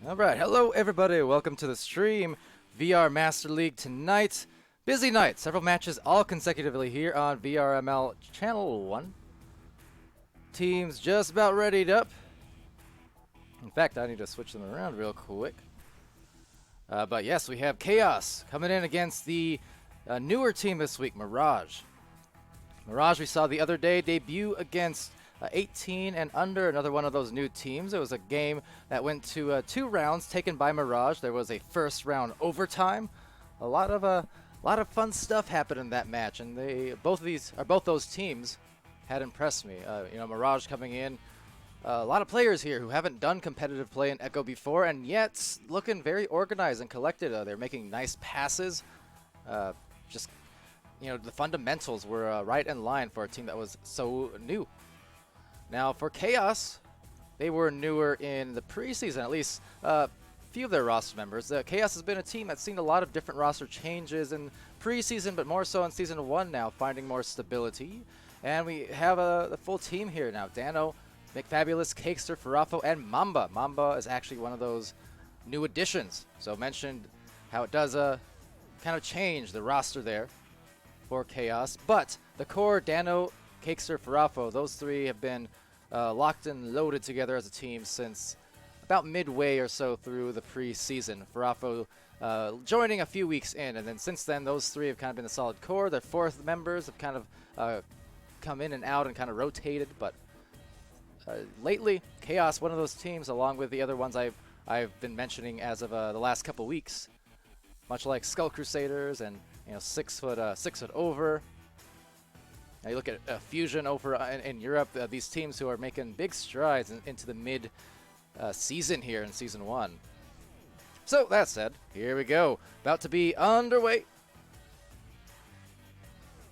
Alright, hello everybody, welcome to the stream. VR Master League tonight. Busy night, several matches all consecutively here on VRML Channel 1. Teams just about readied up. In fact, I need to switch them around real quick. But yes, we have Chaos coming in against the newer team this week, Mirage. Mirage we saw the other day debut against 18 and under, another one of those new teams. It was a game that went to 2 rounds taken by Mirage. There was a first round overtime. A lot of fun stuff happened in that match, and both those teams had impressed me. Mirage coming in, a lot of players here who haven't done competitive play in Echo before, and yet looking very organized and collected. They're making nice passes. The fundamentals were right in line for a team that was so new. Now for Chaos, they were newer in the preseason, at least a few of their roster members. Chaos has been a team that's seen a lot of different roster changes in preseason, but more so in Season 1 now, finding more stability. And we have the full team here now. Dano, McFabulous, Cakester, Farafo, and Mamba. Mamba is actually one of those new additions. So mentioned how it does kind of change the roster there for Chaos. But the core, Dano, Cakester, Farafo, those three have been locked and loaded together as a team since about midway or so through the preseason. Farafo joining a few weeks in, and then since then those three have kind of been the solid core. Their fourth members have kind of come in and out and kind of rotated, but lately Chaos, one of those teams, along with the other ones I've been mentioning as of the last couple weeks, much like Skull Crusaders and 6 foot over. Now you look at Fusion over in Europe, these teams who are making big strides into the mid-season here in Season 1. So, that said, here we go. About to be underway.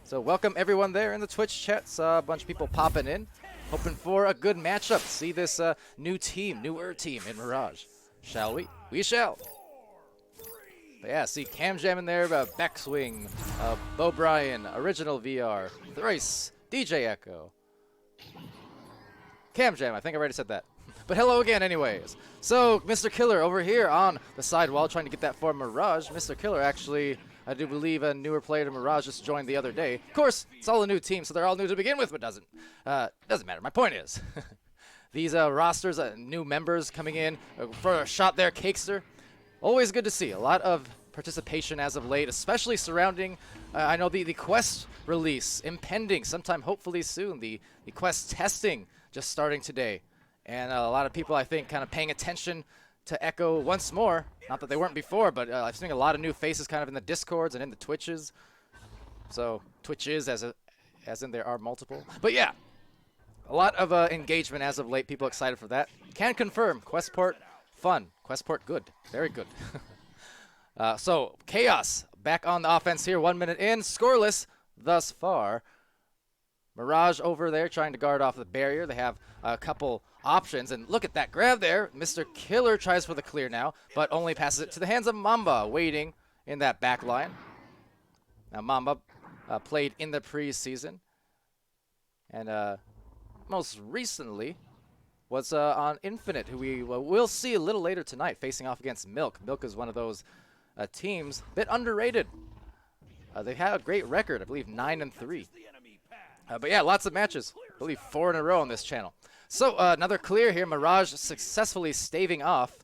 So, welcome everyone there in the Twitch chat. Saw a bunch of people popping in, hoping for a good matchup. See this newer team in Mirage. Shall we? We shall. But yeah, see Cam Jam in there, Backswing, Bo Bryan, Original VR, Thrice, DJ Echo. Cam Jam, I think I already said that. But hello again anyways. So, Mr. Killer over here on the sidewall trying to get that for Mirage. Mr. Killer actually, I do believe a newer player to Mirage just joined the other day. Of course, it's all a new team, so they're all new to begin with, but doesn't matter. My point is, these rosters, new members coming in for a shot there, Cakester. Always good to see. A lot of participation as of late, especially surrounding, I know the Quest release impending sometime hopefully soon. The Quest testing just starting today. And a lot of people, I think, kind of paying attention to Echo once more. Not that they weren't before, but I've seen a lot of new faces kind of in the Discords and in the Twitches. So, Twitches as in there are multiple. But yeah, a lot of engagement as of late. People excited for that. Can confirm, Questport fun. Questport good. Very good. So, Chaos back on the offense here. 1 minute in. Scoreless thus far. Mirage over there trying to guard off the barrier. They have a couple options. And look at that grab there. Mr. Killer tries for the clear now, but only passes it to the hands of Mamba, waiting in that back line. Now, Mamba played in the preseason. And most recently was on Infinite, who we will see a little later tonight, facing off against Milk. Milk is one of those teams, a bit underrated. They had a great record, I believe 9-3. But yeah, lots of matches. I believe 4 in a row on this channel. So another clear here. Mirage successfully staving off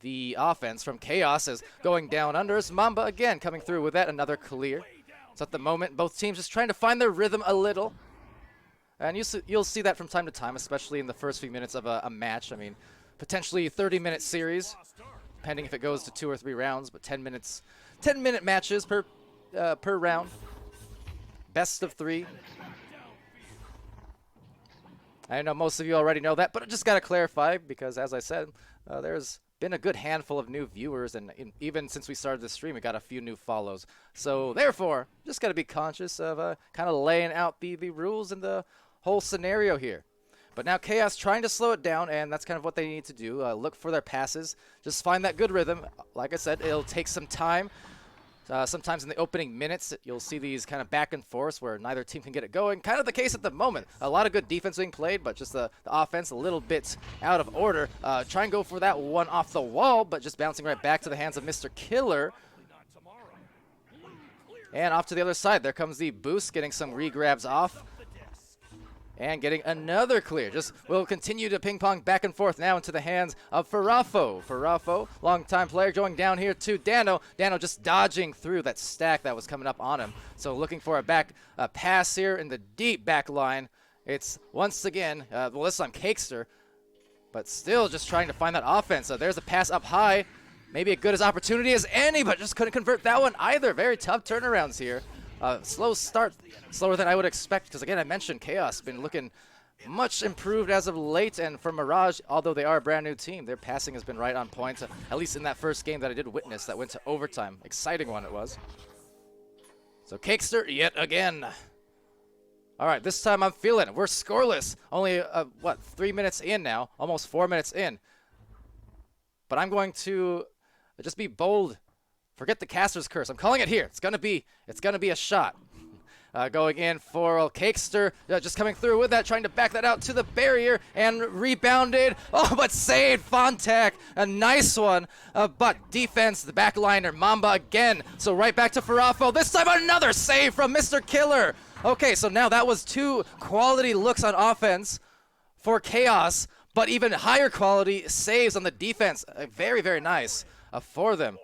the offense from Chaos as going down under. Mamba again coming through with that, another clear. So at the moment, both teams just trying to find their rhythm a little. And you'll see that from time to time, especially in the first few minutes of a match. I mean, potentially 30-minute series, depending if it goes to 2 or 3 rounds, but 10-minute matches per round. Best of 3. I know most of you already know that, but I just got to clarify because, as I said, there's been a good handful of new viewers, and even since we started the stream, we got a few new follows. So, therefore, just got to be conscious of kind of laying out the rules and the whole scenario here. But now Chaos trying to slow it down, and that's kind of what they need to do. Look for their passes. Just find that good rhythm. Like I said, it'll take some time. Sometimes in the opening minutes, you'll see these kind of back and forth where neither team can get it going. Kind of the case at the moment. A lot of good defense being played, but just the offense a little bit out of order. Try and go for that one off the wall, but just bouncing right back to the hands of Mr. Killer. And off to the other side, there comes the boost, getting some re-grabs off. And getting another clear. Just will continue to ping pong back and forth now into the hands of Farafo. Farafo, longtime player, going down here to Dano. Dano just dodging through that stack that was coming up on him. So looking for a pass here in the deep back line. It's once again, well, this time Cakester, but still just trying to find that offense. So there's a pass up high. Maybe a good as opportunity as any, but just couldn't convert that one either. Very tough turnarounds here. Slow start, slower than I would expect, because again, I mentioned Chaos been looking much improved as of late, and for Mirage, although they are a brand new team, their passing has been right on point, at least in that first game that I did witness that went to overtime. Exciting one it was. So Cakester yet again. All right, this time I'm feeling it. We're scoreless. Only, 3 minutes in now, almost 4 minutes in. But I'm going to just be bold. Forget the caster's curse. I'm calling it here. It's gonna be a shot. Going in for Cakester, just coming through with that, trying to back that out to the barrier and rebounded. Oh, but saved Fontac. A nice one. But defense, the backliner, Mamba again. So right back to Farafo. This time another save from Mr. Killer. Okay, so now that was 2 quality looks on offense for Chaos, but even higher quality saves on the defense. Very, very nice for them.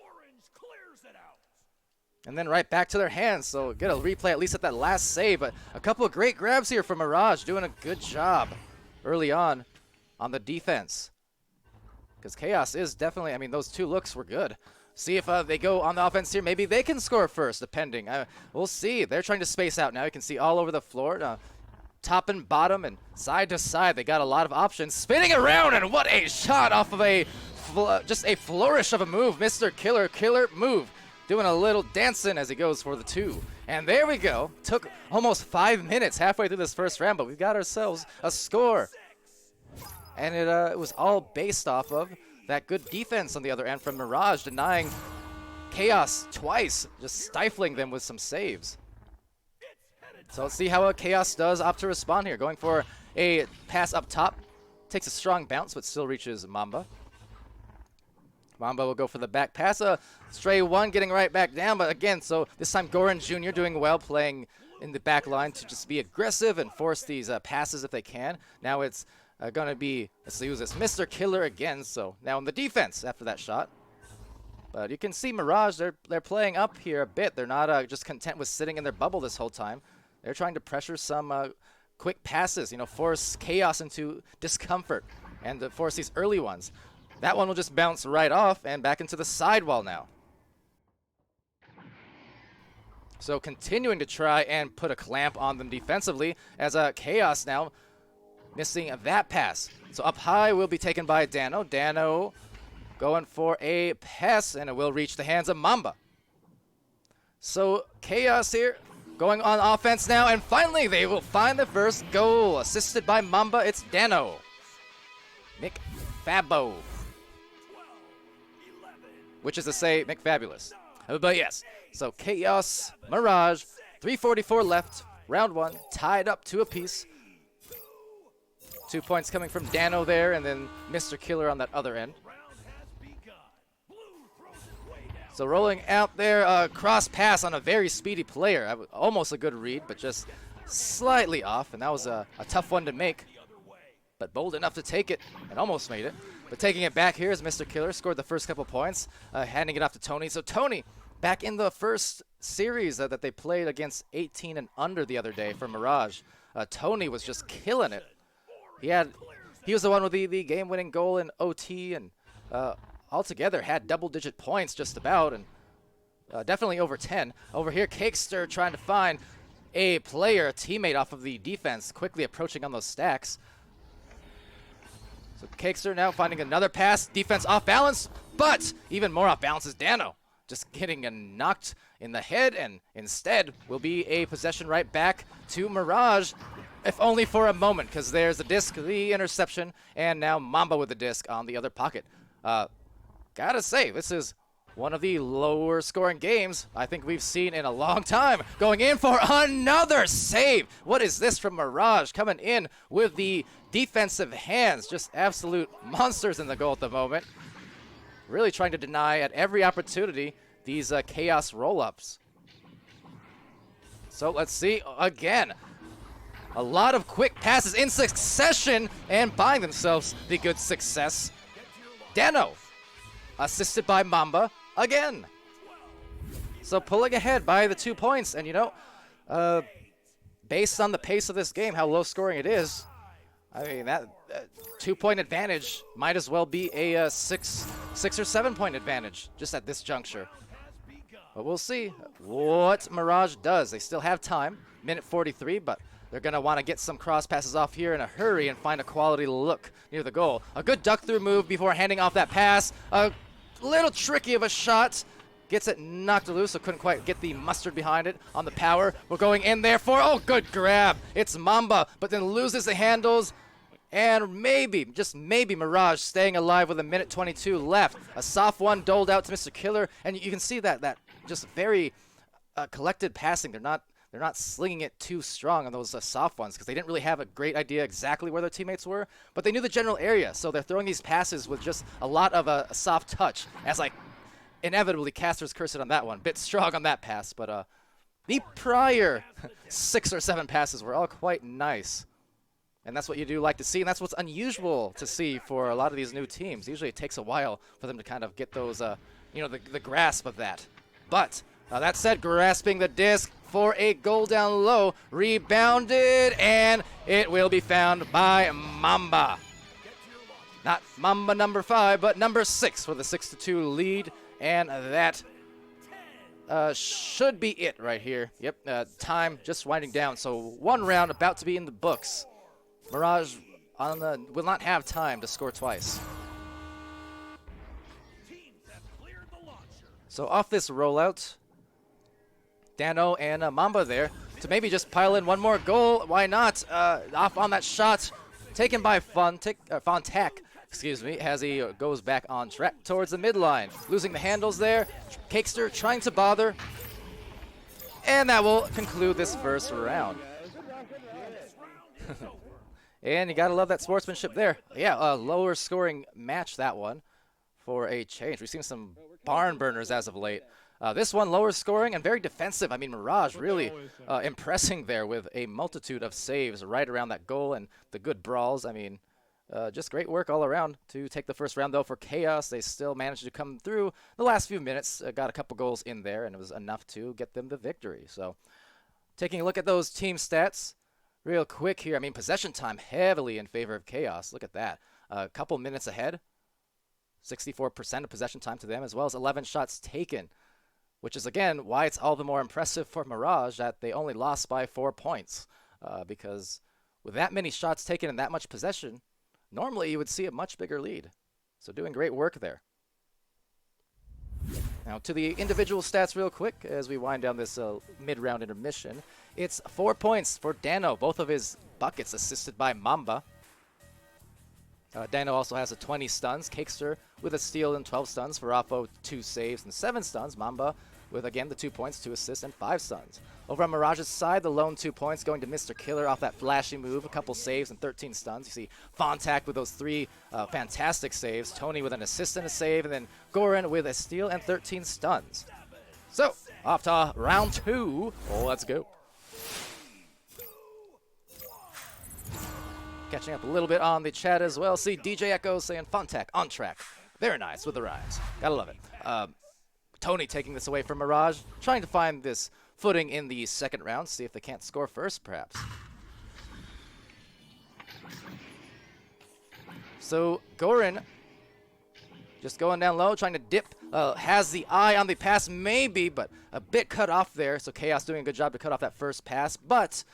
And then right back to their hands, so get a replay at least at that last save. But a couple of great grabs here from Mirage, doing a good job early on the defense. Because Chaos is definitely, I mean, those 2 looks were good. See if they go on the offense here. Maybe they can score first, depending. We'll see. They're trying to space out now. You can see all over the floor, top and bottom and side to side. They got a lot of options. Spinning around, and what a shot off of just a flourish of a move. Mr. Killer move. Doing a little dancing as he goes for the 2. And there we go. Took almost 5 minutes halfway through this first round, but we've got ourselves a score. And it was all based off of that good defense on the other end from Mirage, denying Chaos twice, just stifling them with some saves. So let's see how Chaos does opt to respond here. Going for a pass up top. Takes a strong bounce, but still reaches Mamba. Mamba will go for the back pass. Stray 1 getting right back down, but again, so this time Goran Jr. doing well, playing in the back line to just be aggressive and force these passes if they can. Now it's going to be, let's use this, Mr. Killer again, so now in the defense after that shot. But you can see Mirage, they're playing up here a bit. They're not just content with sitting in their bubble this whole time. They're trying to pressure some quick passes, force Chaos into discomfort and force these early ones. That one will just bounce right off and back into the sidewall now. So continuing to try and put a clamp on them defensively as Chaos now missing that pass. So up high will be taken by Dano. Dano going for a pass, and it will reach the hands of Mamba. So Chaos here going on offense now, and finally they will find the first goal. Assisted by Mamba, it's Dano. Mick Fabo. Which is to say, McFabulous. But yes, so Chaos, Mirage, 3:44 left, round 1, tied up 2 apiece. 2 points coming from Dano there, and then Mr. Killer on that other end. So rolling out there, cross pass on a very speedy player. Almost a good read, but just slightly off, and that was a tough one to make. But bold enough to take it, and almost made it. But taking it back here is Mr. Killer, scored the first couple points, handing it off to Tony. So Tony, back in the first series that they played against 18 and under the other day for Mirage, Tony was just killing it. He was the one with the game-winning goal in OT, and altogether had double-digit points just about, and definitely over 10. Over here, Cakester trying to find a player, a teammate off of the defense, quickly approaching on those stacks. So Cakester now finding another pass. Defense off balance, but even more off balance is Dano. Just getting knocked in the head, and instead will be a possession right back to Mirage, if only for a moment, because there's the disc, the interception, and now Mamba with the disc on the other pocket. Gotta say, this is one of the lower scoring games I think we've seen in a long time. Going in for another save. What is this from Mirage? Coming in with the defensive hands. Just absolute monsters in the goal at the moment. Really trying to deny at every opportunity these chaos roll-ups. So let's see again. A lot of quick passes in succession and buying themselves the good success. Dano, assisted by Mamba again. So pulling ahead by the 2 points. And you know, based on the pace of this game, how low scoring it is, I mean, that 2-point advantage might as well be a 6 or 7 point advantage just at this juncture. But we'll see what Mirage does. They still have time, minute 43, but they're going to want to get some cross passes off here in a hurry and find a quality look near the goal. A good duck through move before handing off that pass. A little tricky of a shot. Gets it knocked loose, so couldn't quite get the mustard behind it on the power. We're going in there for, oh, good grab. It's Mamba, but then loses the handles. And maybe, just maybe, Mirage staying alive with a minute 22 left. A soft one doled out to Mr. Killer, and you can see that just very collected passing. They're not slinging it too strong on those soft ones because they didn't really have a great idea exactly where their teammates were, but they knew the general area, so they're throwing these passes with just a lot of a soft touch. As like inevitably, Caster's cursed on that one. Bit strong on that pass, but the prior 6 or 7 passes were all quite nice. And that's what you do like to see, and that's what's unusual to see for a lot of these new teams. Usually it takes a while for them to kind of get those, you know, the grasp of that. But that said, grasping the disc for a goal down low, rebounded, and it will be found by Mamba. Not Mamba number 5, but number 6 for the 6-2 lead, and that should be it right here. Yep, time just winding down, so 1 round about to be in the books. Mirage will not have time to score twice. So off this rollout, Dano and Mamba there to maybe just pile in 1 more goal. Why not? Off on that shot taken by Fontac, excuse me, as he goes back on track towards the midline. Losing the handles there. Cakester trying to bother. And that will conclude this first round. And you got to love that sportsmanship there. Yeah, a lower scoring match, that one, for a change. We've seen some barn burners as of late. This one, lower scoring and very defensive. I mean, Mirage really impressing there with a multitude of saves right around that goal and the good brawls. I mean, just great work all around to take the first round, though, for Chaos. They still managed to come through the last few minutes, got a couple goals in there, and it was enough to get them the victory. So taking a look at those team stats real quick here. I mean, possession time heavily in favor of Chaos. Look at that. A couple minutes ahead. 64% of possession time to them, as well as 11 shots taken, which is, again, why it's all the more impressive for Mirage that they only lost by 4 points. Because with that many shots taken and that much possession, normally you would see a much bigger lead. So doing great work there. Now to the individual stats real quick as we wind down this mid-round intermission. It's 4 points for Dano, both of his buckets assisted by Mamba. Dano also has a 20 stuns. Cakester with a steal and 12 stuns. Farafo 2 saves and 7 stuns. Mamba with, again, the 2 points, 2 assists, and 5 stuns. Over on Mirage's side, the lone 2 points going to Mr. Killer off that flashy move. A couple saves and 13 stuns. You see Fontac with those 3 fantastic saves. Tony with an assist and a save. And then Goran with a steal and 13 stuns. So, off to round 2. Oh, let's go. Catching up a little bit on the chat as well. See DJ Echo saying Fontac on track. Very nice with the rhymes. Gotta love it. Tony taking this away from Mirage. Trying to find this footing in the second round. See if they can't score first, perhaps. So Goran just going down low, trying to dip. Has the eye on the pass, maybe, but a bit cut off there. So Chaos doing a good job to cut off that first pass, but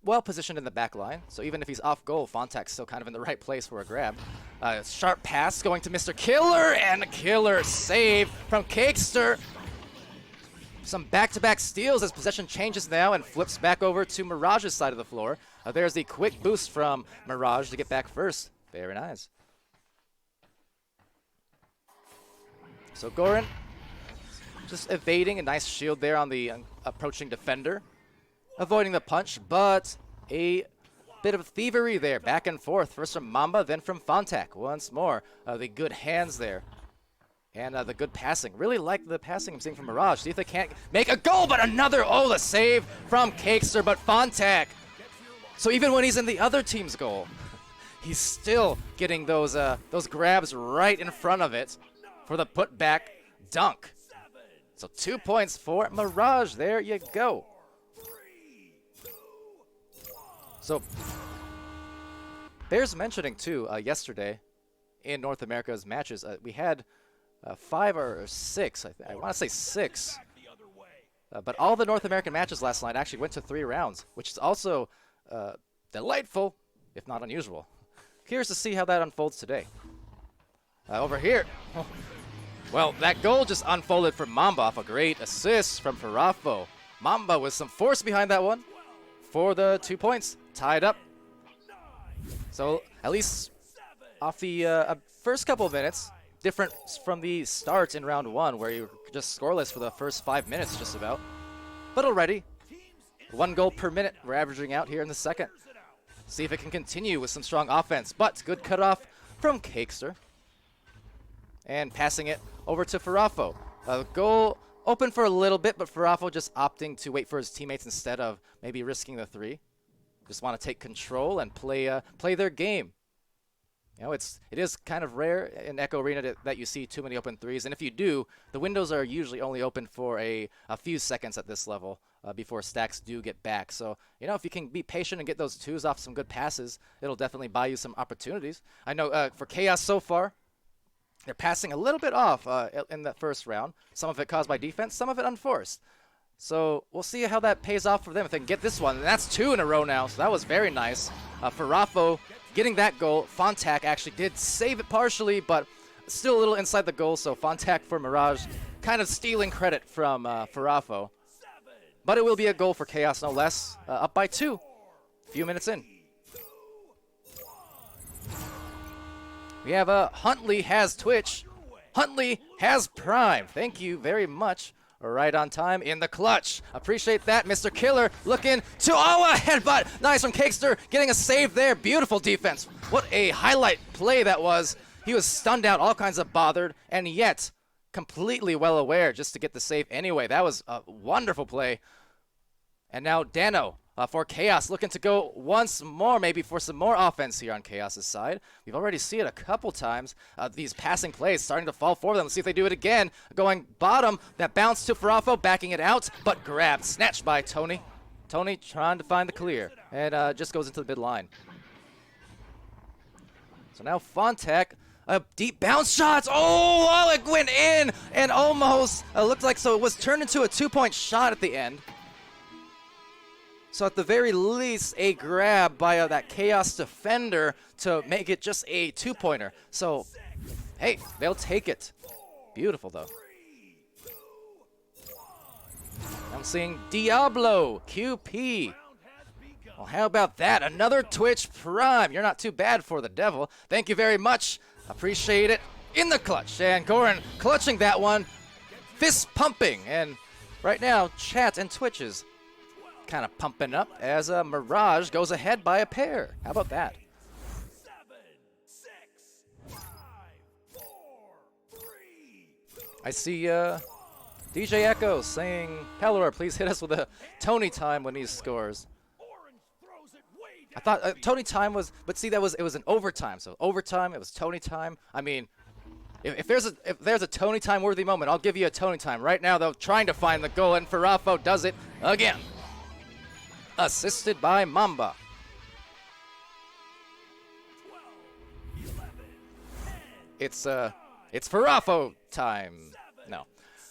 well positioned in the back line. So even if he's off goal, Fontac's still kind of in the right place for a grab. Sharp pass going to Mr. Killer, and a killer save from Cakester. Some back-to-back steals as possession changes now and flips back over to Mirage's side of the floor. There's the quick boost from Mirage to get back first. Very nice. So Goran just evading a nice shield there on the approaching defender. Avoiding the punch, but a bit of thievery there. Back and forth. First from Mamba, then from Fontak. Once more, the good hands there. And the good passing. Really like the passing I'm seeing from Mirage. See if they can't make a goal, but another, oh, the save from Cakester, but Fontak. So even when he's in the other team's goal, he's still getting those grabs right in front of it for the putback dunk. So 2 points for Mirage. There you go. So bears mentioning too, yesterday in North America's matches, we had 5 or 6, I want to say 6. But all the North American matches last night actually went to 3 rounds, which is also delightful, if not unusual. Curious to see how that unfolds today. Over here. Well, that goal just unfolded from Mamba off a great assist from Farafo. Mamba with some force behind that one for the 2 points. Tied up. So at least off the first couple of minutes, different from the start in round 1 where you were just scoreless for the first 5 minutes just about. But already, 1 goal per minute we're averaging out here in the second. See if it can continue with some strong offense, but good cutoff from Cakester. And passing it over to Farafo. Goal open for a little bit, but Farafo just opting to wait for his teammates instead of maybe risking the 3. Just want to take control and play their game. You know, it is kind of rare in Echo Arena that you see too many open 3s, and if you do, the windows are usually only open for a few seconds at this level before stacks do get back. So, you know, if you can be patient and get those 2s off some good passes, it'll definitely buy you some opportunities. I know for Chaos so far, they're passing a little bit off in that first round. Some of it caused by defense, some of it unforced. So we'll see how that pays off for them if they can get this one. And that's 2 in a row now, so that was very nice. Farafo getting that goal. Fontak actually did save it partially, but still a little inside the goal. So Fontak for Mirage kind of stealing credit from Farafo. But it will be a goal for Chaos, no less. Up by 2, a few minutes in. We have Huntley has Twitch. Huntley has Prime. Thank you very much. Right on time in the clutch. Appreciate that, Mr. Killer. Looking to, oh, a headbutt. Nice from Cakester. Getting a save there. Beautiful defense. What a highlight play that was. He was stunned out, all kinds of bothered, and yet completely well aware just to get the save anyway. That was a wonderful play. And now Dano for Chaos, looking to go once more, maybe for some more offense here on Chaos's side. We've already seen it a couple times. These passing plays starting to fall for them. Let's see if they do it again. Going bottom, that bounce to Farafo, backing it out, but grabbed, snatched by Tony. Tony trying to find the clear, and just goes into the mid line. So now Fontak, a deep bounce shot. Oh, it went in, and almost looked like, so it was turned into a 2-point shot at the end. So at the very least, a grab by that Chaos defender to make it just a 2-pointer. So, hey, they'll take it. Beautiful, though. I'm seeing Diablo, QP. Well, how about that? Another Twitch Prime. You're not too bad for the devil. Thank you very much. Appreciate it. In the clutch. And Goran clutching that one. Fist pumping. And right now, chat and Twitch is kind of pumping up as Mirage goes ahead by a pair. How about that? 7, 6, 5, 4, 3. I see DJ Echo saying, Palidore, please hit us with a Tony time when he scores. I thought Tony time was, but see, it was an overtime. So overtime, it was Tony time. I mean, if there's a Tony time worthy moment, I'll give you a Tony time. Right now, though, trying to find the goal, and Farafo does it again. Assisted by Mamba. 12, 11, 10, It's Farafo time. No.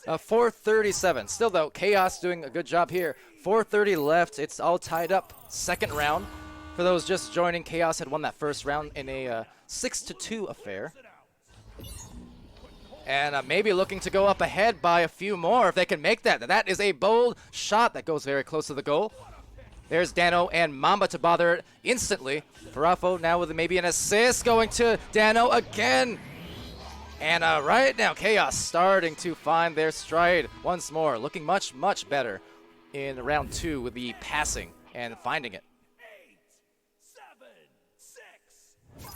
4:37. Still though, Chaos doing a good job here. 4:30 left. It's all tied up. Second round. For those just joining, Chaos had won that first round in a 6-2 affair. And maybe looking to go up ahead by a few more if they can make that. That is a bold shot that goes very close to the goal. There's Dano and Mamba to bother it instantly. Farafo now with maybe an assist going to Dano again. And right now, Chaos starting to find their stride once more, looking much, much better in round 2 with the passing and finding it. 8, 7, 6, 5,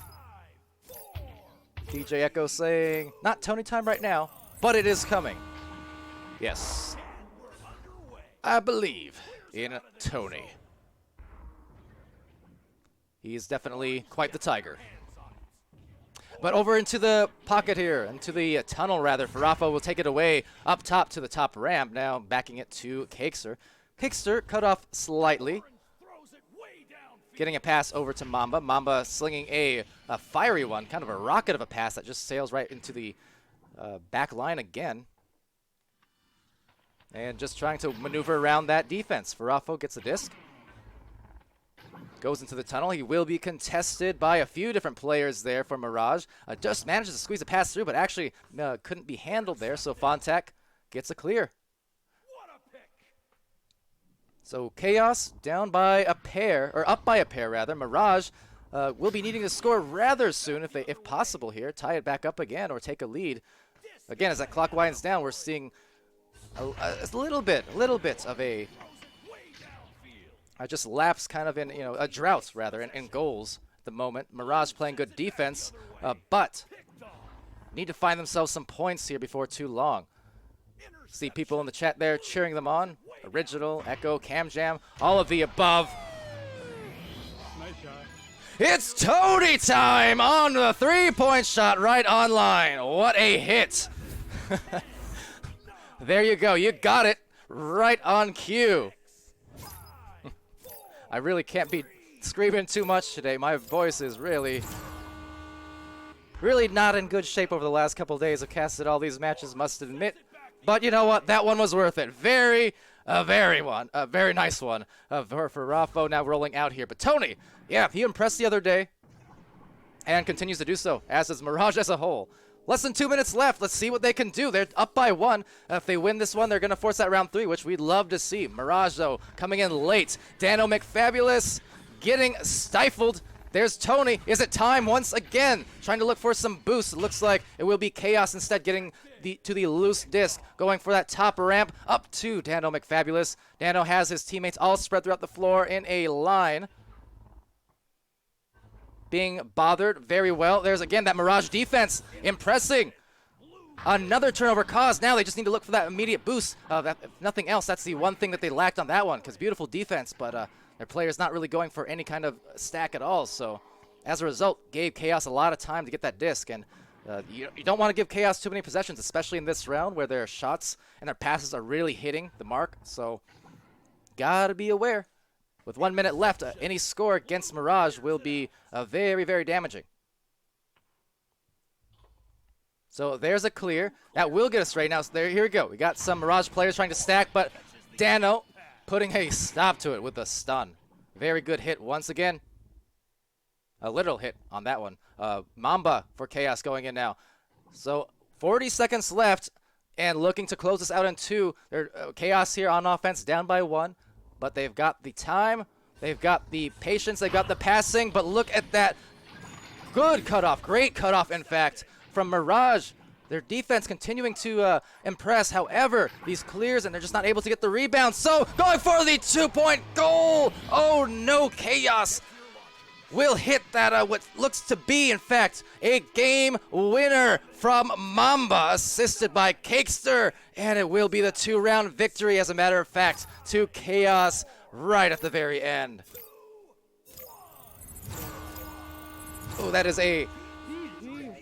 4. DJ Echo saying, not Tony time right now, but it is coming. Yes, I believe in Tony. He's definitely quite the tiger. But over into the pocket here, into the tunnel rather. Farafo will take it away up top to the top ramp. Now backing it to Cakester. Cakester cut off slightly. Getting a pass over to Mamba. Mamba slinging a fiery one, kind of a rocket of a pass that just sails right into the back line again. And just trying to maneuver around that defense. Farafo gets the disc. Goes into the tunnel. He will be contested by a few different players there for Mirage. Just manages to squeeze a pass through, but actually couldn't be handled there. So Fontac gets a clear. So Chaos down by a pair, or up by a pair rather. Mirage will be needing to score rather soon if possible here. Tie it back up again or take a lead. Again, as that clock winds down, we're seeing a little bit of a just lapse kind of in, a drought rather in goals at the moment. Mirage playing good defense, but need to find themselves some points here before too long. See people in the chat there cheering them on. Original, Echo, Cam Jam, all of the above. Nice shot. It's Tony time on the 3-point shot right on line. What a hit. There you go. You got it right on cue. I really can't be screaming too much today. My voice is really not in good shape over the last couple of days. I've casted all these matches, must admit. But you know what? That one was worth it. Very nice one for Rafo now rolling out here. But Tony, yeah, he impressed the other day and continues to do so, as does Mirage as a whole. Less than 2 minutes left. Let's see what they can do. They're up by 1. If they win this one, they're going to force that round 3, which we'd love to see. Mirage, though, coming in late. Dano McFabulous getting stifled. There's Tony. Is it time once again? Trying to look for some boost. It looks like it will be Chaos instead getting to the loose disc. Going for that top ramp up to Dano McFabulous. Dano has his teammates all spread throughout the floor in a line. Being bothered very well. There's again that Mirage defense impressing. Another turnover caused. Now they just need to look for that immediate boost. If nothing else, that's the one thing that they lacked on that one, because beautiful defense, but their player's not really going for any kind of stack at all. So as a result, gave Chaos a lot of time to get that disc. And you don't want to give Chaos too many possessions, especially in this round where their shots and their passes are really hitting the mark. So gotta be aware. With 1 minute left, any score against Mirage will be very, very damaging. So there's a clear. That will get us right now. So here we go. We got some Mirage players trying to stack, but Dano putting a stop to it with a stun. Very good hit once again. A literal hit on that one. Mamba for Chaos going in now. So 40 seconds left and looking to close this out in 2. Chaos here on offense down by 1. But they've got the time, they've got the patience, they've got the passing, but look at that good cutoff, great cutoff, in fact, from Mirage. Their defense continuing to impress. However, these clears, and they're just not able to get the rebound. So, going for the 2-point goal! Oh no, Chaos will hit that, what looks to be, in fact, a game winner from Mamba, assisted by Cakester, and it will be the 2-round victory, as a matter of fact, to Chaos right at the very end. Oh, that is a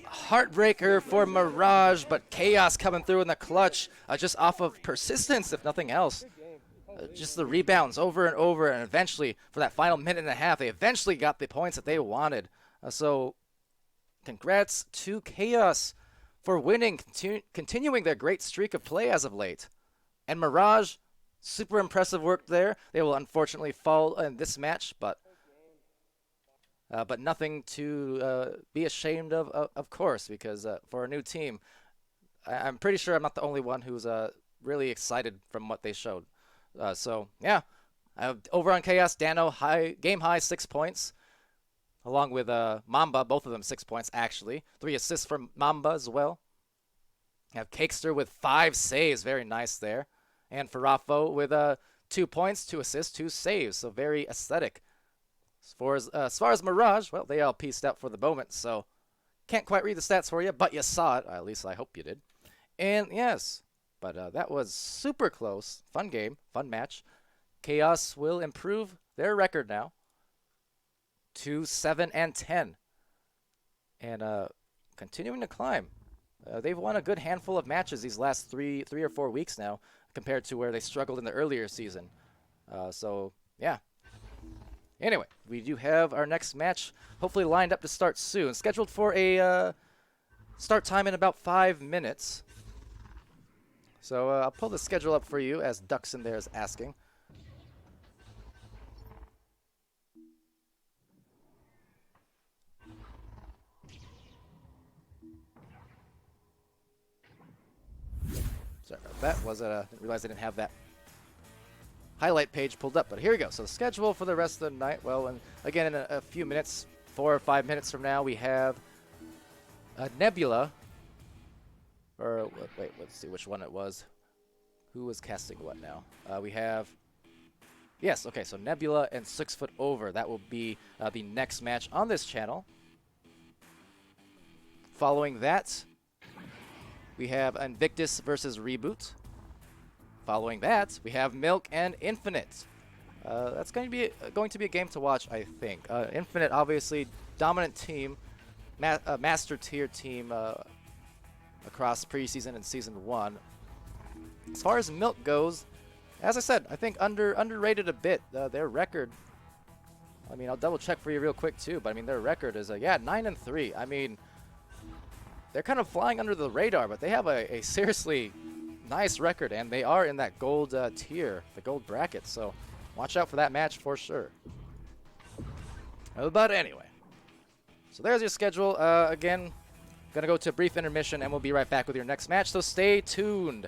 heartbreaker for Mirage, but Chaos coming through in the clutch, just off of persistence, if nothing else. Just the rebounds over and over, and eventually, for that final minute and a half, they eventually got the points that they wanted. So, congrats to Chaos for winning, continuing their great streak of play as of late. And Mirage, super impressive work there. They will unfortunately fall in this match, but nothing to be ashamed of course, because for a new team, I'm pretty sure I'm not the only one who's really excited from what they showed. So, yeah, over on Chaos, Dano, game high 6 points, along with Mamba, both of them 6 points, actually. 3 assists from Mamba as well. Have Cakester with 5 saves. Very nice there. And Farafo with 2 points, 2 assists, 2 saves. So very aesthetic. As far as Mirage, well, they all pieced out for the moment. So can't quite read the stats for you, but you saw it. At least I hope you did. And yes, but that was super close. Fun game, fun match. Chaos will improve their record now to 7-10. And continuing to climb. They've won a good handful of matches these last three or 4 weeks now, compared to where they struggled in the earlier season. So, yeah. Anyway, we do have our next match hopefully lined up to start soon. Scheduled for a start time in about 5 minutes. So I'll pull the schedule up for you as Duxon there is asking. Sorry about that. Didn't realize I didn't have that highlight page pulled up, but here we go. So the schedule for the rest of the night. Well, and again, in a few minutes, 4 or 5 minutes from now, we have Nebula. Or wait, let's see which one it was. Who was casting what now? We have. Yes, okay. So Nebula and 6 Foot Over. That will be the next match on this channel. Following that, we have Invictus versus Reboot. Following that, we have Milk and Infinite. That's going to be a game to watch, I think. Infinite, obviously, dominant team, master tier team across preseason and season 1. As far as Milk goes, as I said, I think underrated a bit. Their record. I mean, I'll double check for you real quick too. But I mean, their record is 9-3. I mean, they're kind of flying under the radar, but they have a seriously nice record, and they are in that gold tier, the gold bracket. So watch out for that match for sure. But anyway, so there's your schedule. Again, gonna go to a brief intermission, and we'll be right back with your next match. So stay tuned.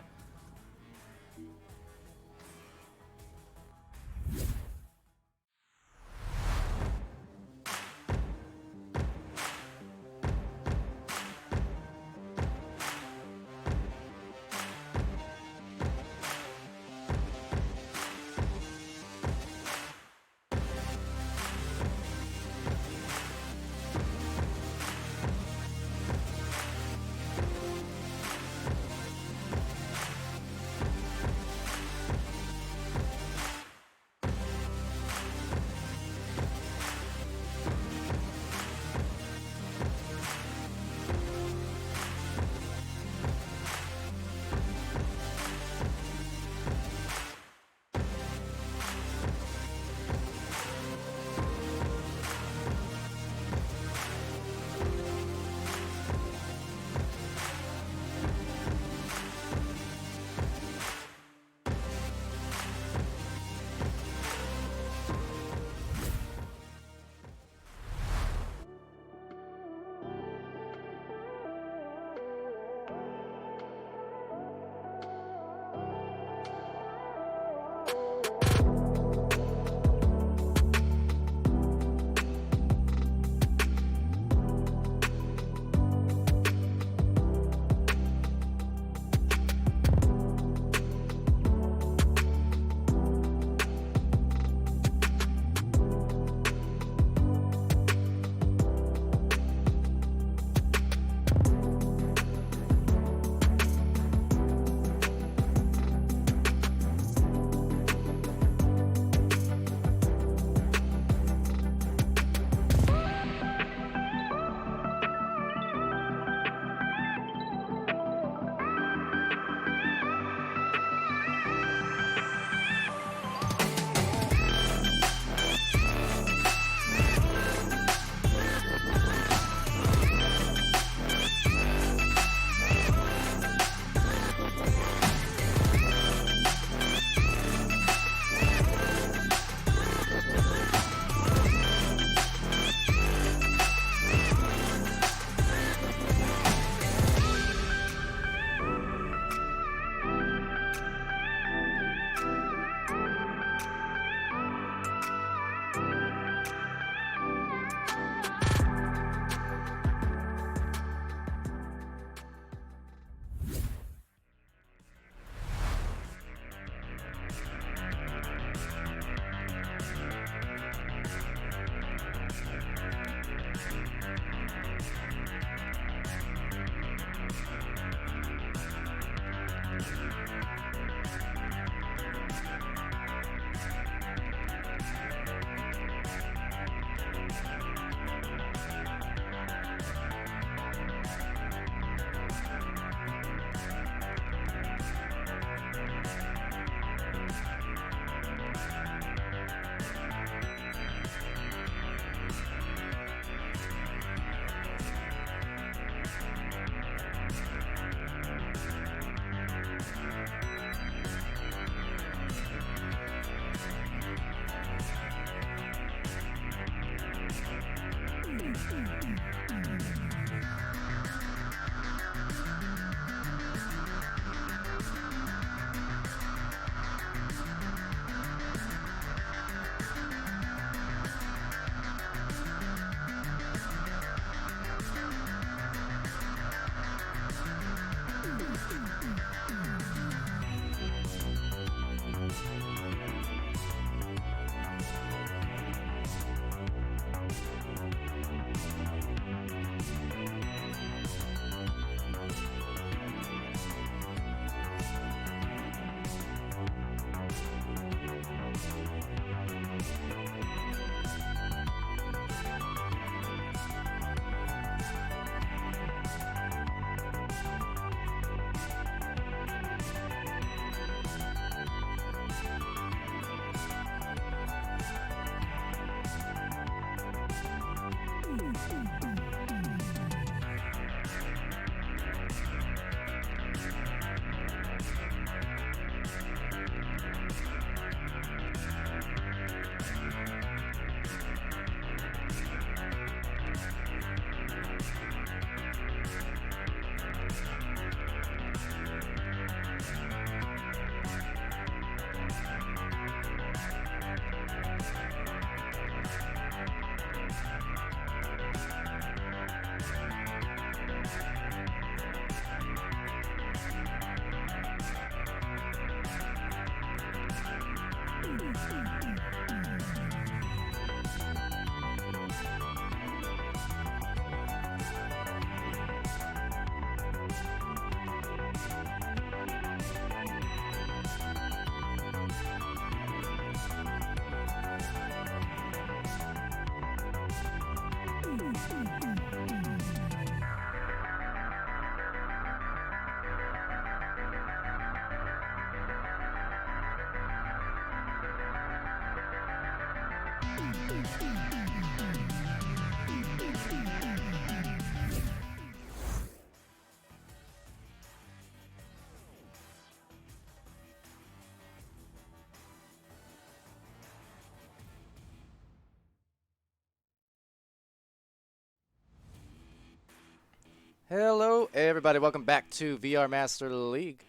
Hello, everybody. Welcome back to VR Master League.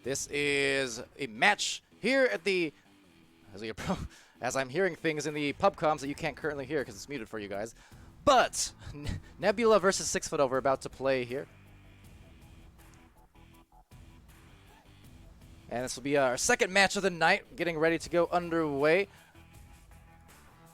This is a match here at the, as I'm hearing things in the pub comms that you can't currently hear because it's muted for you guys. But Nebula versus 6 Foot Over about to play here. And this will be our second match of the night, getting ready to go underway.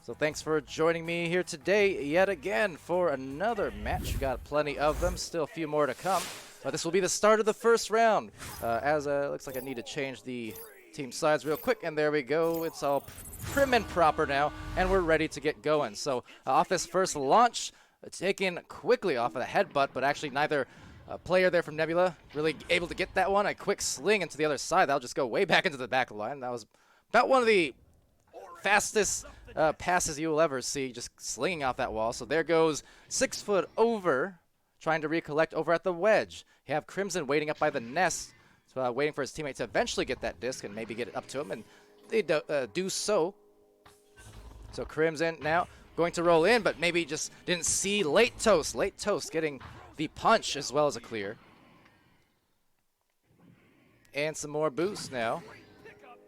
So thanks for joining me here today yet again for another match. We got plenty of them, still a few more to come. But this will be the start of the first round. Looks like I need to change the team sides real quick, and there we go. It's all prim and proper now, and we're ready to get going. So off this first launch, taken quickly off of the headbutt, but actually neither player there from Nebula really able to get that one. A quick sling into the other side. That'll just go way back into the back line. That was about one of the fastest passes you will ever see, just slinging off that wall. So there goes 6 Foot Over, trying to recollect over at the wedge. You have Crimson waiting up by the nest, waiting for his teammate to eventually get that disc and maybe get it up to him, and they do so. So Crimson now going to roll in, but maybe just didn't see Late Toast. Late Toast getting the punch as well as a clear. And some more boost now,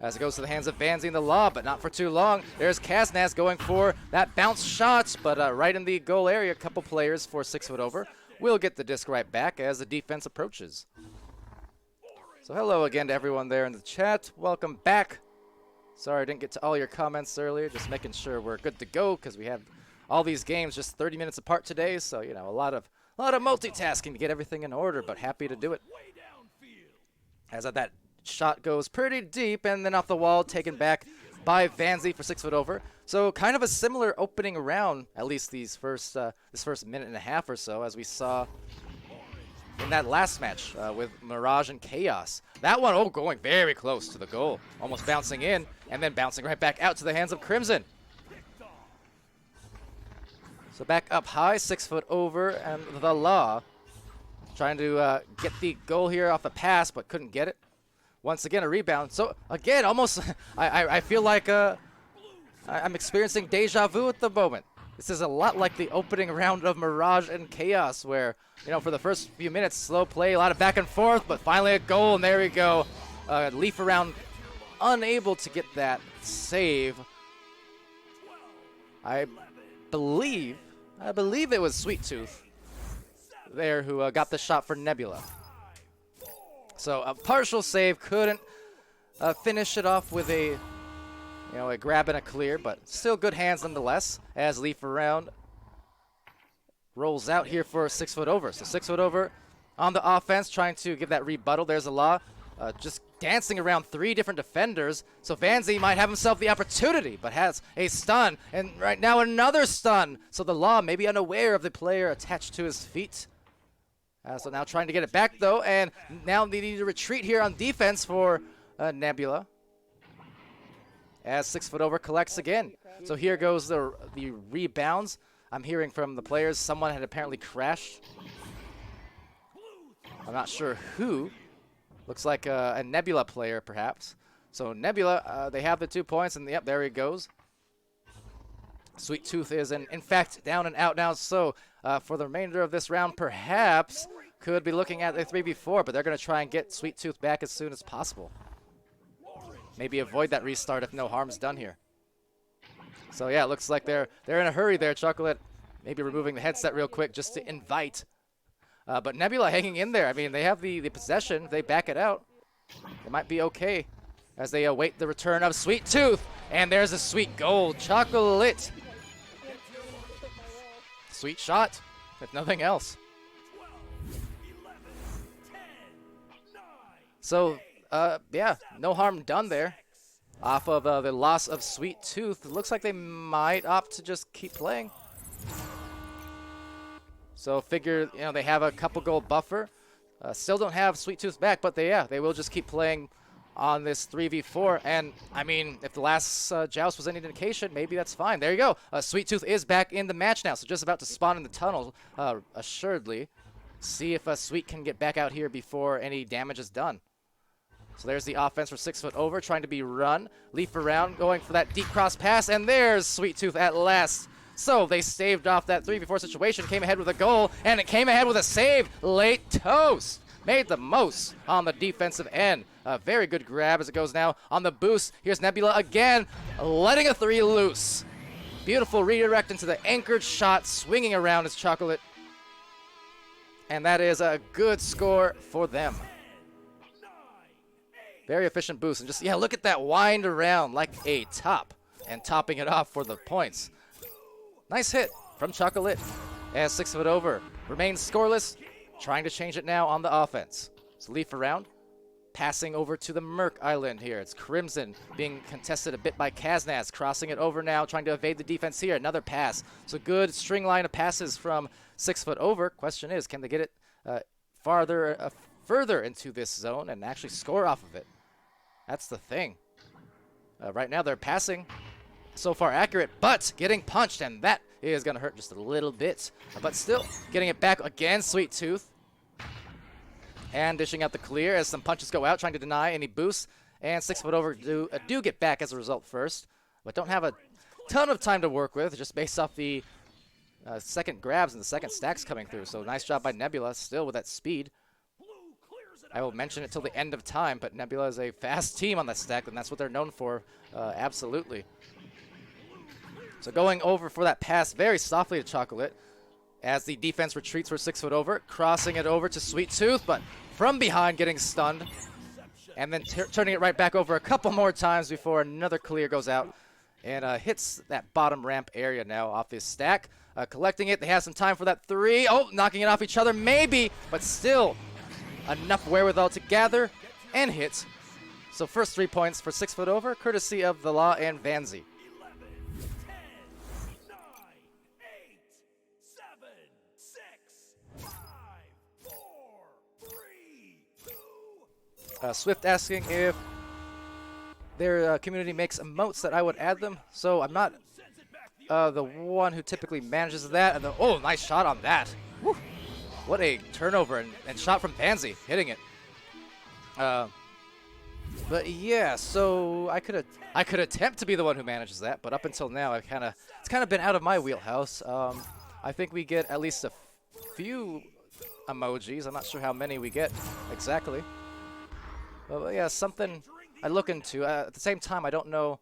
as it goes to the hands of Vanzi in the lob, but not for too long. There's Kaznaz going for that bounce shot, but right in the goal area. A couple players for 6 Foot Over will get the disc right back as the defense approaches. So hello again to everyone there in the chat. Welcome back. Sorry I didn't get to all your comments earlier, just making sure we're good to go because we have all these games just 30 minutes apart today, so you know, a lot of multitasking to get everything in order, but happy to do it. As that shot goes pretty deep, and then off the wall, taken back by Vanzi for 6 Foot Over. So kind of a similar opening round, at least this first minute and a half or so, as we saw in that last match with Mirage and Chaos. That one, going very close to the goal, almost bouncing in, and then bouncing right back out to the hands of Crimson. So back up high, 6 Foot Over, and the Law trying to get the goal here off the pass, but couldn't get it. Once again, a rebound. So again, almost, I feel like I'm experiencing deja vu at the moment. This is a lot like the opening round of Mirage and Chaos, where, you know, for the first few minutes, slow play, a lot of back and forth, but finally a goal, and there we go. Leaf around, unable to get that save. I believe it was Sweet Tooth there who got the shot for Nebula. So a partial save, couldn't finish it off with a grab and a clear, but still good hands nonetheless, as Leaf around rolls out here for 6 foot over. So 6 foot over on the offense, trying to give that rebuttal. There's a law, just dancing around 3 different defenders. So Vanzi might have himself the opportunity, but has a stun, and right now another stun. So the law may be unaware of the player attached to his feet. So now trying to get it back though, and now they need to retreat here on defense for Nebula. As 6 foot over collects again. So here goes the rebounds. I'm hearing from the players someone had apparently crashed. I'm not sure who. Looks like a Nebula player perhaps. So Nebula, they have the 2 points, and yep, there he goes. Sweet Tooth is in fact down and out now. So for the remainder of this round, perhaps could be looking at a 3v4, but they're going to try and get Sweet Tooth back as soon as possible. Maybe avoid that restart if no harm's done here. So yeah, it looks like they're in a hurry there, Chocolate. Maybe removing the headset real quick just to invite. But Nebula hanging in there. I mean, they have the possession. They back it out. It might be okay as they await the return of Sweet Tooth. And there's a sweet goal. Chocolate. Sweet shot, if nothing else. So yeah, no harm done there. Off of the loss of Sweet Tooth, it looks like they might opt to just keep playing. So figure, you know, they have a couple goal buffer. Still don't have Sweet Tooth back, but they will just keep playing on this 3v4. And I mean, if the last joust was any indication, maybe that's fine. There you go. Sweet Tooth is back in the match now, so just about to spawn in the tunnel, assuredly. See if Sweet can get back out here before any damage is done. So there's the offense for 6 foot over, trying to be run. Leaf around, going for that deep cross pass, and there's Sweet Tooth at last. So they staved off that 3v4 situation, came ahead with a goal, and it came ahead with a save. Late toast. Made the most on the defensive end. A very good grab as it goes now on the boost. Here's Nebula again, letting a 3 loose. Beautiful redirect into the anchored shot, swinging around his Chocolate. And that is a good score for them. Very efficient boost, and just, yeah, look at that wind around like a top, and topping it off for the points. Nice hit from Chocolate as 6 foot over remains scoreless, trying to change it now on the offense. So Leaf around, passing over to the Merc Island here. It's Crimson being contested a bit by Kaznaz, crossing it over now, trying to evade the defense here. Another pass. So good string line of passes from 6 foot over. Question is, can they get it further into this zone and actually score off of it? That's the thing. Right now they're passing so far accurate, but getting punched, and that is going to hurt just a little bit. But still getting it back again, Sweet Tooth. And dishing out the clear as some punches go out, trying to deny any boosts. And 6 foot over do get back as a result first, but don't have a ton of time to work with, just based off the second grabs and the second stacks coming through. So nice job by Nebula, still with that speed. I will mention it till the end of time, but Nebula is a fast team on that stack, and that's what they're known for, absolutely. So going over for that pass very softly to Chocolate as the defense retreats for 6 foot over, crossing it over to Sweet Tooth, but from behind getting stunned, and then turning it right back over a couple more times before another clear goes out and hits that bottom ramp area now off his stack. Collecting it, they have some time for that 3. Oh, knocking it off each other, maybe, but still enough wherewithal to gather and hit. So first 3 points for 6 foot over, courtesy of the Law and Vanzi. 11, 10, 9, 8, 7, 6, 5, 4, 3, 2. Swift asking if their community makes emotes that I would add them. So I'm not the one who typically manages that. And oh, nice shot on that. Woo. What a turnover and shot from Pansy, hitting it. But yeah, so I could attempt to be the one who manages that, but up until now, it's kind of been out of my wheelhouse. I think we get at least a few emojis. I'm not sure how many we get exactly. But yeah, something I look into. At the same time, I don't know,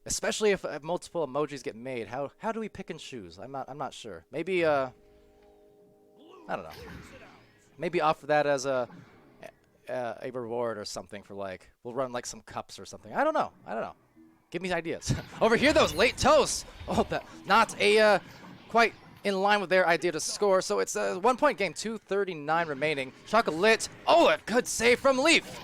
especially if multiple emojis get made. How do we pick and choose? I'm not sure. Maybe I don't know. Maybe offer that as a reward or something for like we'll run like some cups or something. I don't know. Give me ideas. Over here, those late toasts. Oh, that not a quite in line with their idea to score. So it's a 1-point game. 2:39 remaining. Chocolate. Oh, a good save from Leaf.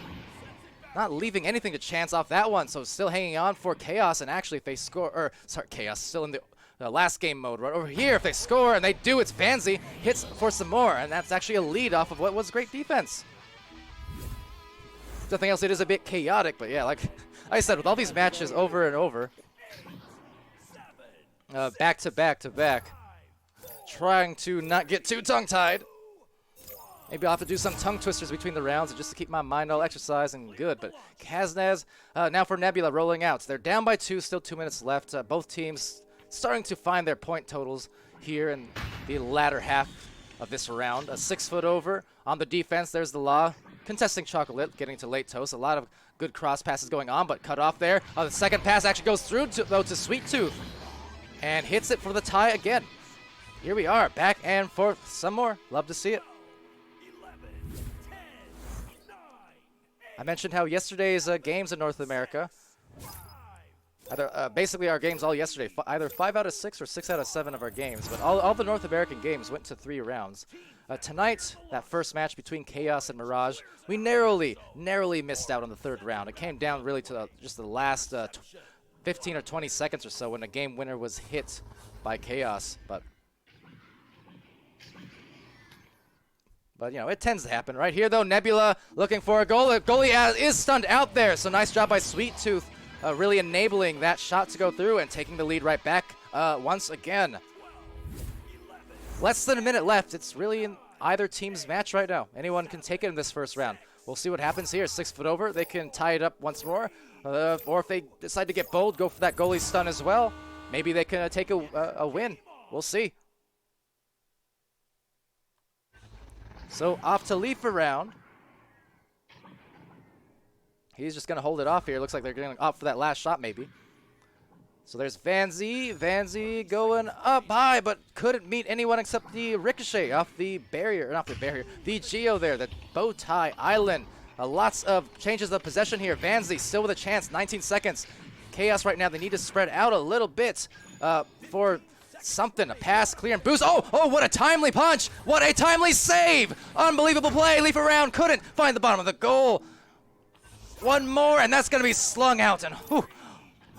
Not leaving anything to chance off that one. So still hanging on for Chaos. And actually, if they score, or sorry, Chaos still in the last game mode. Right over here, if they score and they do, it's Vanzi hits for some more, and that's actually a lead off of what was great defense. Nothing else. It is a bit chaotic, but yeah, like I said, with all these matches over and over, back to back to back, trying to not get too tongue-tied. Maybe I'll have to do some tongue twisters between the rounds just to keep my mind all exercised and good. But Kaznaz, now for Nebula rolling out. They're down by 2, still 2 minutes left. Both teams starting to find their point totals here in the latter half of this round. A 6-foot over on the defense. There's the Law. Contesting Chocolate, getting to late toast. A lot of good cross passes going on, but cut off there. The second pass actually goes through, to Sweet Tooth. And hits it for the tie again. Here we are, back and forth. Some more. Love to see it. I mentioned how yesterday's games in North America, basically our games all yesterday, either 5 out of 6 or 6 out of 7 of our games, but all the North American games went to 3 rounds. Tonight, that first match between Chaos and Mirage, we narrowly missed out on the 3rd round. It came down really to just the last 15 or 20 seconds or so when the game winner was hit by Chaos, but you know, it tends to happen. Right here, though, Nebula looking for a goal. The goalie is stunned out there, so nice job by Sweet Tooth, really enabling that shot to go through and taking the lead right back once again. Less than a minute left. It's really in either team's match right now. Anyone can take it in this first round. We'll see what happens here. 6 foot over. They can tie it up once more. Or if they decide to get bold, go for that goalie stun as well. Maybe they can take a win. We'll see. So off to Leaf around. He's just going to hold it off here. Looks like they're going to opt for that last shot maybe. So there's Vanzi. Vanzi going up high, but couldn't meet anyone except the ricochet off the barrier. Not the barrier. The Geo there, the bow tie island. Lots of changes of possession here. Vanzi still with a chance. 19 seconds. Chaos right now. They need to spread out a little bit for something. A pass, clear, and boost. Oh, what a timely punch. What a timely save. Unbelievable play. Leaf around. Couldn't find the bottom of the goal. One more, and that's going to be slung out. And whew,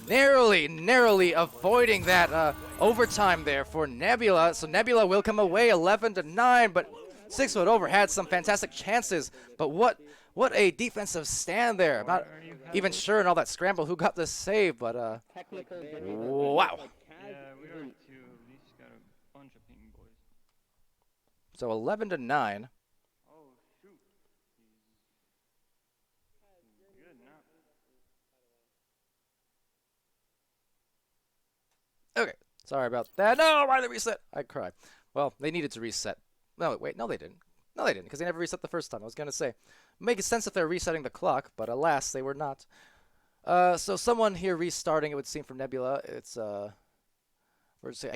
narrowly avoiding that overtime there for Nebula. So Nebula will come away 11-9, but 6 foot over had some fantastic chances. But what a defensive stand there. I'm not even sure in all that scramble who got the save, but wow. Yeah, we are too. We just got a bunch of ping boys. So 11-9. Oh, shoot. He's good now. Okay, sorry about that. No, why did they reset? I cried. Well, they needed to reset. No, wait, no they didn't. No, they didn't, because they never reset the first time. I was going to say. Makes sense if they're resetting the clock, but alas, they were not. So someone here restarting, it would seem, from Nebula. It's, I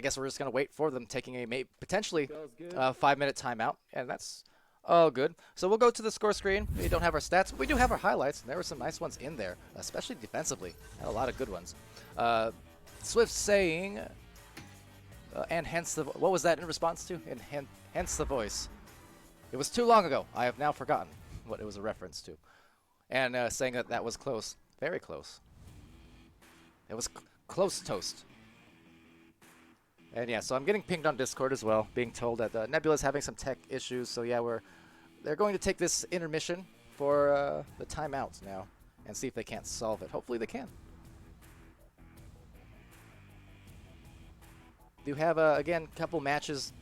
guess we're just going to wait for them taking a potentially 5-minute timeout, and that's all good. So we'll go to the score screen. We don't have our stats, but we do have our highlights, and there were some nice ones in there, especially defensively. Had a lot of good ones. Swift saying, and hence the, what was that in response to? And hence the voice. It was too long ago. I have now forgotten what it was a reference to. And saying that was close. Very close. It was close toast. And yeah, so I'm getting pinged on Discord as well, being told that Nebula's having some tech issues. So yeah, they're going to take this intermission for the timeout now and see if they can't solve it. Hopefully they can. Do have, again, a couple matches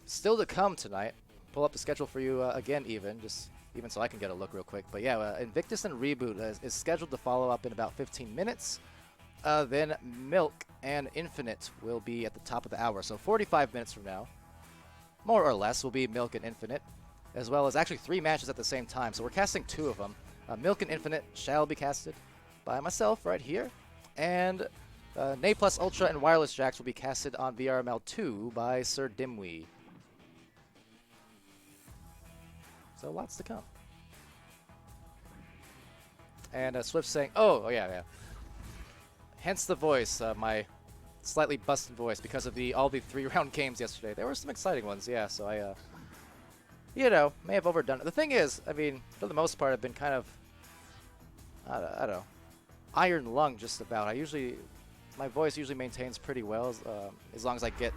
still to come tonight. Pull up the schedule for you again, even. Just even so I can get a look real quick. But yeah, Invictus and Reboot is scheduled to follow up in about 15 minutes. Then Milk and Infinite will be at the top of the hour. So 45 minutes from now, more or less, will be Milk and Infinite, as well as actually 3 matches at the same time. So we're casting 2 of them. Milk and Infinite shall be casted by myself right here. And Nay Plus Ultra and Wireless Jacks will be casted on VRML 2 by Sir Dimwee. So lots to come. And Swift saying, oh yeah. Hence the voice, my slightly busted voice because of all the 3-round games yesterday. There were some exciting ones, yeah, so I, may have overdone it. The thing is, I mean, for the most part, I've been kind of, I don't know, iron lung just about. My voice usually maintains pretty well as long as I get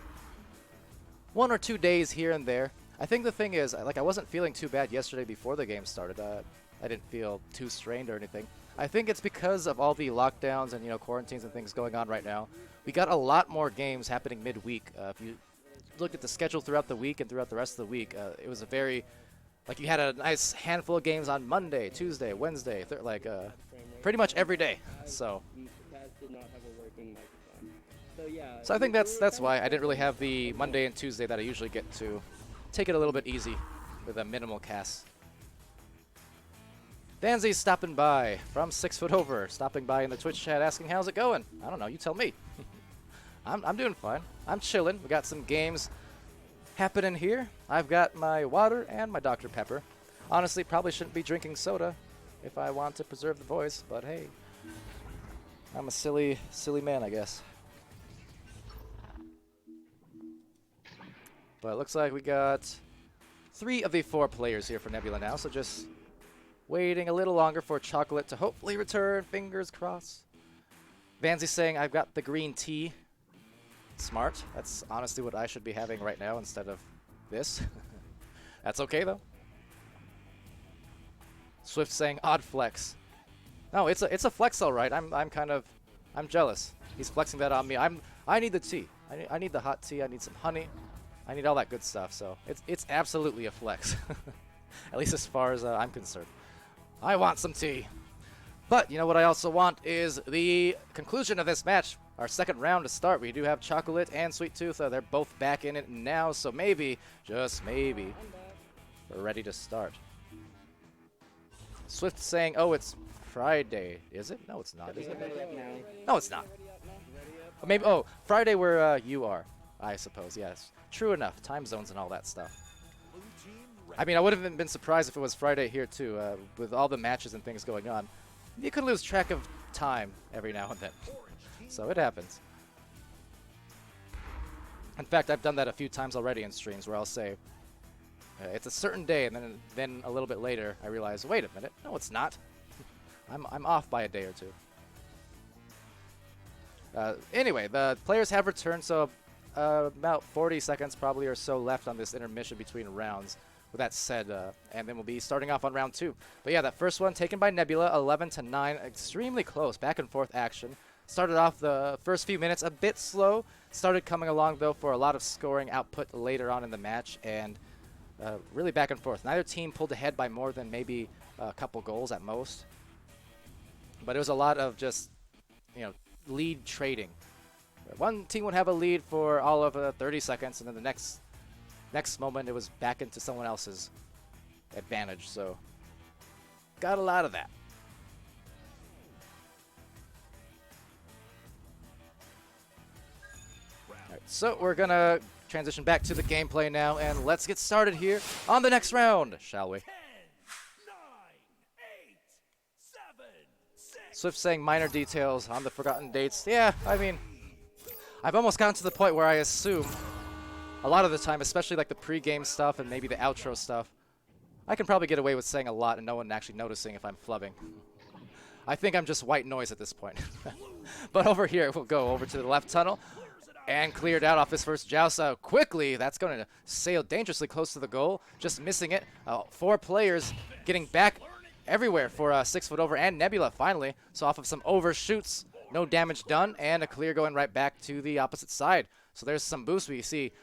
1 or 2 days here and there. I think the thing is, I wasn't feeling too bad yesterday before the game started. I didn't feel too strained or anything. I think it's because of all the lockdowns and, quarantines and things going on right now. We got a lot more games happening midweek. If you looked at the schedule throughout the week and throughout the rest of the week, it was a very, you had a nice handful of games on Monday, Tuesday, Wednesday, pretty much every day. So I think that's why I didn't really have the Monday and Tuesday that I usually get to take it a little bit easy with a minimal cast. Danzy's stopping by from 6 Foot Over, stopping by in the Twitch chat asking how's it going. I don't know, you tell me. I'm doing fine. I'm chilling. We got some games happening here. I've got my water and my Dr. Pepper. Honestly, probably shouldn't be drinking soda if I want to preserve the voice, but hey, I'm a silly man, I guess. But it looks like we got 3 of the 4 players here for Nebula now, so just waiting a little longer for Chocolate to hopefully return, fingers crossed. Vanzy's saying, I've got the green tea. Smart. That's honestly what I should be having right now instead of this. That's okay, though. Swift saying, odd flex. No, it's a flex, all right. I'm jealous. He's flexing that on me. I need the tea. I need the hot tea. I need some honey. I need all that good stuff, so it's absolutely a flex. At least as far as I'm concerned. I want some tea. But, what I also want is the conclusion of this match. Our second round to start. We do have Chocolate and Sweet Tooth. They're both back in it now, so maybe, just maybe, we're ready to start. Swift saying, oh, it's Friday. Is it? No, it's not, is it? No, it's not. Maybe, Friday where you are, I suppose, yes. True enough, time zones and all that stuff. I mean, I would have been surprised if it was Friday here, too, with all the matches and things going on. You could lose track of time every now and then. So it happens. In fact, I've done that a few times already in streams where I'll say, it's a certain day, and then a little bit later, I realize, wait a minute, no, it's not. I'm off by a day or two. Anyway, the players have returned, so about 40 seconds probably or so left on this intermission between rounds. With that said, and then we'll be starting off on round 2. But yeah, that first one taken by Nebula, 11-9, extremely close, back and forth action. Started off the first few minutes a bit slow. Started coming along, though, for a lot of scoring output later on in the match, and really back and forth. Neither team pulled ahead by more than maybe a couple goals at most. But it was a lot of just, lead trading. One team would have a lead for all of 30 seconds, and then the next moment it was back into someone else's advantage. So got a lot of that. All right, so we're gonna transition back to the gameplay now, and let's get started here on the next round, shall we? 10, 9, 8, 7, 6. Swift saying minor details on the forgotten dates. Yeah, I mean, I've almost gotten to the point where I assume a lot of the time, especially like the pre-game stuff and maybe the outro stuff, I can probably get away with saying a lot and no one actually noticing if I'm flubbing. I think I'm just white noise at this point. But over here, we'll go over to the left tunnel and cleared out off his first joust quickly. That's going to sail dangerously close to the goal, just missing it. 4 players getting back everywhere for 6 Foot Over and Nebula finally. So off of some overshoots, no damage done, and a clear going right back to the opposite side. So there's some boost. We see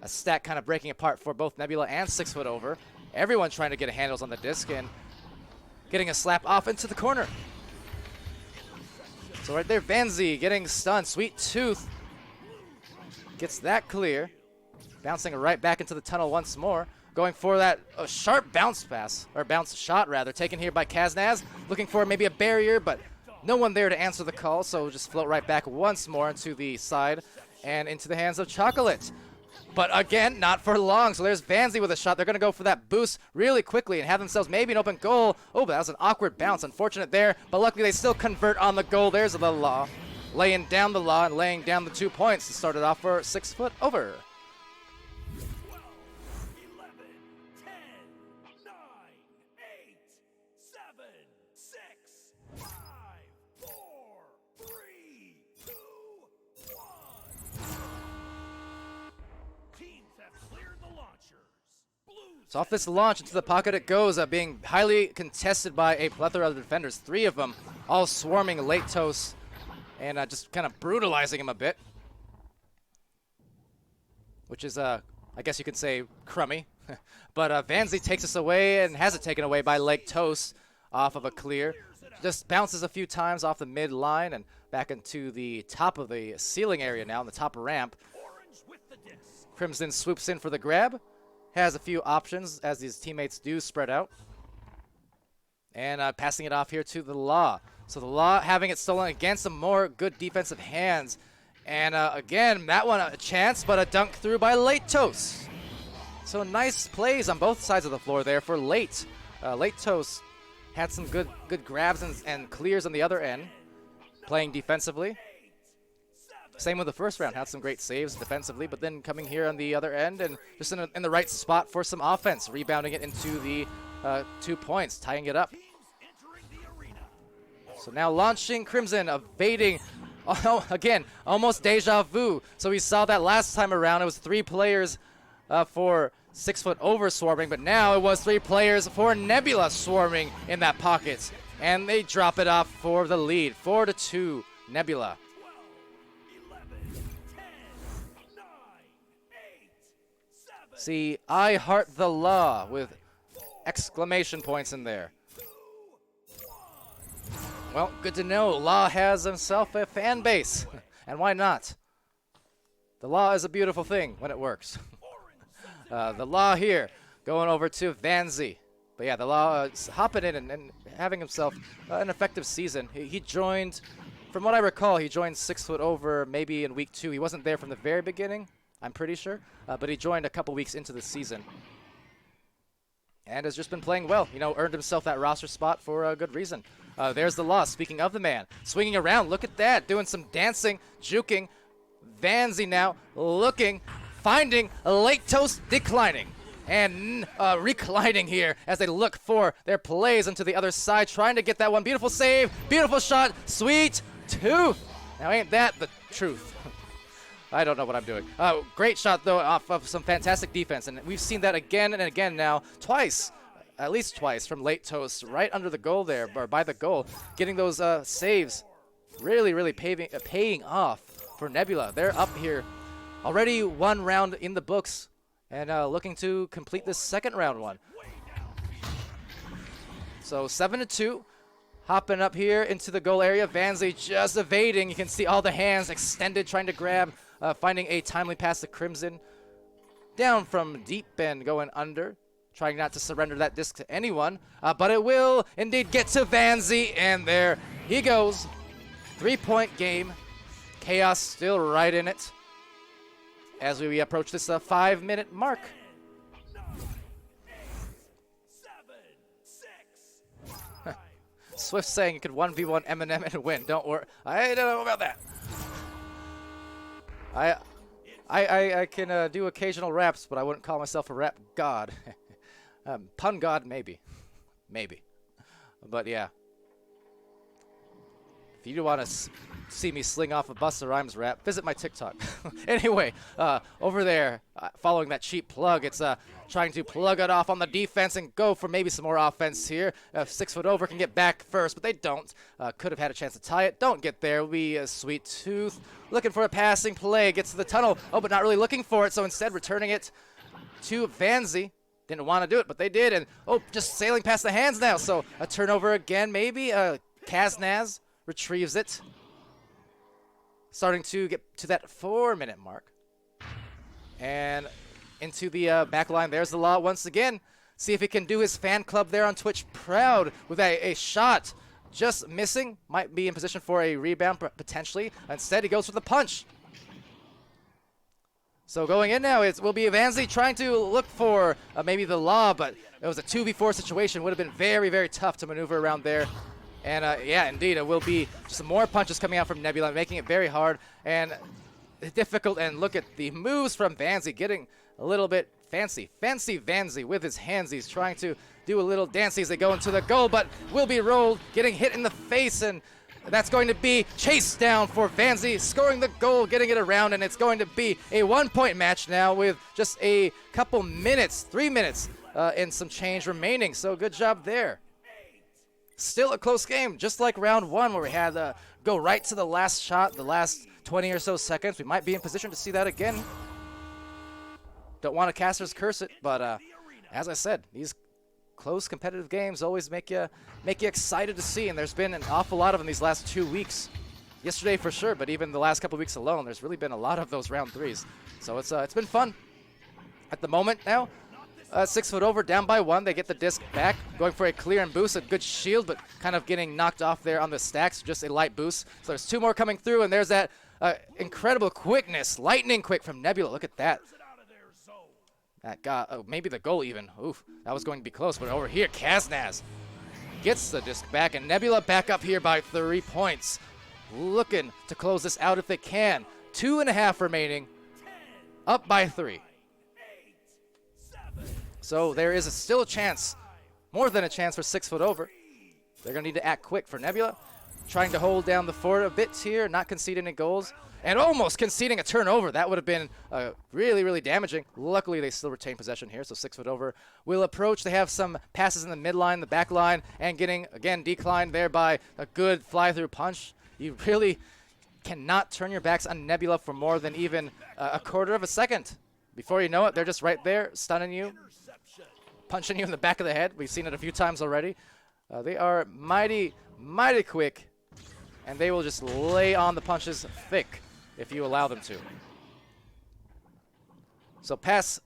a stack kind of breaking apart for both Nebula and 6 Foot Over. Everyone trying to get handles on the disc and getting a slap off into the corner. So right there, Vanzi getting stunned. Sweet Tooth gets that clear. Bouncing right back into the tunnel once more. Going for that sharp bounce pass, or bounce shot rather, taken here by Kaznaz. Looking for maybe a barrier, but no one there to answer the call, so just float right back once more into the side and into the hands of Chocolate. But again, not for long. So there's Vanzi with a shot. They're going to go for that boost really quickly and have themselves maybe an open goal. Oh, but that was an awkward bounce. Unfortunate there, but luckily they still convert on the goal. There's the Law. Laying down the Law and laying down the 2 points to start it off for 6 foot over. 12, 11, 10, 9, 8, 7, 6, 5, 4, 3, 2, 1. Teams have cleared the launchers. Blues So off this launch into the pocket it goes, being highly contested by a plethora of defenders. 3 of them all swarming late toast and just kind of brutalizing him a bit. Which is, I guess you could say, crummy. But Vanzi takes us away and has it taken away by Lake Toast off of a clear. Just bounces a few times off the mid line and back into the top of the ceiling area now, on the top ramp. orange with the disc. Crimson swoops in for the grab. Has a few options as these teammates do spread out. And passing it off here to the Law. So the Law having it stolen against some more good defensive hands. And again, that one a chance, but a dunk through by Late Toast. So nice plays on both sides of the floor there for Late. Late Toast had some good grabs and clears on the other end, playing defensively. Same with the first round, had some great saves defensively, but then coming here on the other end and just in the right spot for some offense, rebounding it into the 2 points, tying it up. Teams entering the arena. So now launching Crimson, evading, oh, again, almost deja vu. So we saw that last time around, it was 3 players for 6 foot over swarming, but now it was 3 players for Nebula swarming in that pocket. And they drop it off for the lead, 4-2, Nebula. 12, 11, 10, 9, 8, 7, See, I heart the Law with exclamation points in there. 2, 1. Well, good to know. Law has himself a fan base. And why not? The Law is a beautiful thing when it works. The Law here going over to Vanzi. But yeah, the Law is hopping in and having himself an effective season. He joined, from what I recall, he joined 6 foot over maybe in week 2. He wasn't there from the very beginning, I'm pretty sure. But he joined a couple weeks into the season. And has just been playing well. You know, earned himself that roster spot for a good reason. There's the Law, speaking of the man. Swinging around, look at that. Doing some dancing, juking. Vanzi now looking, finding Late Toast declining. And reclining here as they look for their plays into the other side. Trying to get that one. Beautiful save. Beautiful shot. Sweet Tooth. Now ain't that the truth? I don't know what I'm doing. Great shot, though, off of some fantastic defense. And we've seen that again and again now. Twice. At least twice from Late Toast. Right under the goal there, or by the goal. Getting those saves. Really paying off for Nebula. They're up here. Already 1 round in the books. And looking to complete this second round one. So 7-2. Hopping up here into the goal area. Vanzi just evading. You can see all the hands extended, trying to grab. Finding a timely pass to Crimson. Down from deep and going under. Trying not to surrender that disc to anyone. But it will indeed get to Vanzi. And there he goes. 3-point game. Chaos still right in it. As we approach this 5-minute mark. 9, 8, 7, 6, 5. Swift saying you could 1v1 Eminem and win. Don't worry. I don't know about that. I can do occasional raps, but I wouldn't call myself a rap god. Pun god, maybe. Maybe. But yeah. If you do want to see me sling off a Busta Rhymes rap, visit my TikTok. Anyway, over there, following that cheap plug, it's trying to plug it off on the defense and go for maybe some more offense here. 6 foot over can get back first, but they don't. Could have had a chance to tie it. Don't get there. Will be a Sweet Tooth. Looking for a passing play. Gets to the tunnel. Oh, but not really looking for it, so instead returning it to Vanzi. didn't want to do it, but they did. And, oh, just sailing past the hands now. So a turnover again, maybe. Kaznaz retrieves it. Starting to get to that 4-minute mark. And into the back line. There's the Law once again. See if he can do his fan club there on Twitch proud with a shot. Just missing. Might be in position for a rebound, potentially. Instead, he goes for the punch. So going in now, it will be Vanzi trying to look for maybe the Law, but it was a 2v4 situation. Would have been very, very tough to maneuver around there. And yeah, indeed, it will be just more punches coming out from Nebula, making it very hard and difficult. And look at the moves from Vanzi, getting a little bit fancy. Fancy Vanzi with his handsies, trying to do a little dance as they go into the goal, but will be rolled, getting hit in the face, and that's going to be chased down for Vanzi, scoring the goal, getting it around, and it's going to be a 1-point match now with just a couple minutes, 3 minutes, and some change remaining. So good job there. Still a close game, just like round 1 where we had go right to the last shot, the last 20 or so seconds. We might be in position to see that again. Don't want to caster's curse it, but as I said, these close competitive games always make you excited to see, and there's been an awful lot of them these last 2 weeks. Yesterday for sure, but even the last couple weeks alone, there's really been a lot of those round 3s. So it's been fun. At the moment now, 6 foot over, down by 1. They get the disc back, going for a clear and boost, a good shield, but kind of getting knocked off there on the stacks, just a light boost. So there's 2 more coming through, and there's that incredible quickness, lightning quick from Nebula. Look at that. That got, maybe the goal even. Oof, that was going to be close, but over here, Kaznaz gets the disc back, and Nebula back up here by 3 points. Looking to close this out if they can. 2.5 remaining, up by 3. So there is still a chance, more than a chance for 6 foot over. They're going to need to act quick for Nebula. Trying to hold down the fort a bit here, not conceding any goals. And almost conceding a turnover. That would have been really, really damaging. Luckily, they still retain possession here, so 6 foot over will approach. They have some passes in the midline, the back line, and getting, again, declined there by a good fly-through punch. You really cannot turn your backs on Nebula for more than even a quarter of a second. Before you know it, they're just right there, stunning you, punching you in the back of the head. We've seen it a few times already. They are mighty, mighty quick, and they will just lay on the punches thick if you allow them to. So pass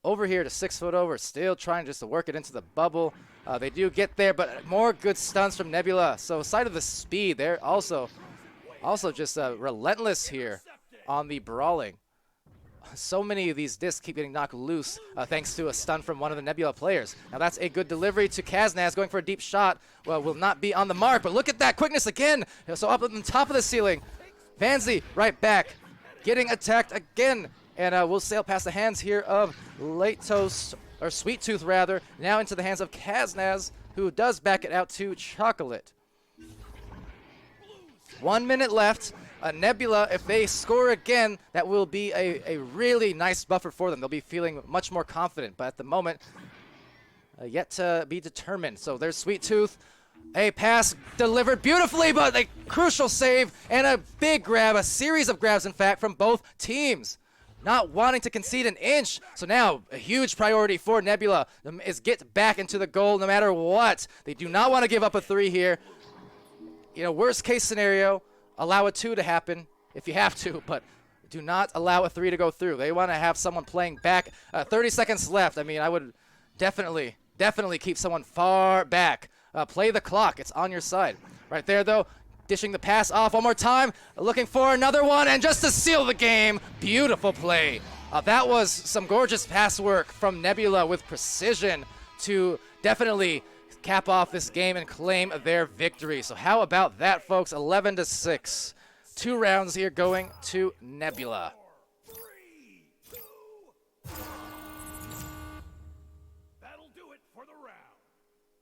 over here to 6 foot over, still trying just to work it into the bubble. They do get there, but more good stunts from Nebula. So aside of the speed, they're also just relentless here on the brawling. So many of these discs keep getting knocked loose thanks to a stun from one of the Nebula players. Now that's a good delivery to Kaznaz, going for a deep shot. Well, will not be on the mark, but look at that quickness again. So up on the top of the ceiling. Vanzi right back, getting attacked again. And we'll sail past the hands here of Late Toast, or Sweet Tooth rather, now into the hands of Kaznaz, who does back it out to Chocolate. 1 minute left. Nebula, if they score again, that will be a really nice buffer for them. They'll be feeling much more confident, but at the moment, yet to be determined. So there's Sweet Tooth. A pass delivered beautifully, but a crucial save and a big grab, a series of grabs, in fact, from both teams. Not wanting to concede an inch. So now a huge priority for Nebula is get back into the goal no matter what. They do not want to give up a 3 here. You know, worst case scenario, allow a 2 to happen if you have to, but do not allow a 3 to go through. They want to have someone playing back. 30 seconds left. I mean, I would definitely keep someone far back. Play the clock. It's on your side. Right there, though, dishing the pass off one more time. Looking for another one, and just to seal the game, beautiful play. That was some gorgeous pass work from Nebula with precision to definitely cap off this game and claim their victory. So how about that, folks? 11-6. 2 rounds here going to Nebula. 3, 2, 1. That'll do it for the round.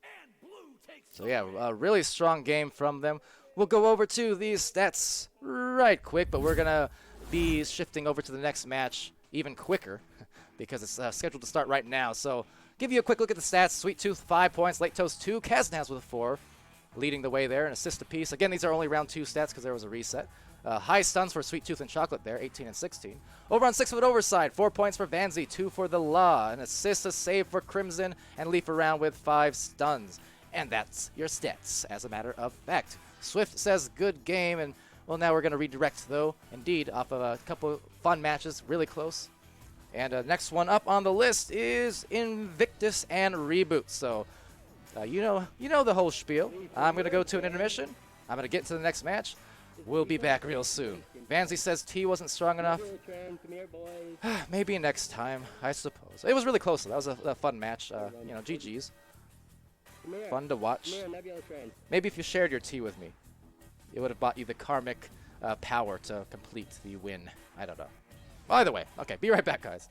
And blue takes So yeah, a really strong game from them. We'll go over to these stats right quick, but we're going to be shifting over to the next match even quicker because it's scheduled to start right now. So give you a quick look at the stats. Sweet Tooth, 5 points. Late Toast, 2. Kaznaz with a 4, leading the way there. An assist apiece. Again, these are only round 2 stats because there was a reset. High stuns for Sweet Tooth and Chocolate there, 18 and 16. Over on 6-foot overside, 4 points for Vanzi, 2 for the Law. An assist, a save for Crimson, and leaf around with 5 stuns. And that's your stats, as a matter of fact. Swift says good game, and well, now we're going to redirect, though, indeed, off of a couple fun matches, really close. And next one up on the list is Invictus and Reboot. So, you know the whole spiel. I'm going to go to an intermission. I'm going to get to the next match. We'll be back real soon. Vanzi says T wasn't strong enough. Maybe next time, I suppose. It was really close. That was a fun match. You know, GG's. Fun to watch. Maybe if you shared your T with me, it would have bought you the karmic power to complete the win. I don't know. Either way. Okay, be right back, guys.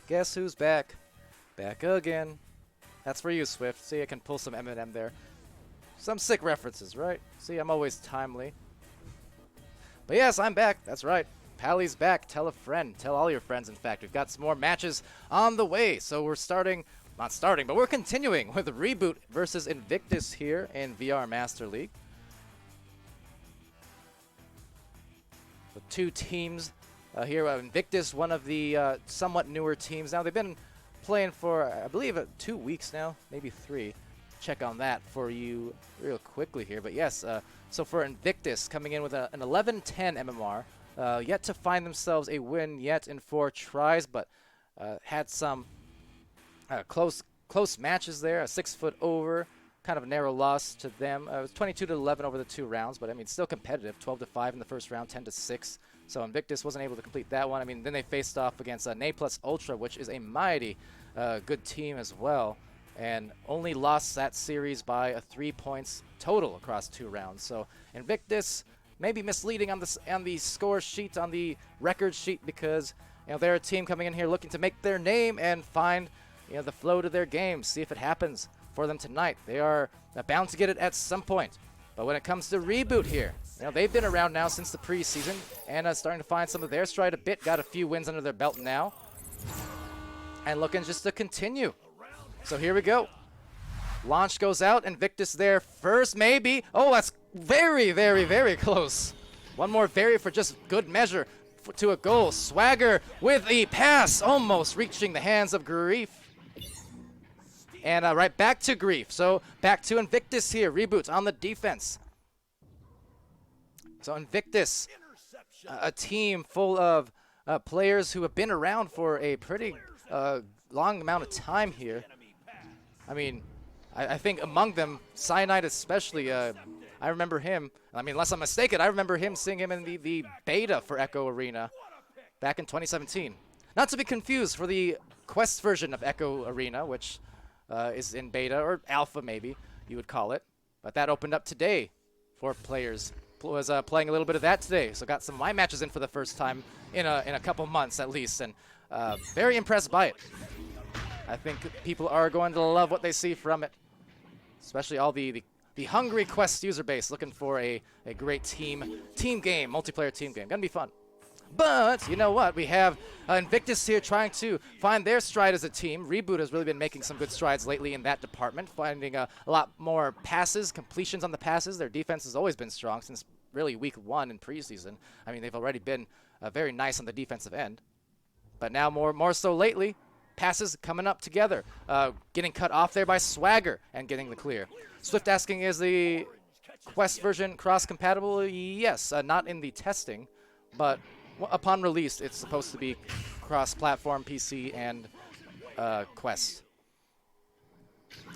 Guess who's back? Back again. That's for you, Swift. See, I can pull some Eminem there. Some sick references, right? See, I'm always timely. But yes, I'm back. That's right. Pally's back. Tell a friend. Tell all your friends, in fact. We've got some more matches on the way. So we're not starting, but we're continuing with Reboot versus Invictus here in VR Master League. The two teams here. Invictus, one of the somewhat newer teams. Now, they've been playing for, I believe, 2 weeks now, maybe 3. Check on that for you real quickly here. But yes, so for Invictus, coming in with an 11-10 MMR, yet to find themselves a win yet in 4 tries, but had some close matches there. A 6-foot over, kind of a narrow loss to them. It was 22-11 over the 2 rounds, but I mean, still competitive. 12-5 in the first round, 10-6. So Invictus wasn't able to complete that one. I mean, then they faced off against Nay Plus Ultra, which is a mighty good team as well, and only lost that series by 3 points total across 2 rounds. So Invictus maybe misleading on the score sheet, on the record sheet, because they're a team coming in here looking to make their name and find the flow to their game, see if it happens for them tonight. They are bound to get it at some point. But when it comes to Reboot here, they've been around now since the preseason and starting to find some of their stride a bit. Got a few wins under their belt now and looking just to continue. So here we go. Launch goes out. Invictus there first, maybe. Oh, that's very, very, very close. One more very for just good measure to a goal. Swagger with the pass, almost reaching the hands of Grief. And right back to Grief. So back to Invictus here. Reboot on the defense. So Invictus, a team full of players who have been around for a pretty long amount of time here. I mean, I think among them, Cyanide especially, I remember him, I mean, unless I'm mistaken, I remember him seeing him in the beta for Echo Arena back in 2017. Not to be confused for the Quest version of Echo Arena, which is in beta, or alpha maybe, you would call it. But that opened up today for players. Was playing a little bit of that today, so got some of my matches in for the first time in a couple months at least, and very impressed by it. I think people are going to love what they see from it, especially all the hungry Quest user base looking for a great team game, multiplayer team game. Gonna be fun. But you know what? We have Invictus here trying to find their stride as a team. Reboot has really been making some good strides lately in that department, finding a lot more passes, completions on the passes. Their defense has always been strong since really week 1 in preseason. I mean, they've already been very nice on the defensive end. But now more so lately, passes coming up together. Getting cut off there by Swagger and getting the clear. Swift asking, is the Quest version cross-compatible? Yes, not in the testing, but upon release, it's supposed to be cross-platform, PC, and Quest.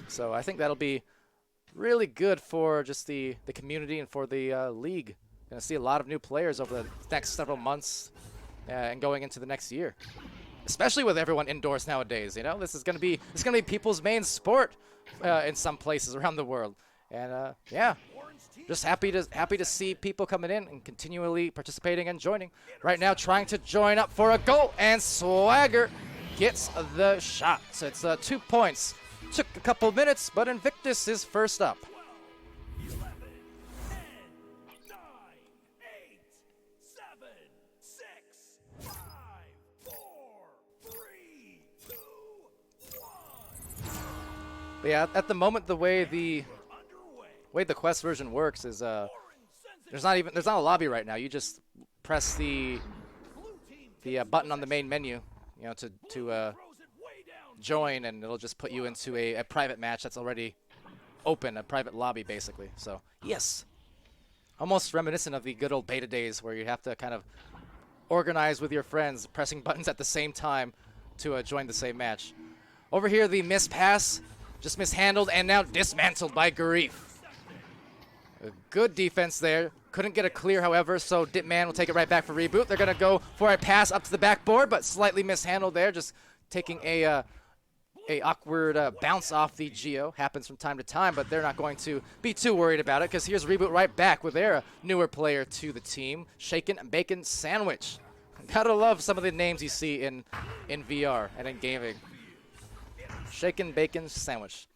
So I think that'll be really good for just the community and for the league. Going to see a lot of new players over the next several months and going into the next year. Especially with everyone indoors nowadays, you know, this is going to be people's main sport in some places around the world. And yeah. Just happy to see people coming in and continually participating and joining. Right now, trying to join up for a goal, and Swagger gets the shot. So it's 2 points. Took a couple minutes, but Invictus is first up. 11, 10, 9, 8, 7, 6, 5, 4, 3, 2, 1. But yeah, at the moment, the way the Quest version works is there's not a lobby right now. You just press the button on the main menu, you know, to join, and it'll just put you into a private match that's already open, a private lobby basically. So yes, almost reminiscent of the good old beta days where you have to kind of organize with your friends, pressing buttons at the same time to join the same match. Over here, the missed pass, just mishandled and now dismantled by Grief. A good defense there. Couldn't get a clear, however, so Dipman will take it right back for Reboot. They're going to go for a pass up to the backboard, but slightly mishandled there, just taking a awkward bounce off the Geo. Happens from time to time, but they're not going to be too worried about it because here's Reboot right back with their newer player to the team, Shaken Bacon Sandwich. Gotta love some of the names you see in VR and in gaming. Shaken Bacon Sandwich.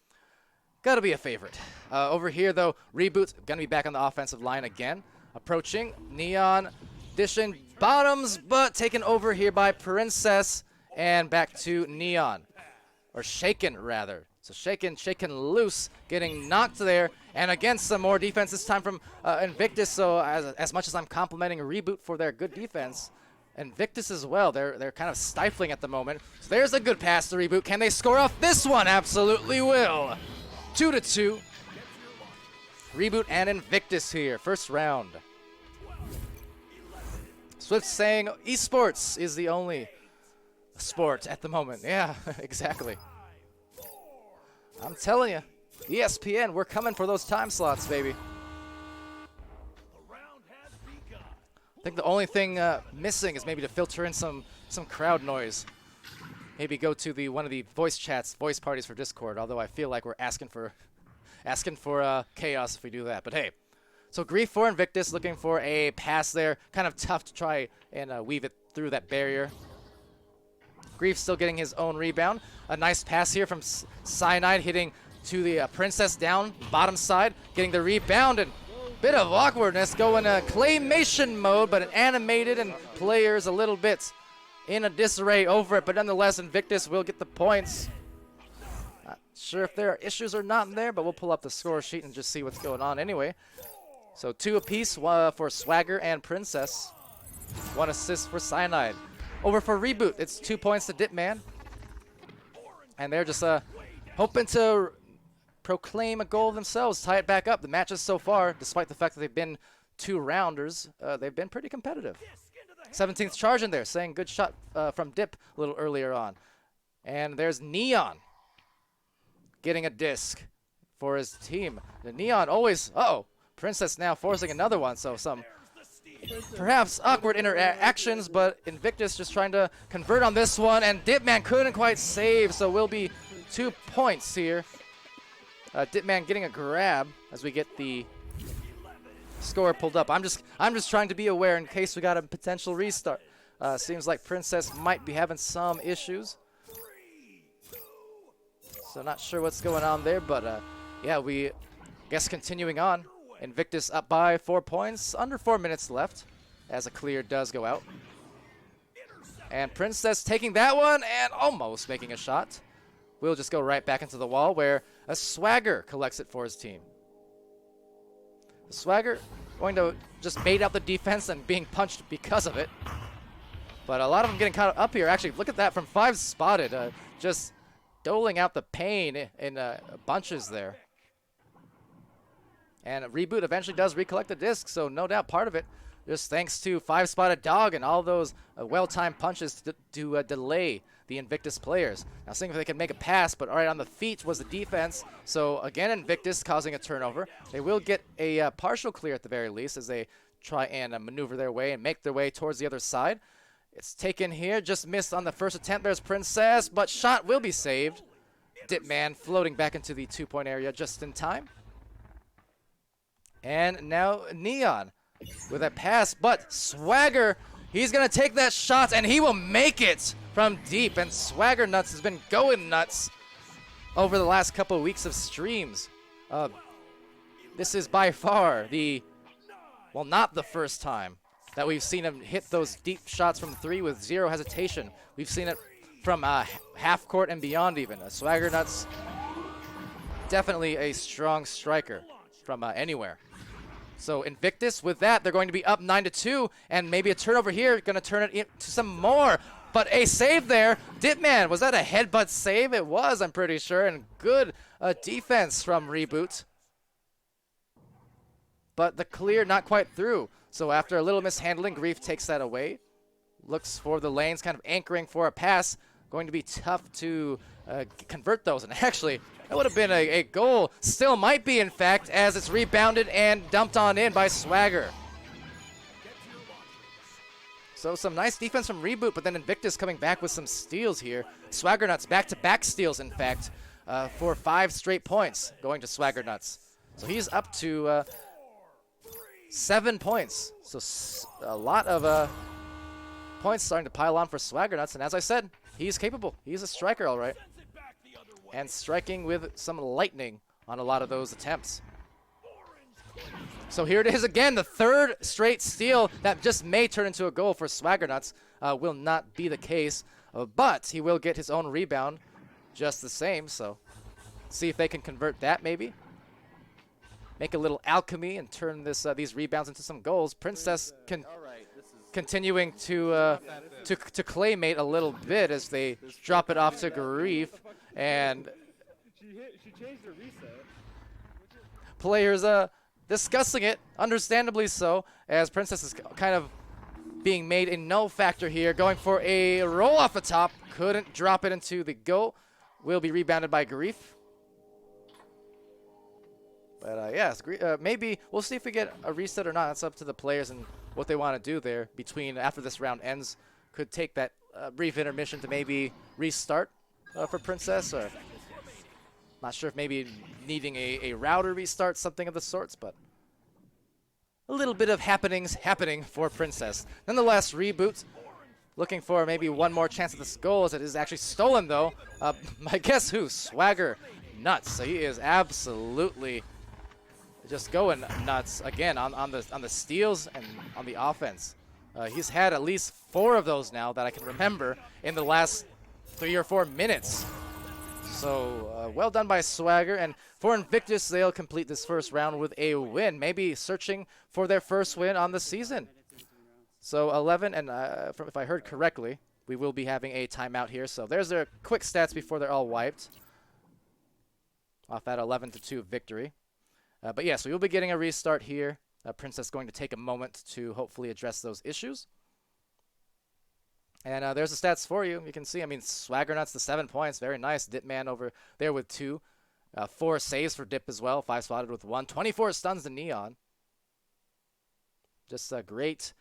Gotta be a favorite. Over here, though, Reboot's gonna be back on the offensive line again. Approaching. Neon dishing bottoms, but taken over here by Princess and back to Neon. Or Shaken, rather. So Shaken loose, getting knocked there. And again, some more defense this time from Invictus. So as much as I'm complimenting Reboot for their good defense, Invictus as well, they're kind of stifling at the moment. So there's a good pass to Reboot. Can they score off this one? Absolutely will. 2-2. Reboot and Invictus here. First round. Swift saying esports is the only sport at the moment. Yeah, exactly. I'm telling you, ESPN, we're coming for those time slots, baby. I think the only thing missing is maybe to filter in some crowd noise. Maybe go to one of the voice chats, voice parties for Discord, although I feel like we're asking for chaos if we do that. But hey, so Grief for Invictus, looking for a pass there. Kind of tough to try and weave it through that barrier. Grief still getting his own rebound. A nice pass here from Cyanide, hitting to the Princess down, bottom side, getting the rebound, and bit of awkwardness going claymation mode, but an animated, and players a little bit in a disarray over it, but nonetheless, Invictus will get the points. Not sure if there are issues or not in there, but we'll pull up the score sheet and just see what's going on anyway. So 2 apiece for Swagger and Princess. 1 assist for Cyanide. Over for Reboot, it's 2 points to Dipman. And they're just hoping to proclaim a goal themselves, tie it back up. The matches so far, despite the fact that they've been 2-rounders, they've been pretty competitive. 17th charge in there, saying good shot from Dip a little earlier on. And there's Neon getting a disc for his team. The Neon always, uh-oh, Princess now forcing another one, so some perhaps awkward interactions, but Invictus just trying to convert on this one, and Dipman couldn't quite save, so will be 2 points here. Dipman getting a grab as we get the score pulled up. I'm just trying to be aware in case we got a potential restart. Seems like Princess might be having some issues. So not sure what's going on there, but yeah, we guess continuing on. Invictus up by 4 points, under 4 minutes left as a clear does go out. And Princess taking that one and almost making a shot. We'll just go right back into the wall where a Swagger collects it for his team. The Swagger going to just bait out the defense and being punched because of it. But a lot of them getting caught up here. Actually, look at that from 5 spotted. Just doling out the pain in bunches there. And Reboot eventually does recollect the disc, so no doubt part of it just thanks to 5 spotted dog and all those well-timed punches to delay the Invictus players. Now seeing if they can make a pass, but all right, on the feet was the defense. So again, Invictus causing a turnover. They will get a partial clear at the very least as they try and maneuver their way and make their way towards the other side. It's taken here, just missed on the first attempt. There's Princess, but shot will be saved. Dipman floating back into the 2-point area just in time. And now Neon with a pass, but Swagger, he's going to take that shot, and he will make it from deep. And Swagger Nuts has been going nuts over the last couple of weeks of streams. This is by far well, not the first time that we've seen him hit those deep shots from 3 with 0 hesitation. We've seen it from half court and beyond even. Swagger Nuts, definitely a strong striker from anywhere. So Invictus, with that, they're going to be up 9-2, and maybe a turnover here, going to turn it into some more. But a save there. Dipman, was that a headbutt save? It was, I'm pretty sure, and good defense from Reboot. But the clear not quite through. So after a little mishandling, Grief takes that away. Looks for the lanes, kind of anchoring for a pass. Going to be tough to convert those. And actually, that would have been a goal. Still might be, in fact, as it's rebounded and dumped on in by Swagger. So some nice defense from Reboot, but then Invictus coming back with some steals here. Swagger Nuts back-to-back steals, in fact, for 5 straight points going to Swagger Nuts. So he's up to 7 points. So a lot of points starting to pile on for Swagger Nuts. And as I said, he's capable. He's a striker, all right. And striking with some lightning on a lot of those attempts. So here it is again, the 3rd straight steal that just may turn into a goal for Swagger Nuts. Will not be the case, but he will get his own rebound just the same. So see if they can convert that maybe. Make a little alchemy and turn these rebounds into some goals. Princess continuing to claymate a little bit as they drop it off to Grief. And she changed her reset. Players discussing it, understandably so, as Princess is kind of being made a no factor here, going for a roll off the top. Couldn't drop it into the goal. Will be rebounded by Grief. But yes, maybe we'll see if we get a reset or not. That's up to the players and what they want to do there between after this round ends. Could take that brief intermission to maybe restart for Princess, or not sure if maybe needing a router restart, something of the sorts, but a little bit of happenings happening for Princess. Nonetheless, Reboot looking for maybe one more chance at this goal, as it is actually stolen though. I guess who? Swagger Nuts. So he is absolutely just going nuts again on the steals and on the offense. He's had at least 4 of those now that I can remember in the last 3 or 4 minutes. So well done by Swagger, and for Invictus, they'll complete this first round with a win, maybe searching for their first win on the season. So 11, and if I heard correctly, we will be having a timeout here. So there's their quick stats before they're all wiped off that 11-2 victory. But yes, we will be getting a restart here. Princess going to take a moment to hopefully address those issues. And there's the stats for you. You can see, I mean, Swagger Nuts, the 7 points. Very nice. Dipman over there with 2. 4 saves for Dip as well. 5 spotted with 1. 24 stuns to Neon. Just a great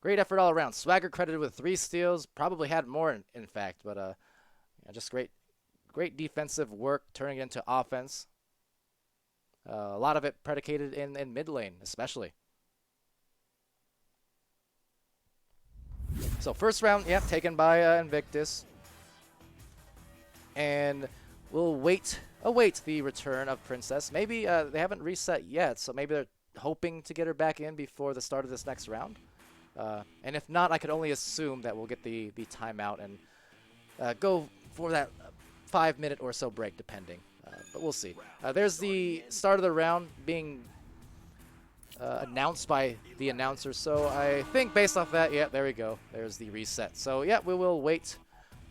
effort all around. Swagger credited with 3 steals. Probably had more, in fact. But yeah, just great defensive work, turning it into offense. A lot of it predicated in mid lane, especially. So first round, yeah, taken by Invictus. And we'll await the return of Princess. Maybe they haven't reset yet, so maybe they're hoping to get her back in before the start of this next round. And if not, I could only assume that we'll get the timeout and go for that 5-minute or so break, depending. But we'll see. There's the start of the round being announced by the announcer. So I think based off that, yeah, there we go. There's the reset. So yeah, we will wait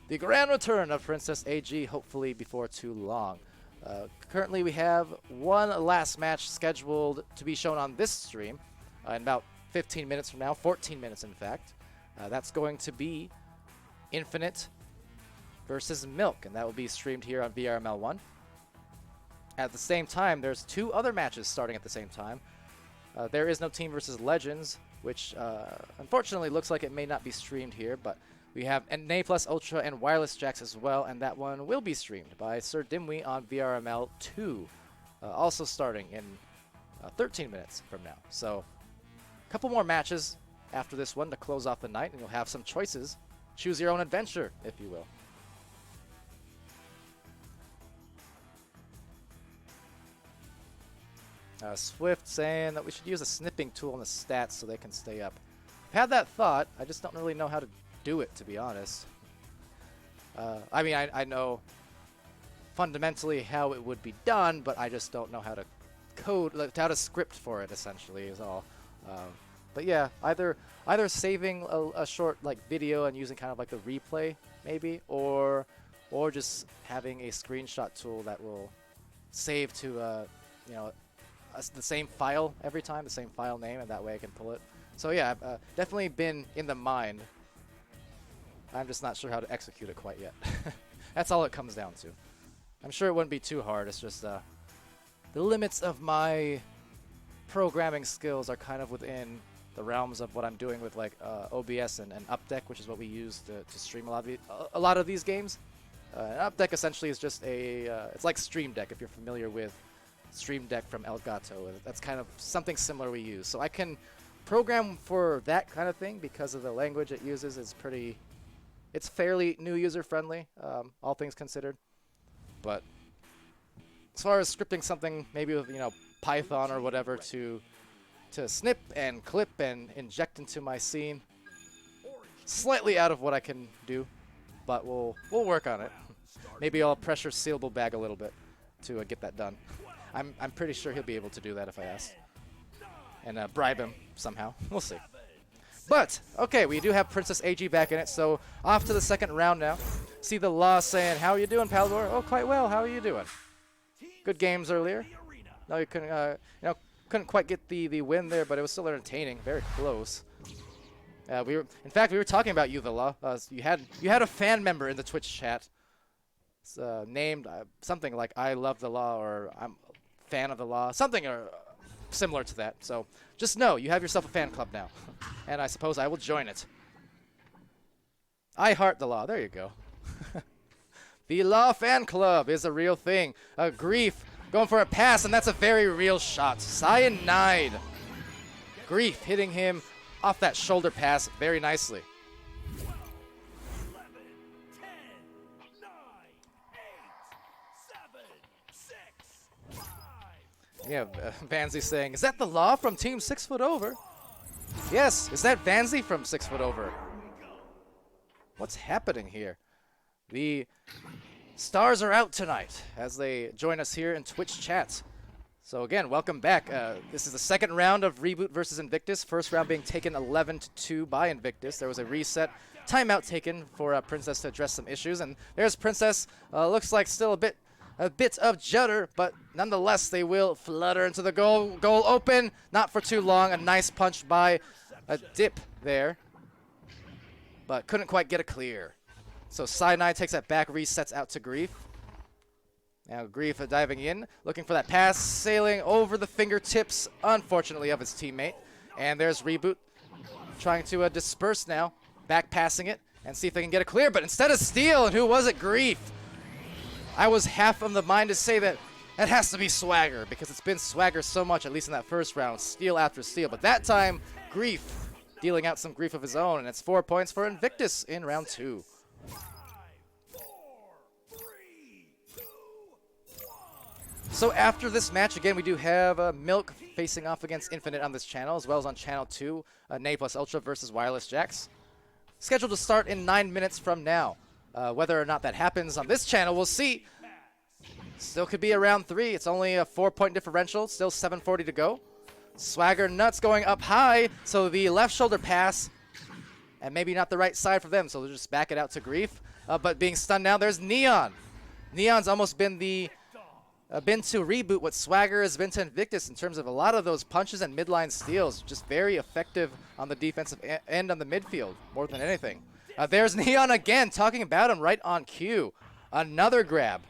the grand return of Princess AG, hopefully before too long. Currently, we have one last match scheduled to be shown on this stream in about 15 minutes from now, 14 minutes in fact. That's going to be Infinite versus Milk, and that will be streamed here on VRML 1. At the same time, there's 2 other matches starting at the same time. There is no Team versus Legends, which unfortunately looks like it may not be streamed here, but we have NA Plus Ultra and Wireless Jacks as well, and that one will be streamed by Sir Dimwee on VRML 2, also starting in 13 minutes from now. So a couple more matches after this one to close off the night, and you'll have some choices. Choose your own adventure, if you will. Swift saying that we should use a snipping tool on the stats so they can stay up. I've had that thought. I just don't really know how to do it, to be honest. I mean, I know fundamentally how it would be done, but I just don't know how to code, like, how to script for it, essentially, is all. But yeah, either saving a short like video and using kind of like the replay, maybe, or just having a screenshot tool that will save to you know, the same file every time, the same file name, and that way I can pull it. So yeah, I've definitely been in the mind. I'm just not sure how to execute it quite yet. That's all it comes down to. I'm sure it wouldn't be too hard. It's just the limits of my programming skills are kind of within the realms of what I'm doing with like OBS and Updeck, which is what we use to stream a lot of these games. Updeck essentially is just it's like Stream Deck if you're familiar with Stream Deck from Elgato. That's kind of something similar we use. So I can program for that kind of thing because of the language it uses. It's fairly new user friendly, all things considered. But as far as scripting something, maybe with Python or whatever to snip and clip and inject into my scene, slightly out of what I can do, but we'll work on it. Maybe I'll pressure Sealable Bag a little bit to get that done. I'm pretty sure he'll be able to do that if I ask, and bribe him somehow. We'll see. But okay, we do have Princess AG back in it, so off to the second round now. See the Law saying, "How are you doing, Palidore?" "Oh, quite well. How are you doing?" Good games earlier. No, you couldn't. Couldn't quite get the win there, but it was still entertaining. Very close. In fact, we were talking about you, the Law. You had a fan member in the Twitch chat. It's, named something like "I love the Law" or "I'm a fan of the Law," something similar to that. So just know you have yourself a fan club now, and I suppose I will join it. I heart the Law. There you go. The Law fan club is a real thing. Grief going for a pass, and that's a very real shot. Cyanide. Grief hitting him off that shoulder pass very nicely. 12, 11, 10, 9, 8, 7, 6, 5. Yeah, Vanzy saying, "Is that the Law from Team 6 Foot Over?" Yes, is that Vanzy from 6 Foot Over? What's happening here? The stars are out tonight as they join us here in Twitch chat. So again, welcome back. This is the second round of Reboot versus Invictus. First round being taken 11-2 by Invictus. There was a reset timeout taken for Princess to address some issues, and there's Princess. Looks like still a bit of judder, but nonetheless they will flutter into the goal. Goal open, not for too long. A nice punch by a Dip there. but couldn't quite get a clear. So Cyanide takes that back, resets out to Grief. Now Grief diving in, looking for that pass, sailing over the fingertips, unfortunately, of his teammate. And there's Reboot trying to disperse now, back passing it, and see if they can get a clear. But instead of steal, and who was it? Grief. I was half of the mind to say that it has to be Swagger, because it's been Swagger so much, at least in that first round, steal after steal. But that time, Grief dealing out some grief of his own, and it's 4 points for Invictus in round 2. 5, 4, 3, 2, 1. So after this match, again, we do have Milk facing off against Infinite on this channel, as well as on channel 2, Nay plus Ultra versus Wireless Jax. Scheduled to start in 9 minutes from now. Whether or not that happens on this channel, we'll see. Still could be around 3. It's only a 4-point differential. Still 7:40 to go. Swagger Nuts going up high. So the left shoulder pass. And maybe not the right side for them. So they'll just back it out to Grief. But being stunned now, there's Neon. Neon's almost been the been to Reboot what Swagger has been to Invictus in terms of a lot of those punches and midline steals. Just very effective on the defensive end on the midfield, more than anything. There's Neon again, talking about him right on cue. Another grab.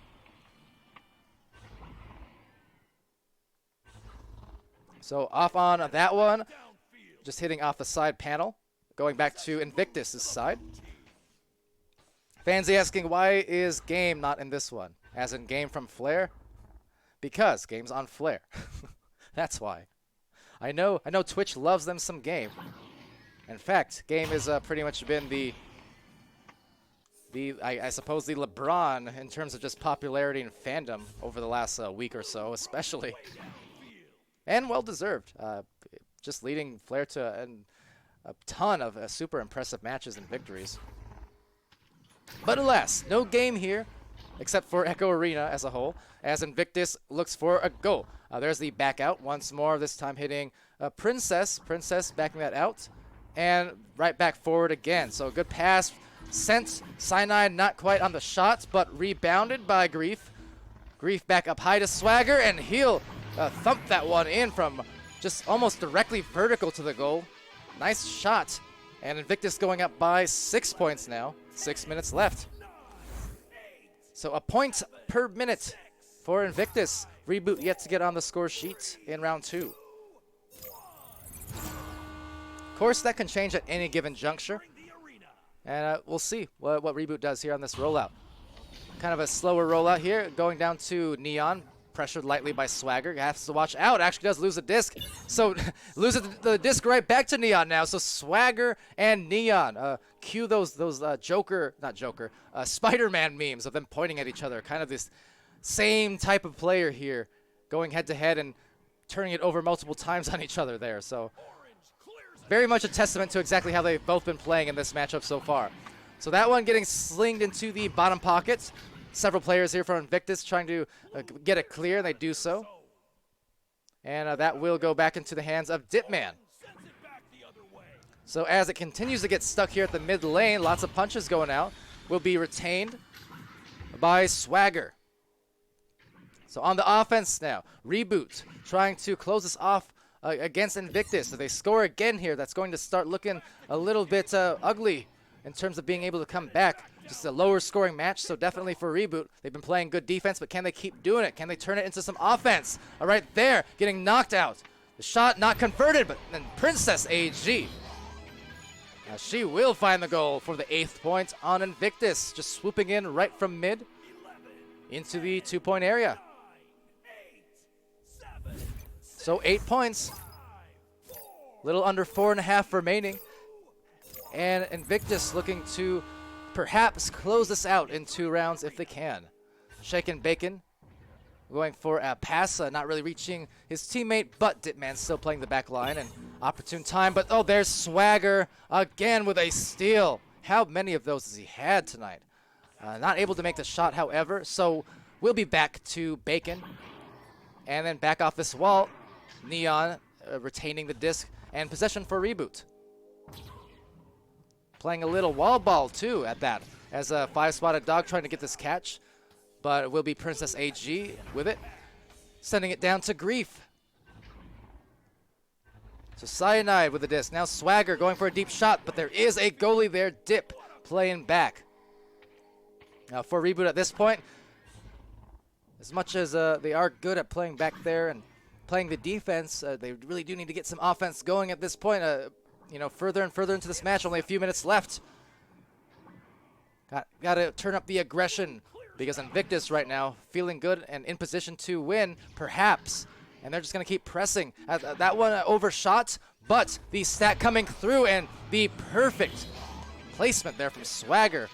So off on that one, just hitting off the side panel. Going back to Invictus' side. Fans asking, why is Game not in this one? As in Game from Flare? Because Game's on Flare. That's why. I know Twitch loves them some Game. In fact, Game has pretty much been I suppose the LeBron in terms of just popularity and fandom over the last week or so, especially. And well-deserved. Just leading Flare to a ton of super impressive matches and victories. But alas, no Game here, except for Echo Arena as a whole, as Invictus looks for a goal. There's the back out once more, this time hitting Princess. Princess backing that out, and right back forward again. So a good pass sent. Cyanide not quite on the shot, but rebounded by Grief. Grief back up high to Swagger, and he'll thump that one in from just almost directly vertical to the goal. Nice shot. And Invictus going up by 6 points now. 6 minutes left. So a point per minute for Invictus. Reboot yet to get on the score sheet in round 2. Of course, that can change at any given juncture. And we'll see what Reboot does here on this rollout. Kind of a slower rollout here. Going down to Neon. Pressured lightly by Swagger. Has to watch out. Actually does lose a disc. So loses the disc right back to Neon now. So Swagger and Neon. Cue those Spider-Man memes of them pointing at each other. Kind of this same type of player here. Going head to head and turning it over multiple times on each other there. So very much a testament to exactly how they've both been playing in this matchup so far. So that one getting slinged into the bottom pockets. Several players here from Invictus trying to get it clear, and they do so. And that will go back into the hands of Dipman. So as it continues to get stuck here at the mid lane, lots of punches going out, will be retained by Swagger. So on the offense now, Reboot trying to close this off against Invictus. If they score again here, that's going to start looking a little bit ugly in terms of being able to come back. Just a lower scoring match, so definitely for Reboot. They've been playing good defense, but can they keep doing it? Can they turn it into some offense? All right, there, getting knocked out. The shot not converted, but then Princess AG. Now she will find the goal for the 8th point on Invictus, just swooping in right from mid into the 2-point area. So 8 points, little under 4.5 remaining. And Invictus looking to perhaps close this out in 2 rounds if they can. Shaken Bacon going for a pass, not really reaching his teammate, but Dipman still playing the back line and opportune time. But oh, there's Swagger again with a steal. How many of those has he had tonight? Not able to make the shot, however, so we'll be back to Bacon. And then back off this wall, Neon retaining the disc and possession for Reboot. Playing a little wall ball, too, at that, as a 5-spotted dog trying to get this catch. But it will be Princess AG with it, sending it down to Grief. So Cyanide with the disc. Now Swagger going for a deep shot, but there is a goalie there. Dip playing back. Now for Reboot at this point, as much as they are good at playing back there and playing the defense, they really do need to get some offense going at this point. Further and further into this match, only a few minutes left. Got to turn up the aggression because Invictus right now feeling good and in position to win, perhaps. And they're just going to keep pressing. That one overshot, but the stat coming through and the perfect placement there from Swagger.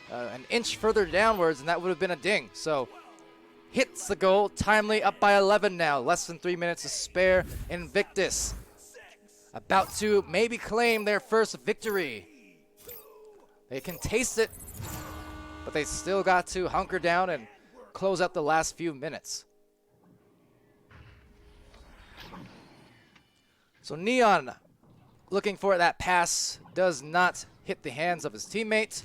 An inch further downwards, and that would have been a ding. So hits the goal, timely, up by 11 now. Less than 3 minutes to spare. Invictus about to maybe claim their first victory. They can taste it, but they still got to hunker down and close out the last few minutes. So Neon looking for that pass, does not hit the hands of his teammate.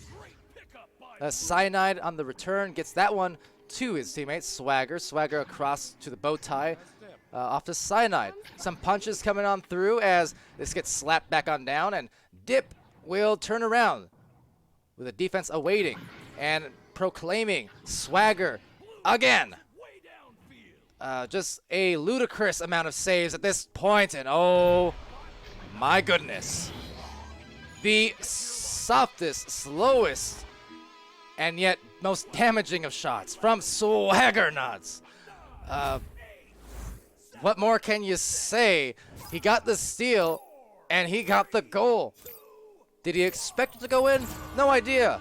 Cyanide on the return gets that one to his teammate, Swagger. Swagger across to the bow tie, off to Cyanide. Some punches coming on through as this gets slapped back on down, and Dip will turn around with a defense awaiting and proclaiming Swagger again. Just a ludicrous amount of saves at this point, and oh my goodness. The softest, slowest, and yet most damaging of shots from Swagger Nuts. What more can you say? He got the steal, and he got the goal. Did he expect it to go in? No idea.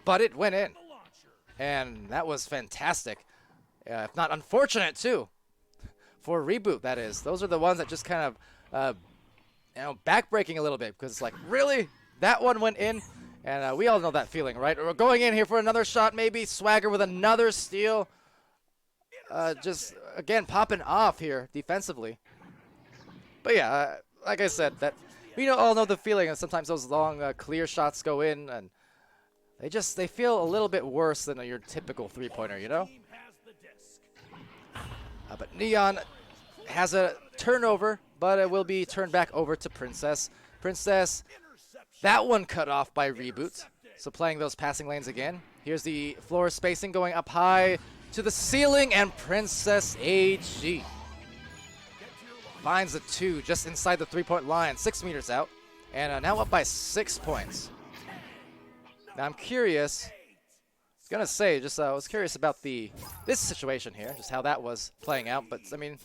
But it went in, and that was fantastic. If not unfortunate, too. For Reboot, that is. Those are the ones that just kind of, backbreaking a little bit, because it's like, really? That one went in? And we all know that feeling, right? We're going in here for another shot, maybe. Swagger with another steal. Just, again, popping off here defensively. But yeah, like I said, that we all know the feeling, and sometimes those long, clear shots go in, and they feel a little bit worse than your typical three-pointer, you know? But Neon has a turnover, but it will be turned back over to Princess. Princess, that one cut off by Reboot. So playing those passing lanes again. Here's the floor spacing going up high to the ceiling, and Princess AG finds the 2 just inside the 3-point line, 6 meters out, and now up by 6 points. Now I'm curious. I was curious about this situation here, just how that was playing out. But I mean,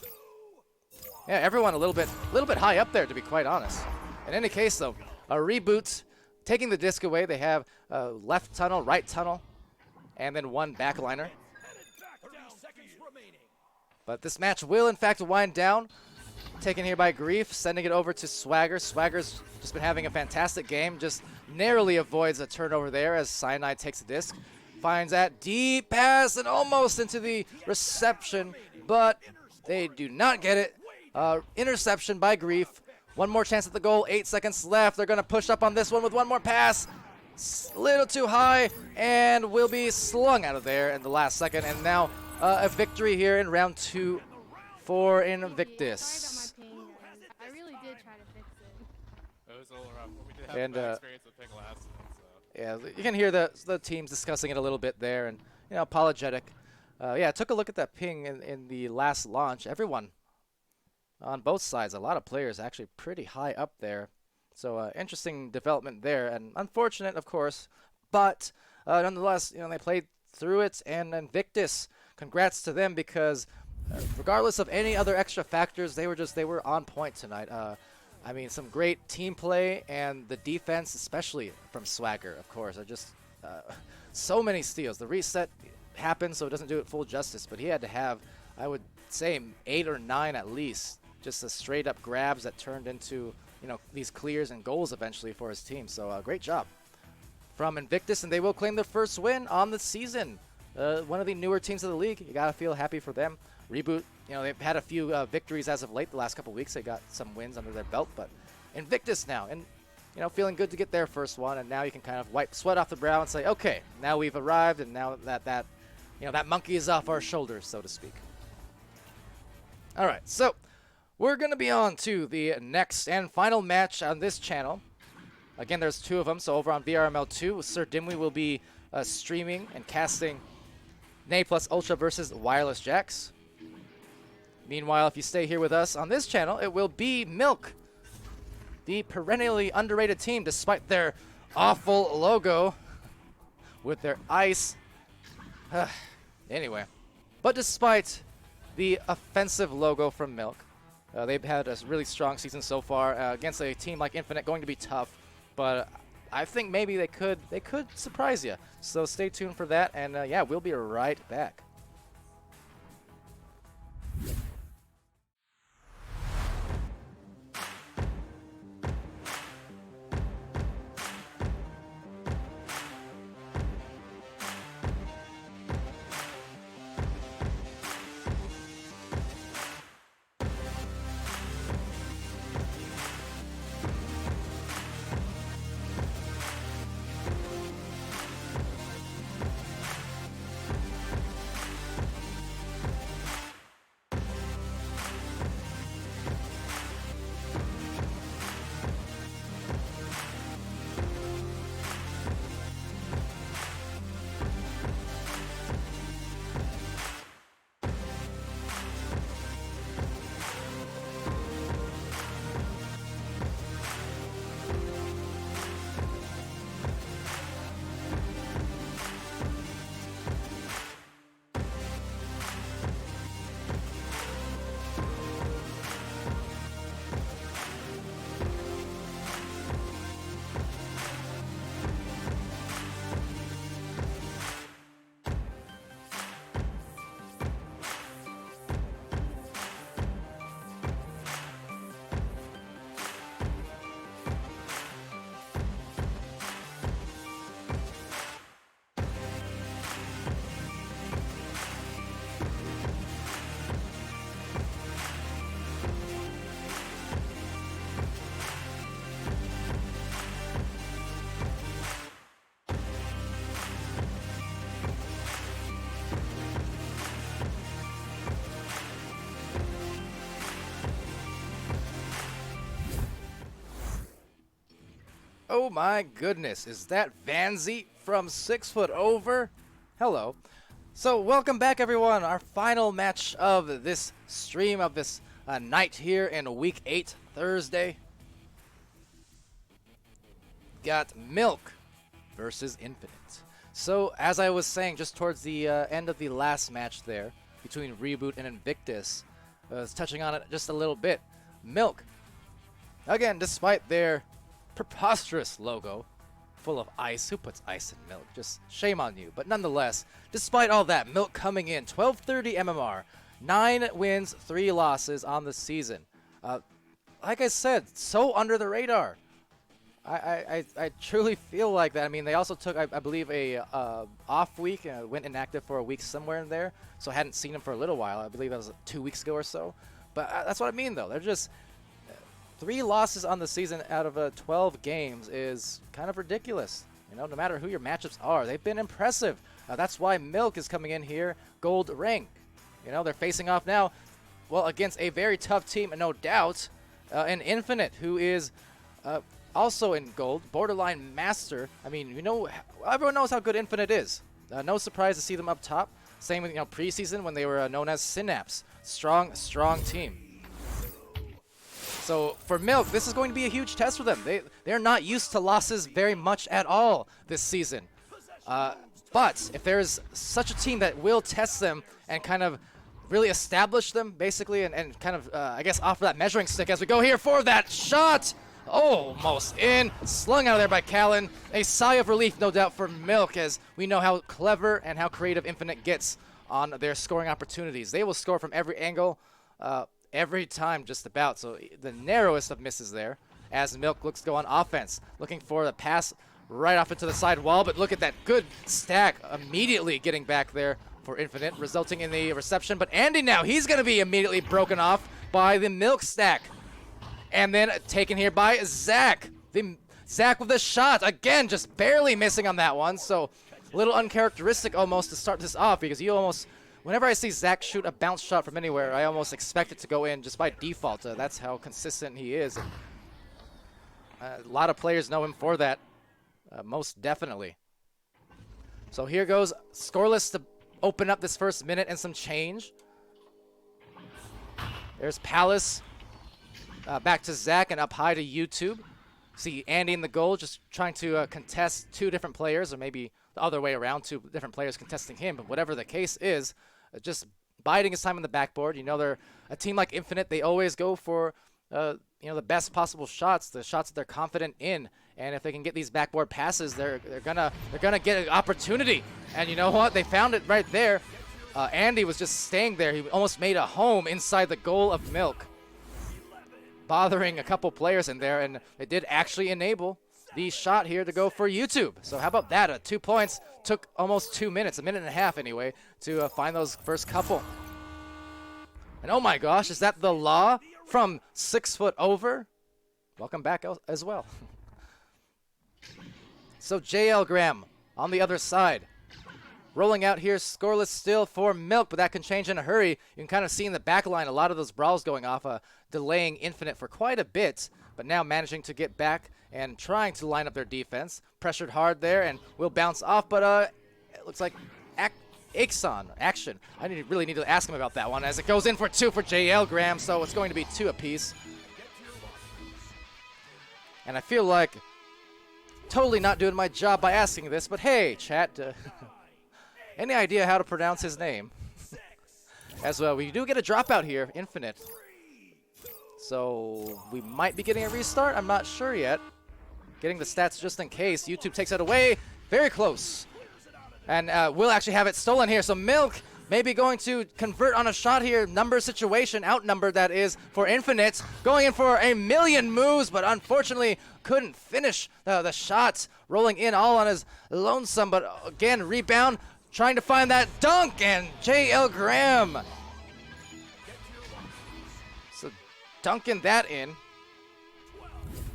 yeah, everyone a little bit high up there, to be quite honest. In any case, though, a Reboot taking the disc away. They have left tunnel, right tunnel, and then one backliner. But this match will, in fact, wind down. Taken here by Grief, sending it over to Swagger. Swagger's just been having a fantastic game, just narrowly avoids a turnover there as Cyanide takes the disc. Finds that deep pass and almost into the reception, but they do not get it. Interception by Grief. One more chance at the goal, 8 seconds left. They're going to push up on this one with one more pass. A little too high, and will be slung out of there in the last second. And now a victory here in round 2 for Invictus. I really did try to fix it. It was a little rough. We did have And, a bad experience with ping last time, so. Yeah, you can hear the teams discussing it a little bit there, and apologetic. Yeah, I took a look at that ping in the last launch. Everyone on both sides, a lot of players actually pretty high up there. So interesting development there, and unfortunate, of course, but nonetheless, they played through it. And Invictus, congrats to them, because regardless of any other extra factors, they were on point tonight. I mean, some great team play, and the defense, especially from Swagger, of course, are just so many steals. The reset happened, so it doesn't do it full justice, but he had to have, I would say, 8 or 9 at least, just a straight-up grabs that turned into, these clears and goals eventually for his team. So great job from Invictus, and they will claim their first win on the season. One of the newer teams of the league. You got to feel happy for them. Reboot, they've had a few victories as of late. The last couple weeks, they got some wins under their belt, but Invictus now, and feeling good to get their first one. And now you can kind of wipe sweat off the brow and say, okay, now we've arrived, and now that monkey is off our shoulders, so to speak. All right, so we're going to be on to the next and final match on this channel. Again, there's 2 of them, so over on VRML 2, Sir Dimwee will be streaming and casting Nay plus Ultra versus Wireless Jax. Meanwhile, if you stay here with us on this channel, it will be Milk, the perennially underrated team, despite their awful logo with their ice. Anyway, but despite the offensive logo from Milk, they've had a really strong season so far. Against a team like Infinite, going to be tough, but I think maybe they could surprise you. So stay tuned for that, and yeah, we'll be right back. Oh my goodness, is that Vanzy from 6 Foot Over? Hello. So welcome back everyone, our final match of this stream, of this night here in Week 8, Thursday. Got Milk versus Infinite. So as I was saying, just towards the end of the last match there, between Reboot and Invictus, I was touching on it just a little bit. Milk, again, despite their preposterous logo full of ice. Who puts ice in milk? Just shame on you. But nonetheless, despite all that, Milk coming in 1230 MMR, 9 wins, 3 losses on the season. Like I said, so under the radar. I truly feel like that. I mean, they also took, I believe, a off week, went inactive for a week somewhere in there, so I hadn't seen them for a little while. I believe that was 2 weeks ago or so. But that's what I mean, though. They're just 3 losses on the season out of 12 games is kind of ridiculous. You know, no matter who your matchups are, they've been impressive. That's why Milk is coming in here gold rank. You know, they're facing off now, well, against a very tough team, no doubt, an Infinite, who is also in gold, borderline master. I mean, you know, everyone knows how good Infinite is. No surprise to see them up top. Same with, you know, preseason when they were known as Synapse. Strong team. So for Milk, this is going to be a huge test for them. They're not used to losses very much at all this season. But if there's such a team that will test them and kind of really establish them, basically, and kind of, I guess, offer that measuring stick as we go here for that shot. Almost in. Slung out of there by Callan. A sigh of relief, no doubt, for Milk, as we know how clever and how creative Infinite gets on their scoring opportunities. They will score from every angle, every time just about. So the narrowest of misses there as Milk looks to go on offense. Looking for the pass right off into the side wall, but look at that good stack immediately getting back there for Infinite, resulting in the reception. But Andy now, he's going to be immediately broken off by the Milk stack. And then taken here by Zach. Zach with the shot. Again, just barely missing on that one. So a little uncharacteristic almost to start this off, because you almost whenever I see Zach shoot a bounce shot from anywhere, I almost expect it to go in just by default. That's how consistent he is. A lot of players know him for that, most definitely. So here goes scoreless to open up this first minute and some change. There's Palace. Back to Zach and up high to YouTube. See Andy in the goal just trying to contest two different players, or maybe the other way around, two different players contesting him. But whatever the case is, just biding his time on the backboard. You know, they're a team like Infinite. They always go for the best possible shots, the shots that they're confident in. And if they can get these backboard passes, they're gonna get an opportunity. And you know what? They found it right there. Andy was just staying there. He almost made a home inside the goal of Milk, bothering a couple players in there, and it did actually enable the shot here to go for YouTube. So how about that? 2 points. Took almost 2 minutes, a minute and a half anyway, to find those first couple. And oh my gosh, is that the Law from 6 foot over? Welcome back as well. So JL Graham on the other side. Rolling out here, scoreless still for Milk, but that can change in a hurry. You can kind of see in the back line a lot of those brawls going off, delaying Infinite for quite a bit, but now managing to get back and trying to line up their defense. Pressured hard there and will bounce off, but it looks like Ixon action. I really need to ask him about that one as it goes in for 2 for JL Graham, so it's going to be 2 apiece. And I feel like totally not doing my job by asking this, but hey, chat, any idea how to pronounce his name? As well, we do get a dropout here, Infinite. So we might be getting a restart. I'm not sure yet. Getting the stats just in case. YouTube takes it away. Very close. And we'll actually have it stolen here. So Milk maybe going to convert on a shot here. Number situation, outnumbered that is for Infinite. Going in for a million moves, but unfortunately couldn't finish the shots. Rolling in all on his lonesome, but again, rebound. Trying to find that dunk, and JL Graham. So dunking that in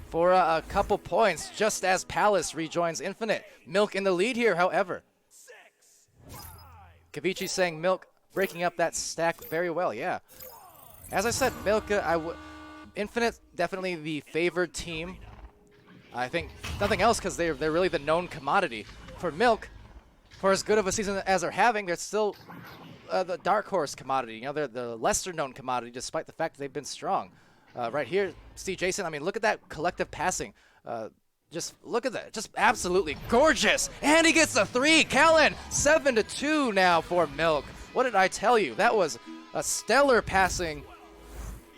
for a couple points, just as Palace rejoins Infinite. Milk in the lead here, however. Kavichi saying Milk breaking up that stack very well, yeah. As I said, Milk, Infinite definitely the favored team. I think nothing else because they're really the known commodity. For Milk, for as good of a season as they're having, they're still the dark horse commodity. You know, they're the lesser known commodity despite the fact that they've been strong. Right here, see Jason, I mean, look at that collective passing. Just look at that, just absolutely gorgeous. And he gets the 3, Callan, 7-2 now for Milk. What did I tell you? That was a stellar passing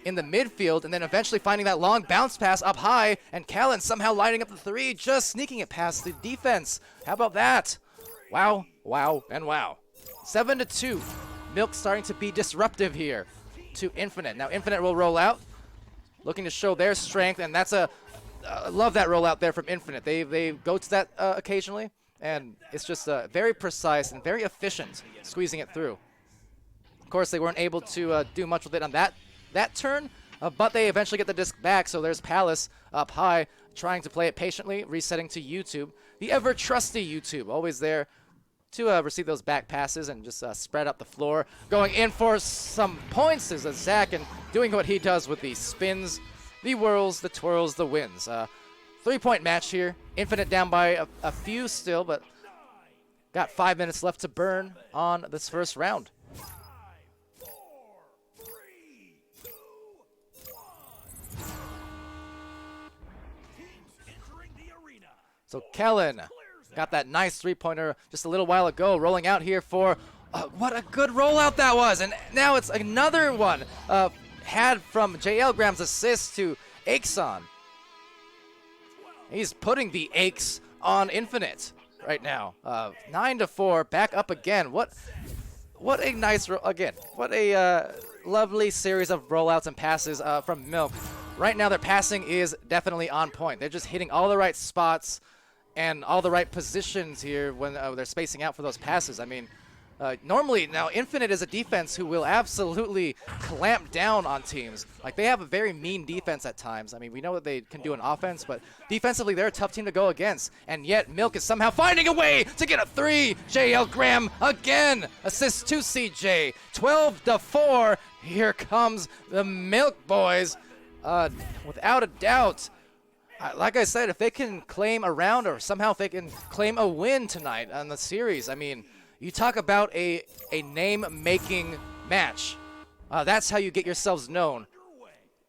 in the midfield, and then eventually finding that long bounce pass up high, and Callan somehow lighting up the 3, just sneaking it past the defense. How about that? Wow, wow, and wow. 7-2. Milk starting to be disruptive here to Infinite. Now Infinite will roll out, looking to show their strength, and that's I love that rollout there from Infinite. They go to that occasionally, and it's just very precise and very efficient, squeezing it through. Of course, they weren't able to do much with it on that turn, but they eventually get the disc back, so there's Palace up high, trying to play it patiently, resetting to YouTube. The ever-trusty YouTube, always there to receive those back passes and just spread up the floor. Going in for some points is Zach, and doing what he does with the spins, the whirls, the twirls, the wins. 3-point match here. Infinite down by a few still, but got 5 minutes left to burn on this first round. 5, 4, 3, 2, 1. Teams entering the arena. So Kellen got that nice 3-pointer just a little while ago, rolling out here for what a good rollout that was, and now it's another one had from JL Graham's assist to Axon. He's putting the Aches on Infinite right now. 9-4, back up again. What a nice what a lovely series of rollouts and passes from Milk. Right now their passing is definitely on point. They're just hitting all the right spots and all the right positions here when they're spacing out for those passes. I mean, Normally, now Infinite is a defense who will absolutely clamp down on teams. Like, they have a very mean defense at times. I mean, we know that they can do an offense, but defensively, they're a tough team to go against. And yet, Milk is somehow finding a way to get a 3. JL Graham again, assist to CJ. 12-4. Here comes the Milk boys. Without a doubt. Like I said, if they can claim a round or somehow if they can claim a win tonight on the series, I mean, you talk about a name-making match. That's how you get yourselves known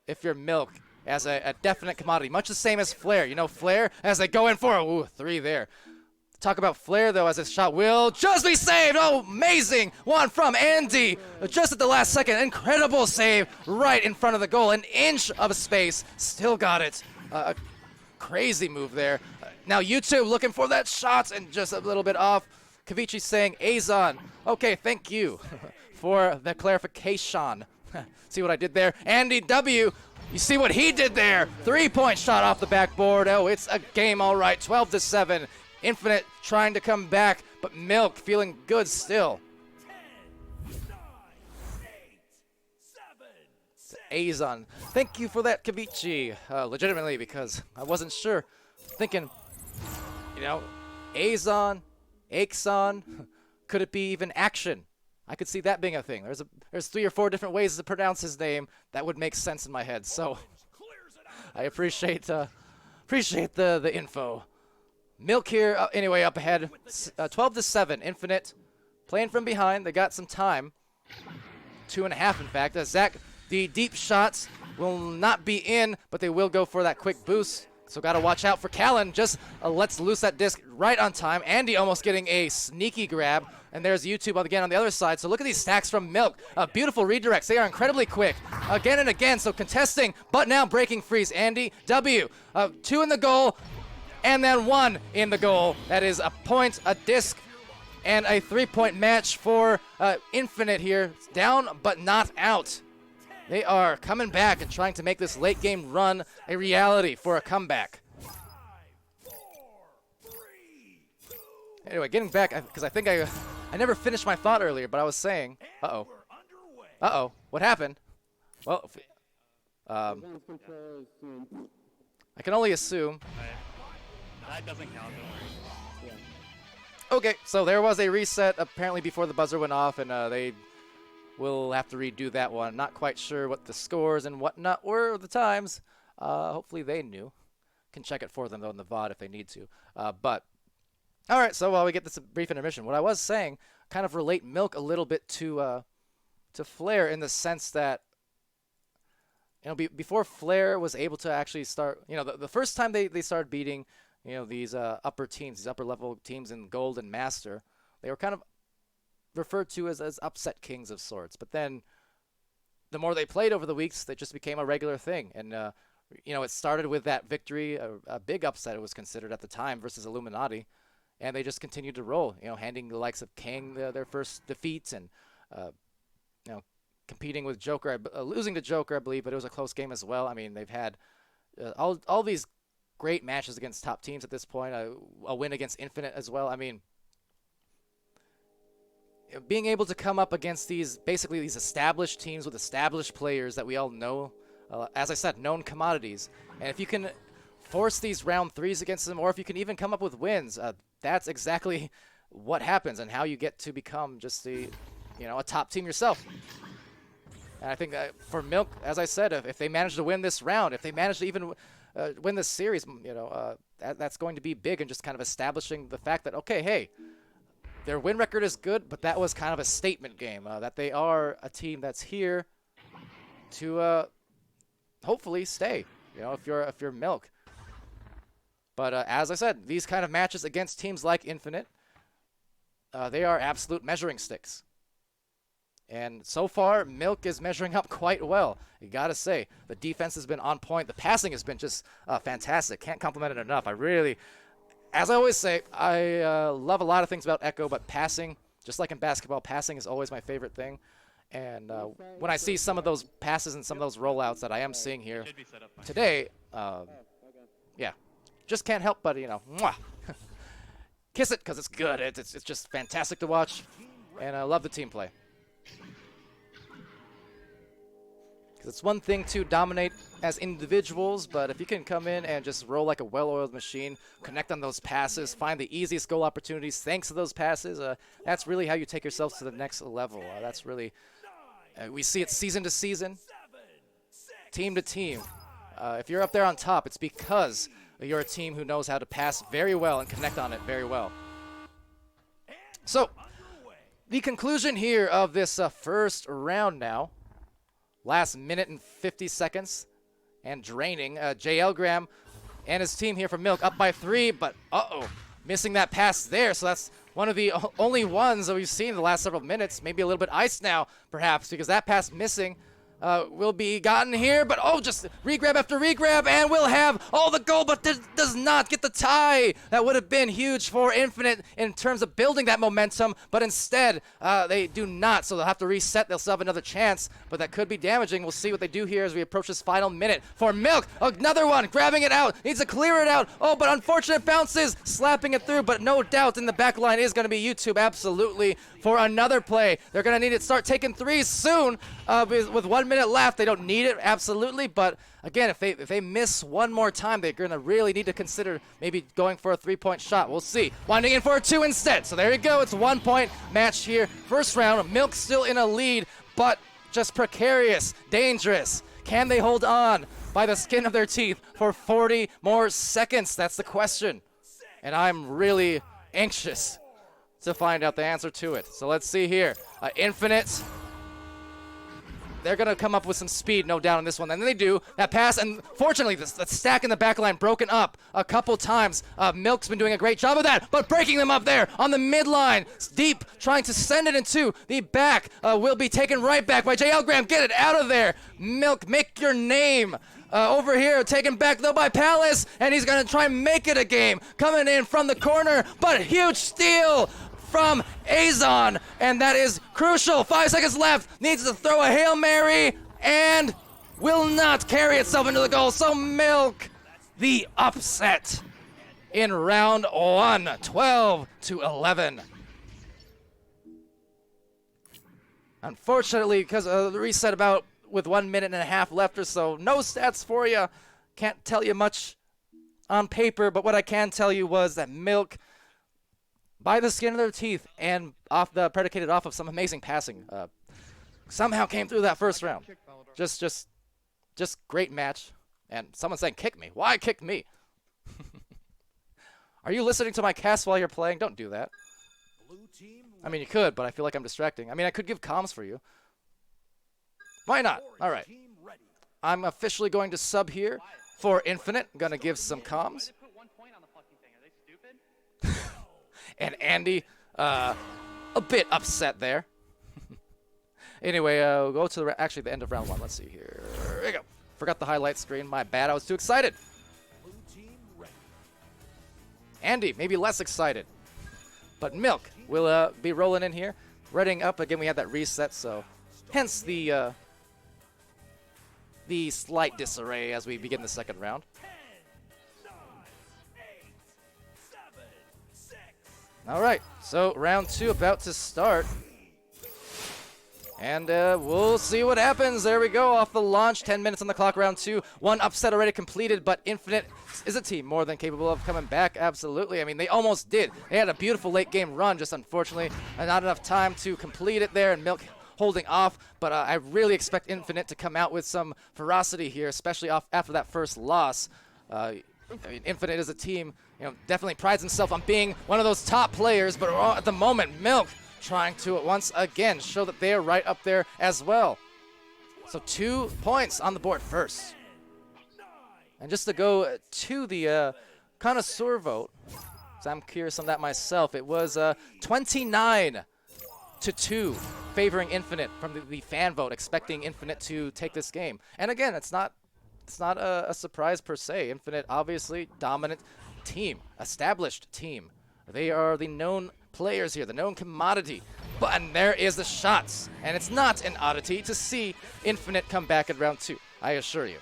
if you're Milk as a definite commodity. Much the same as Flair. You know, Flair, as they go in for a 3 there. Talk about Flair, though, as his shot will just be saved. Oh, amazing one from Andy. Just at the last second, incredible save right in front of the goal. An inch of space, still got it. A crazy move there. Now YouTube looking for that shot and just a little bit off. Kavichi saying, Azon, okay, thank you for the clarification. See what I did there? Andy W, you see what he did there? 3-point shot off the backboard. Oh, it's a game, all right, 12-7. Infinite trying to come back, but Milk feeling good still. 10, 9, 8, 7, 6. Azon, thank you for that, Kavichi. Legitimately, because I wasn't sure. Thinking, you know, Azon, Axon, could it be even Action? I could see that being a thing. There's 3 or 4 different ways to pronounce his name that would make sense in my head. So I appreciate the info. Milk here, anyway, up ahead, 12-7. Infinite playing from behind. They got some time, 2.5 in fact. Zach, the deep shots will not be in, but they will go for that quick boost. So got to watch out for Callan. Just lets loose that disc right on time. Andy almost getting a sneaky grab. And there's YouTube again on the other side. So look at these stacks from Milk. Beautiful redirects. They are incredibly quick. Again and again. So contesting, but now breaking freeze. Andy W. 2 in the goal. And then 1 in the goal. That is a point, a disc, and a 3-point match for Infinite here. Down, but not out. They are coming back and trying to make this late game run a reality for a comeback. 5, 4, 3, 2. Anyway, getting back, because I think I never finished my thought earlier, but I was saying, We're underway. what happened? Well, I can only assume. That doesn't count, don't worry. Okay, so there was a reset apparently before the buzzer went off, and they will have to redo that one. Not quite sure what the scores and whatnot were at the times. Hopefully they knew. Can check it for them, though, in the VOD if they need to. But, all right, so while we get this brief intermission, what I was saying kind of relate Milk a little bit to Flair in the sense that, you know, before Flair was able to actually start, you know, the first time they started beating, you know, these upper teams, these upper level teams in Gold and Master, they were kind of referred to as upset kings of sorts. But then the more they played over the weeks, they just became a regular thing. And, you know, it started with that victory, a big upset it was considered at the time versus Illuminati. And they just continued to roll, you know, handing the likes of King their first defeats and, you know, competing with Joker, losing to Joker, I believe, but it was a close game as well. I mean, they've had all these great matches against top teams at this point, a win against Infinite as well. I mean, being able to come up against basically these established teams with established players that we all know, as I said, known commodities. And if you can force these round 3s against them, or if you can even come up with wins, that's exactly what happens and how you get to become just a top team yourself. And I think for Milk, as I said, if they manage to win this round, if they manage to even win this series, you know, that's going to be big and just kind of establishing the fact that, okay, hey, their win record is good, but that was kind of a statement game, that they are a team that's here to hopefully stay, you know, if you're Milk. But as I said, these kind of matches against teams like Infinite, they are absolute measuring sticks. And so far, Milk is measuring up quite well. You got to say, the defense has been on point. The passing has been just fantastic. Can't compliment it enough. I really, as I always say, I love a lot of things about Echo, but passing, just like in basketball, passing is always my favorite thing. And when I see some of those passes and some of those rollouts that I am seeing here today, yeah, just can't help but, you know, mwah. Kiss it because it's good. It's just fantastic to watch. And I love the team play. Because it's one thing to dominate as individuals, but if you can come in and just roll like a well-oiled machine, connect on those passes, find the easiest goal opportunities thanks to those passes, that's really how you take yourselves to the next level. That's really, we see it season to season, team to team. If you're up there on top, it's because you're a team who knows how to pass very well and connect on it very well. So, the conclusion here of this first round now, last minute and 50 seconds, and draining. JL Graham and his team here from Milk up by 3, but missing that pass there. So that's one of the only ones that we've seen in the last several minutes. Maybe a little bit iced now, perhaps, because that pass missing will be gotten here. But just regrab after regrab, and we'll have the goal, but does not get the tie. That would have been huge for Infinite in terms of building that momentum, but instead they do not, so they'll have to reset. They'll still have another chance, but that could be damaging. We'll see what they do here as we approach this final minute. For Milk, another one, grabbing it out, needs to clear it out. But unfortunate bounces, slapping it through, but no doubt in the back line is going to be YouTube, absolutely, for another play. They're going to need to start taking threes soon with 1 minute left. They don't need it, absolutely, but again, if they miss one more time, they're going to really need to consider maybe going for a three-point shot. We'll see. Winding in for a 2 instead. So there you go. It's a 1-point match here. First round, Milk still in a lead, but just precarious, dangerous. Can they hold on by the skin of their teeth for 40 more seconds? That's the question. And I'm really anxious to find out the answer to it. So let's see here. Infinite. They're going to come up with some speed, no doubt, on this one. And then they do. That pass, and fortunately, the stack in the back line broken up a couple times. Milk's been doing a great job of that, but breaking them up there on the midline. Deep, trying to send it into the back. Will be taken right back by JL Graham. Get it out of there. Milk, make your name. Over here, taken back, though, by Palace, and he's going to try and make it a game. Coming in from the corner, but huge steal from Azon, and that is crucial. 5 seconds left, needs to throw a Hail Mary, and will not carry itself into the goal. So Milk, the upset in round 1, 12-11. Unfortunately, because of the reset about with 1 minute and a half left or so, no stats for you. Can't tell you much on paper, but what I can tell you was that Milk, by the skin of their teeth and predicated off of some amazing passing, somehow came through that first round. Just great match. And someone's saying, kick me. Why kick me? Are you listening to my cast while you're playing? Don't do that. I mean, you could, but I feel like I'm distracting. I mean, I could give comms for you. Why not? All right. I'm officially going to sub here for Infinite. I'm going to give some comms. And Andy, a bit upset there. Anyway, we'll go to the end of round 1. Let's see here. There we go. Forgot the highlight screen. My bad. I was too excited. Andy, maybe less excited. But Milk will be rolling in here. Reading up. Again, we had that reset, so hence the slight disarray as we begin the second round. All right, so round 2 about to start. And we'll see what happens. There we go, off the launch. 10 minutes on the clock, round 2. 1 upset already completed, but Infinite is a team more than capable of coming back. Absolutely. I mean, they almost did. They had a beautiful late game run, just unfortunately not enough time to complete it there, and Milk holding off. But I really expect Infinite to come out with some ferocity here, especially after that first loss. I mean, Infinite is a team, definitely prides himself on being one of those top players, but at the moment, Milk trying to once again show that they are right up there as well. So 2 points on the board first. And just to go to the connoisseur vote, because I'm curious on that myself, it was 29-2 favoring Infinite from the fan vote, expecting Infinite to take this game. And again, it's not a surprise per se. Infinite, obviously, dominant team, established team. They are the known players here, the known commodity. And there is the shots. And it's not an oddity to see Infinite come back in round 2, I assure you.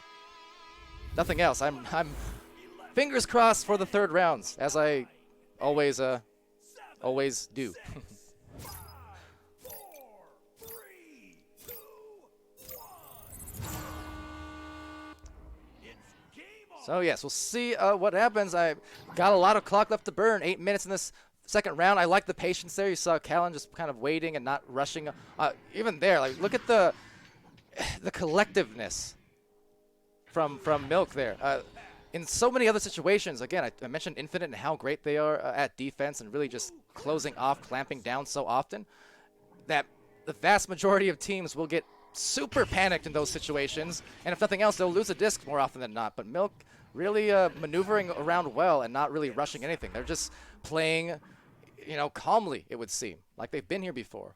Nothing else. I'm fingers crossed for the third rounds, as I always do. So yes, we'll see what happens. I got a lot of clock left to burn. 8 minutes in this second round. I like the patience there. You saw Callan just kind of waiting and not rushing. Even there, like look at the collectiveness from Milk there. In so many other situations, again, I mentioned Infinite and how great they are at defense and really just closing off, clamping down so often that the vast majority of teams will get super panicked in those situations, and if nothing else, they'll lose a disc more often than not. But Milk really maneuvering around well and not really rushing anything. They're just playing, calmly, it would seem, like they've been here before.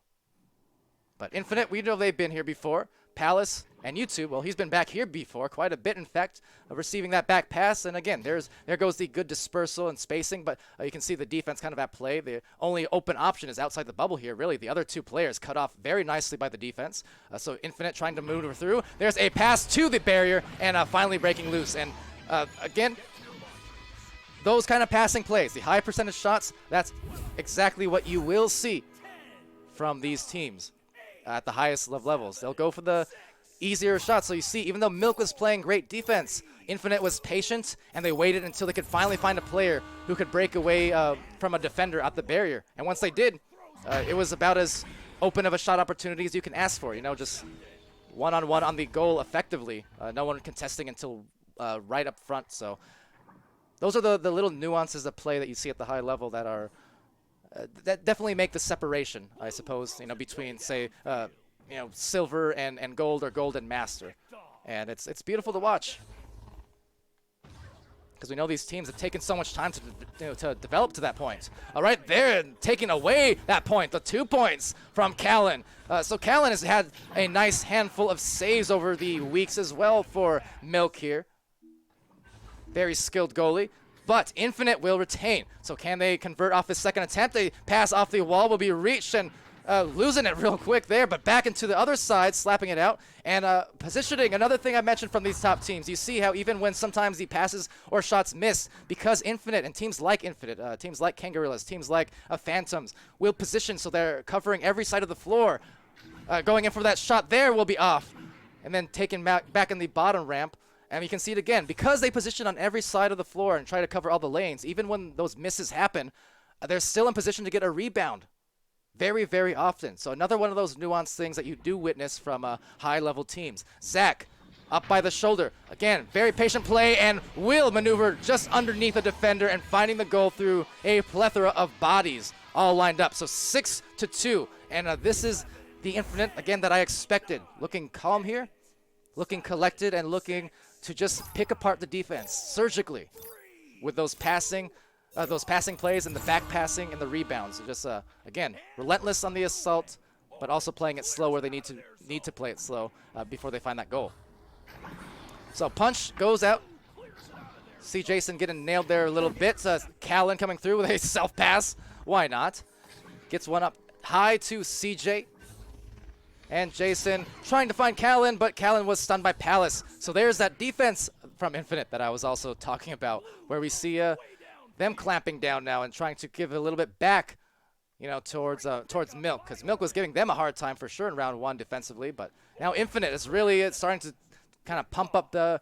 But Infinite, we know they've been here before. Palace and YouTube, well, he's been back here before, quite a bit, in fact, receiving that back pass. And again, there goes the good dispersal and spacing, but you can see the defense kind of at play. The only open option is outside the bubble here, really. The other two players cut off very nicely by the defense. So Infinite trying to maneuver through. There's a pass to the barrier, and finally breaking loose. And again, those kind of passing plays, the high percentage shots, that's exactly what you will see from these teams at the highest levels. They'll go for the easier shots. So you see, even though Milk was playing great defense, Infinite was patient, and they waited until they could finally find a player who could break away from a defender at the barrier. And once they did, it was about as open of a shot opportunity as you can ask for. Just one-on-one on the goal effectively. No one contesting until right up front. So those are the little nuances of play that you see at the high level that are that definitely make the separation, I suppose, between, say, silver and gold, or gold and master. And it's beautiful to watch, because we know these teams have taken so much time to develop to that point. All right, they're taking away that point, the 2 points from Callan. So Callan has had a nice handful of saves over the weeks as well for Milk here. Very skilled goalie. But Infinite will retain. So can they convert off his second attempt? They pass off the wall, will be reached, and losing it real quick there, but back into the other side, slapping it out. And positioning, another thing I mentioned from these top teams. You see how even when sometimes the passes or shots miss, because Infinite and teams like Infinite, teams like Kangarillas, teams like Phantoms, will position so they're covering every side of the floor. Going in for that shot there will be off. And then taken back in the bottom ramp. And you can see it again, because they position on every side of the floor and try to cover all the lanes, even when those misses happen, they're still in position to get a rebound very, very often. So another one of those nuanced things that you do witness from high-level teams. Zach, up by the shoulder. Again, very patient play, and will maneuver just underneath the defender and finding the goal through a plethora of bodies all lined up. So 6-2, and this is the Infinite, again, that I expected. Looking calm here, looking collected, and looking to just pick apart the defense surgically with those passing plays and the back passing and the rebounds. Just again, relentless on the assault, but also playing it slow where they need to play it slow before they find that goal. So punch goes out. See Jason getting nailed there a little bit. Callan coming through with a self pass. Why not? Gets one up high to CJ. And Jason trying to find Callan, but Callan was stunned by Palace. So there's that defense from Infinite that I was also talking about, where we see them clamping down now and trying to give a little bit back, towards Milk, because Milk was giving them a hard time for sure in round 1 defensively. But now Infinite is really starting to kind of pump up the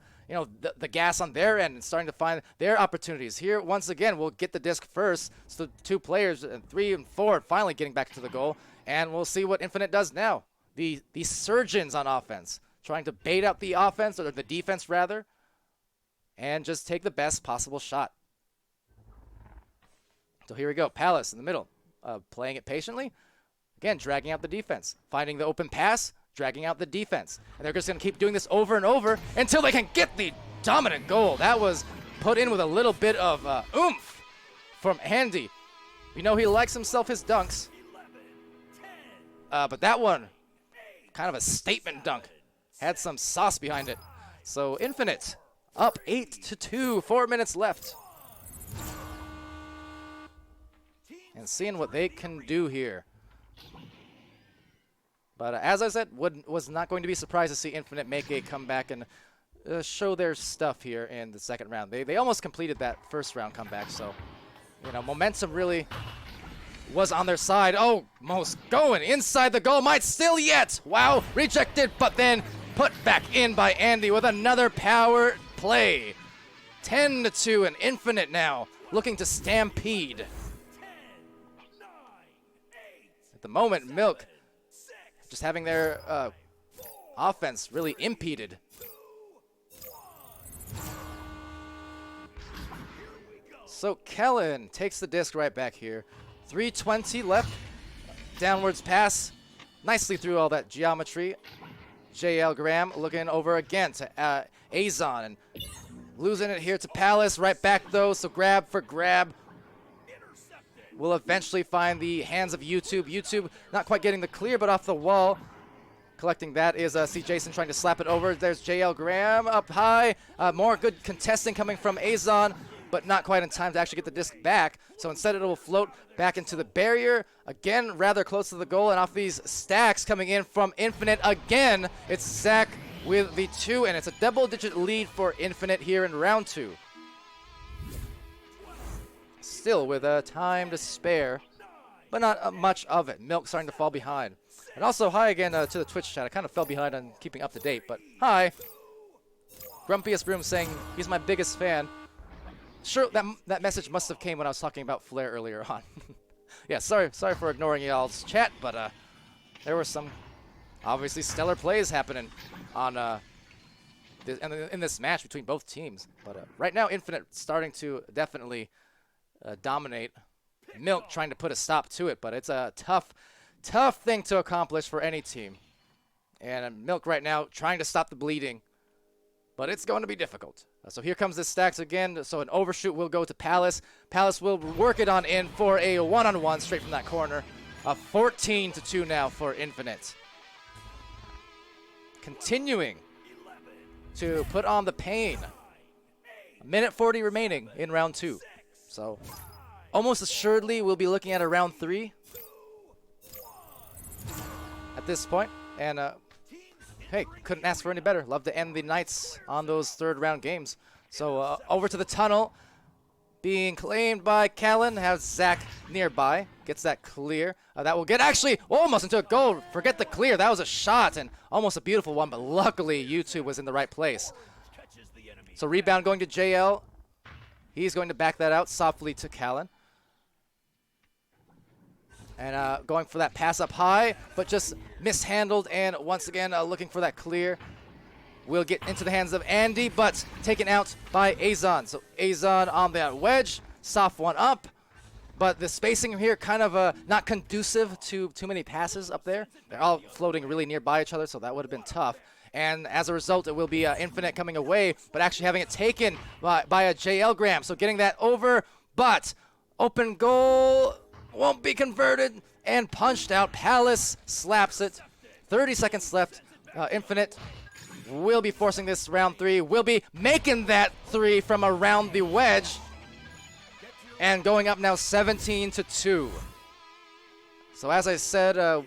gas on their end and starting to find their opportunities. Here, once again, we'll get the disc first. So 2 players, 3 and 4, finally getting back to the goal. And we'll see what Infinite does now. The surgeons on offense, trying to bait out the offense, or the defense rather, and just take the best possible shot. So here we go. Palace in the middle, playing it patiently. Again, dragging out the defense, finding the open pass, dragging out the defense. And they're just going to keep doing this over and over until they can get the dominant goal. That was put in with a little bit of oomph from Andy. We know he likes himself his dunks. But that one, kind of a statement dunk. Had some sauce behind it. So Infinite up 8-2, 4 minutes left. And seeing what they can do here. But as I said, was not going to be surprised to see Infinite make a comeback and show their stuff here in the second round. They almost completed that first round comeback, so momentum really was on their side. Oh, Most going inside the goal, might still yet. Wow, rejected, but then put back in by Andy with another power play. 10-2, and Infinite now looking to stampede. At the moment, Milk just having their offense really impeded. So Kellen takes the disc right back here. 3:20 left. Downwards pass. Nicely through all that geometry. JL Graham looking over again to Azon and losing it here to Palace. Right back though, so grab for grab. Will eventually find the hands of YouTube. YouTube not quite getting the clear, but off the wall. Collecting that is C. Jason trying to slap it over. There's JL Graham up high. More good contesting coming from Azon, but not quite in time to actually get the disc back. So instead it will float back into the barrier. Again, rather close to the goal, and off these stacks coming in from Infinite again, it's Zach with the 2, and it's a double-digit lead for Infinite here in round 2. Still with time to spare, but not much of it. Milk starting to fall behind. And also hi again to the Twitch chat. I kind of fell behind on keeping up to date, but hi. Grumpiest Broom saying he's my biggest fan. Sure, that message must have came when I was talking about Flair earlier on. Yeah, sorry for ignoring y'all's chat, but there were some obviously stellar plays happening on in this match between both teams. But right now, Infinite starting to definitely dominate. Milk trying to put a stop to it, but it's a tough thing to accomplish for any team. And Milk right now trying to stop the bleeding, but it's going to be difficult. So here comes the stacks again. So an overshoot will go to Palace. Palace will work it on in for a one-on-one straight from that corner. 14-2 now for Infinite. Continuing to put on the pain. 1:40 remaining in round 2. So almost assuredly we'll be looking at a round 3 at this point. And hey, couldn't ask for any better. Love to end the nights on those third-round games. So over to the tunnel, being claimed by Callan. Has Zach nearby. Gets that clear. That will get actually almost into a goal. Forget the clear. That was a shot and almost a beautiful one, but luckily YouTube was in the right place. So rebound going to JL. He's going to back that out softly to Callan. And going for that pass up high, but just mishandled, and once again looking for that clear. Will get into the hands of Andy, but taken out by Azon. So Azon on that wedge, soft one up, but the spacing here kind of not conducive to too many passes up there. They're all floating really nearby each other, so that would have been tough. And as a result, it will be Infinite coming away, but actually having it taken by a JL Graham. So getting that over, but open goal won't be converted and punched out. Palace slaps it. 30 seconds left. Infinite will be forcing this round 3. Will be making that 3 from around the wedge. And going up now 17-2. So as I said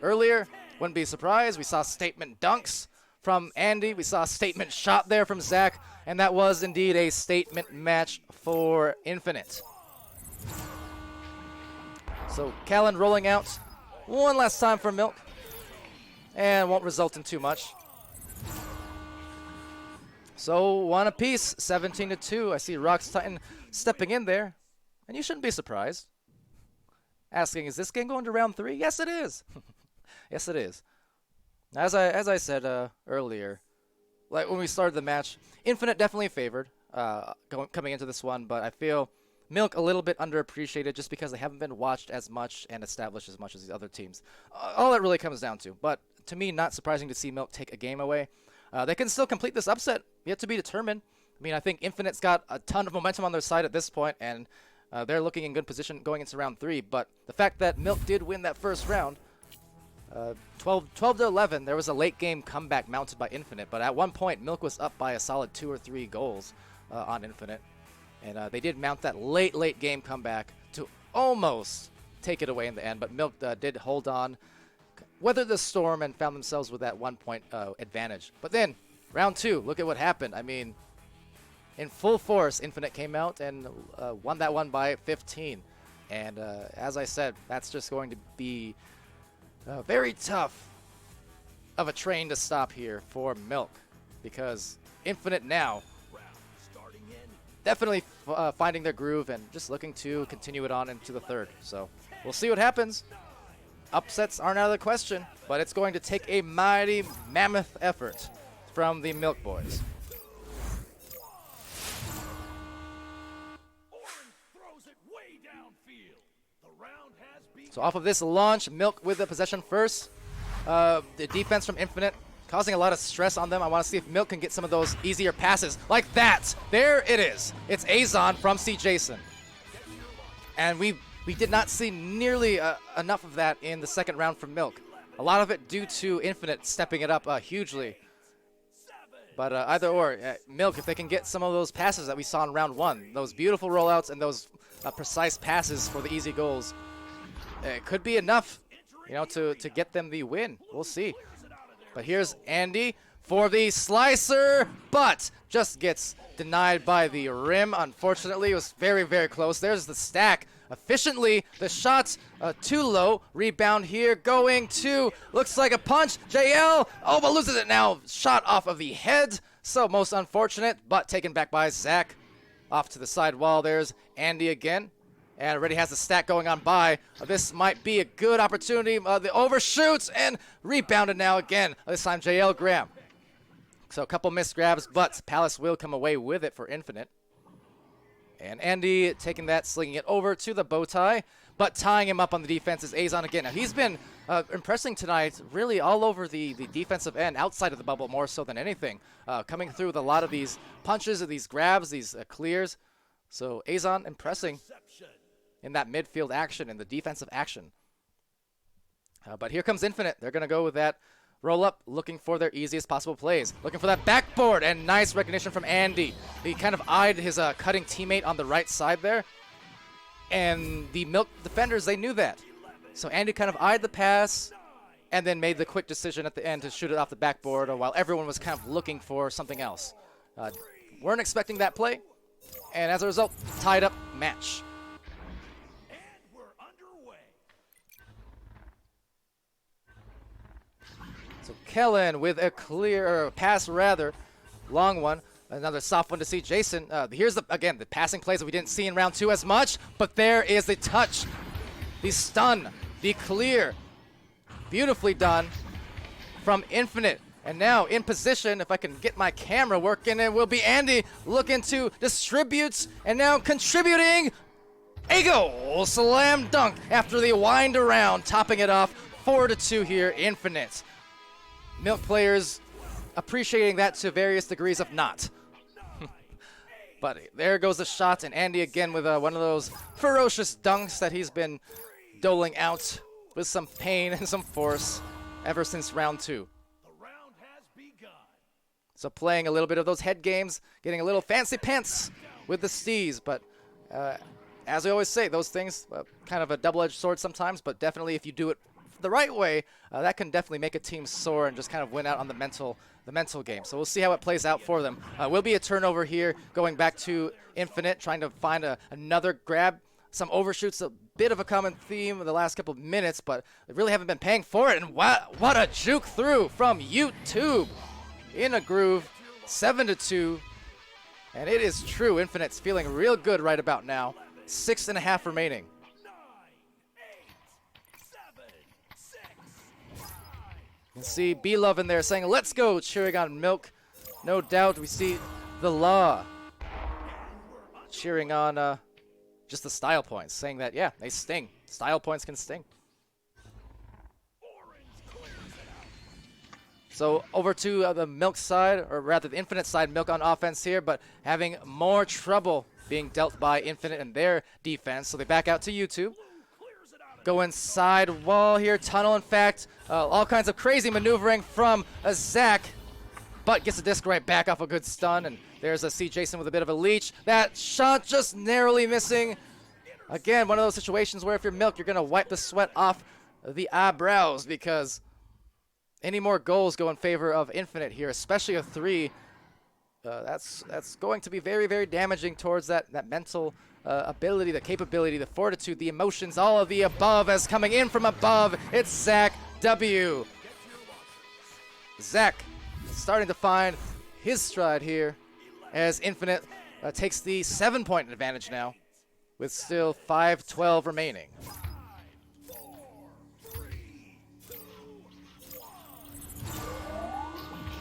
earlier, wouldn't be surprised. We saw statement dunks from Andy. We saw a statement shot there from Zach. And that was indeed a statement match for Infinite. So Callan rolling out one last time for Milk. And won't result in too much. So one apiece, 17-2. I see Rocks Titan stepping in there. And you shouldn't be surprised. Asking, is this game going to round 3? Yes, it is. Yes, it is. As I said earlier, like when we started the match, Infinite definitely favored coming into this one, but I feel Milk a little bit underappreciated just because they haven't been watched as much and established as much as these other teams. All it really comes down to. But to me, not surprising to see Milk take a game away. They can still complete this upset. Yet to be determined. I mean, I think Infinite's got a ton of momentum on their side at this point, and they're looking in good position going into round 3. But the fact that Milk did win that first round, 12-11, there was a late game comeback mounted by Infinite. But at one point, Milk was up by a solid 2 or 3 goals on Infinite. And they did mount that late game comeback to almost take it away in the end. But Milk did hold on, weathered the storm, and found themselves with that 1 point advantage. But then, round 2, look at what happened. I mean, in full force, Infinite came out and won that one by 15. And as I said, that's just going to be very tough of a train to stop here for Milk. Because Infinite now definitely finding their groove and just looking to continue it on into the third. So we'll see what happens. Upsets aren't out of the question, but it's going to take a mighty mammoth effort from the Milk Boys. Throws it way downfield. The round has begun. So off of this launch, Milk with the possession first. The defense from Infinite causing a lot of stress on them. I want to see if Milk can get some of those easier passes like that. There it is. It's Azon from C. Jason. And we did not see nearly enough of that in the second round from Milk. A lot of it due to Infinite stepping it up hugely. But either or, Milk, if they can get some of those passes that we saw in round one, those beautiful rollouts and those precise passes for the easy goals, it could be enough, you know, to get them the win. We'll see. But here's Andy for the slicer, but just gets denied by the rim. Unfortunately, it was very, very close. There's the stack. Efficiently, the shot's too low. Rebound here going to, looks like a punch. JL, oh, but loses it now. Shot off of the head. So most unfortunate, but taken back by Zach. Off to the side wall, there's Andy again. And already has the stack going on by. This might be a good opportunity. The overshoots and rebounded now again. This time JL Graham. So a couple missed grabs, but Palace will come away with it for Infinite. And Andy taking that, slinging it over to the bow tie, but tying him up on the defense is Azon again. Now he's been impressing tonight, really all over the defensive end, outside of the bubble more so than anything. Coming through with a lot of these punches, these grabs, these clears. So Azon impressing in that midfield action, in the defensive action. But here comes Infinite. They're going to go with that roll up, looking for their easiest possible plays. Looking for that backboard, and nice recognition from Andy. He kind of eyed his cutting teammate on the right side there. And the Milk defenders, they knew that. So Andy kind of eyed the pass and then made the quick decision at the end to shoot it off the backboard while everyone was kind of looking for something else. Weren't expecting that play. And as a result, tied up match. So Kellen with a clear pass, rather long one. Another soft one to see Jason. Here's again the passing plays that we didn't see in round two as much, but there is the touch, the stun, the clear, beautifully done from Infinite. And now in position, if I can get my camera working, it will be Andy looking to distribute and now contributing. A goal, slam dunk after the wind around, topping it off 4-2 here, Infinite. Milk players appreciating that to various degrees of not. But there goes the shot, and Andy again with one of those ferocious dunks that he's been doling out with some pain and some force ever since round two. So playing a little bit of those head games, getting a little fancy pants with the stees, but as we always say, those things kind of a double-edged sword sometimes, but definitely if you do it the right way, that can definitely make a team soar and just kind of win out on the mental game. So we'll see how it plays out for them. Will be a turnover here, going back to Infinite, trying to find another grab. Some overshoots, a bit of a common theme in the last couple of minutes, but they really haven't been paying for it. And what a juke through from YouTube in a groove, 7-2. And it is true, Infinite's feeling real good right about now. 6.5 remaining. You can see B-Love in there saying, let's go, cheering on Milk. No doubt we see the Law cheering on just the style points, saying that, yeah, they sting. Style points can sting. So over to the Milk side, or rather the Infinite side, Milk on offense here, but having more trouble being dealt by Infinite and their defense. So they back out to YouTube. Go inside wall here, tunnel in fact, all kinds of crazy maneuvering from Zach, but gets the disc right back off a good stun, and there's a C. Jason with a bit of a leech. That shot just narrowly missing. Again, one of those situations where if you're Milk, you're going to wipe the sweat off the eyebrows, because any more goals go in favor of Infinite here, especially a 3. That's going to be very, very damaging towards that mental ability, the capability, the fortitude, the emotions, all of the above as coming in from above. It's Zach W. Zach starting to find his stride here as Infinite takes the 7-point advantage now, with still 5:12 remaining.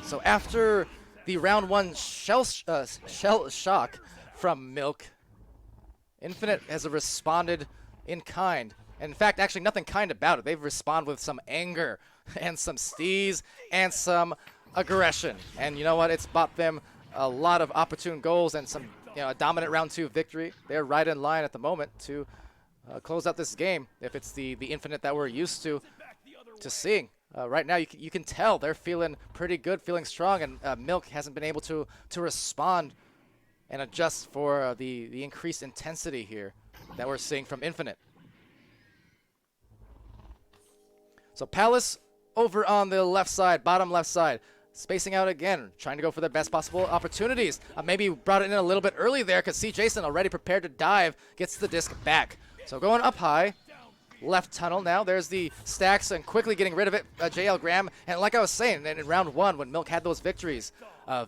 So after the round 1 shell shock from Milk, Infinite has responded in kind. In fact, actually nothing kind about it. They've responded with some anger and some steez and some aggression. And you know what? It's bought them a lot of opportune goals and some, a dominant round 2 victory. They're right in line at the moment to close out this game, if it's the Infinite that we're used to seeing. Right now, you can tell they're feeling pretty good, feeling strong, and Milk hasn't been able to respond and adjust for the increased intensity here that we're seeing from Infinite. So Palace over on the left side, bottom left side, spacing out again, trying to go for their best possible opportunities. Maybe brought it in a little bit early there because C. Jason, already prepared to dive, gets the disc back. So going up high, left tunnel now. There's the stacks and quickly getting rid of it, JL Graham. And like I was saying, in round 1, when Milk had those victories,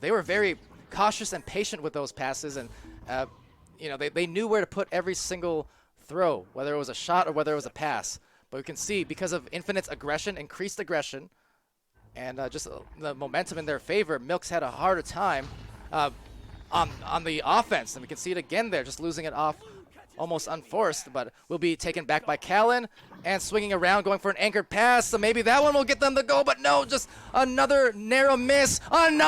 they were very cautious and patient with those passes. And, they knew where to put every single throw, whether it was a shot or whether it was a pass. But we can see, because of Infinite's aggression, increased aggression, and just the momentum in their favor, Milk's had a harder time on the offense. And we can see it again there, just losing it off almost unforced, but will be taken back by Callan and swinging around, going for an anchored pass. So maybe that one will get them the goal, but no, just another narrow miss, and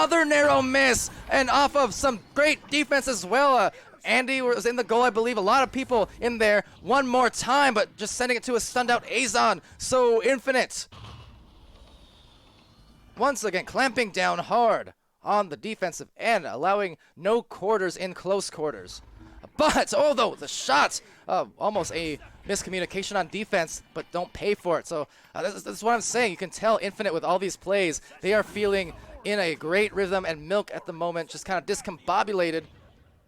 off of some great defense as well. Andy was in the goal, I believe. A lot of people in there one more time, but just sending it to a stunned out Azon. So Infinite, once again, clamping down hard on the defensive end, allowing no quarters in close quarters. But, although the shot, almost a miscommunication on defense, but don't pay for it. So that's what I'm saying. You can tell Infinite with all these plays, they are feeling in a great rhythm, and Milk at the moment just kind of discombobulated,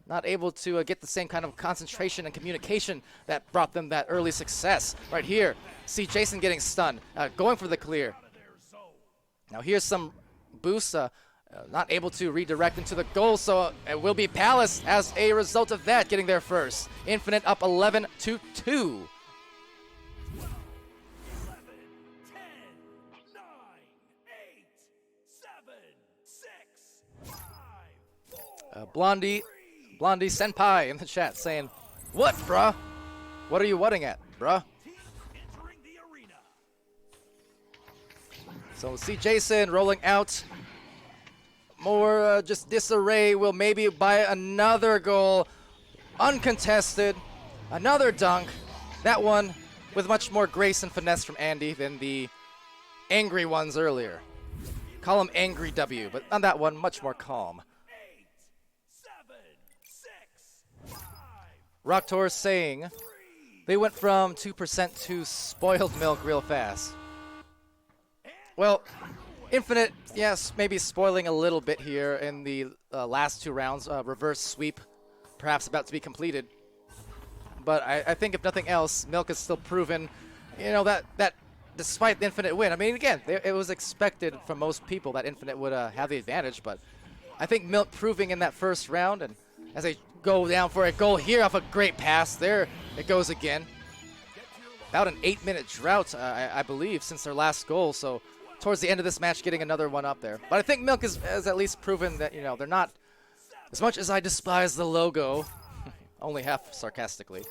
not able to get the same kind of concentration and communication that brought them that early success. Right here, see Jason getting stunned, going for the clear. Now here's some boosts, not able to redirect into the goal, so it will be Palace as a result of that getting there first. Infinite up 11-2. 11, 10, 9, 8, 7, 6, 5, 4, Blondie Senpai in the chat saying, "What, bruh? What are you whatting at, bruh?" entering the arena. So we'll see Jason rolling out. More just disarray, will maybe buy another goal. Uncontested. Another dunk. That one with much more grace and finesse from Andy than the angry ones earlier. Call him Angry W, but on that one, much more calm. 8, 7, 6, 5, Rocktor saying 3, they went from 2% to spoiled milk real fast. Well, Infinite, yes, maybe spoiling a little bit here in the last 2 rounds. Reverse sweep, perhaps about to be completed. But I think if nothing else, Milk has still proven, that despite the Infinite win, I mean, again, it was expected from most people that Infinite would have the advantage. But I think Milk proving in that first round, and as they go down for a goal here off a great pass, there it goes again. About an 8-minute drought, I believe, since their last goal. So towards the end of this match, getting another one up there. But I think Milk has at least proven that, they're not, as much as I despise the logo, only half sarcastically,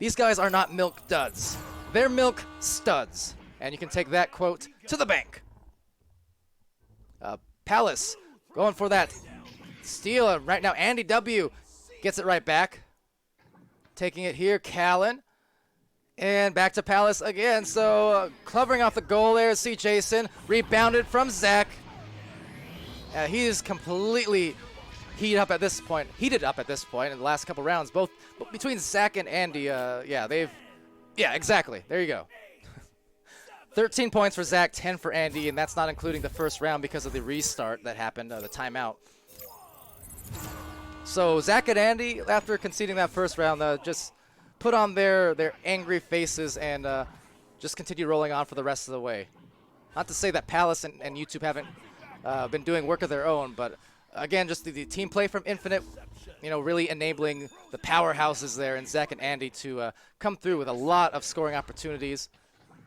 these guys are not Milk duds. They're Milk studs. And you can take that quote to the bank. Palace going for that steal. And right now, Andy W gets it right back. Taking it here, Callan. And back to Palace again. So covering off the goal there, see Jason. Rebounded from Zach. He is completely heated up at this point in the last couple rounds. Both between Zach and Andy, yeah, exactly. There you go. 13 points for Zach, 10 for Andy, and that's not including the first round because of the restart that happened, the timeout. So Zach and Andy, after conceding that first round, just put on their angry faces and just continue rolling on for the rest of the way. Not to say that Palace and YouTube haven't been doing work of their own, but again, just the team play from Infinite really enabling the powerhouses there in Zach and Andy to come through with a lot of scoring opportunities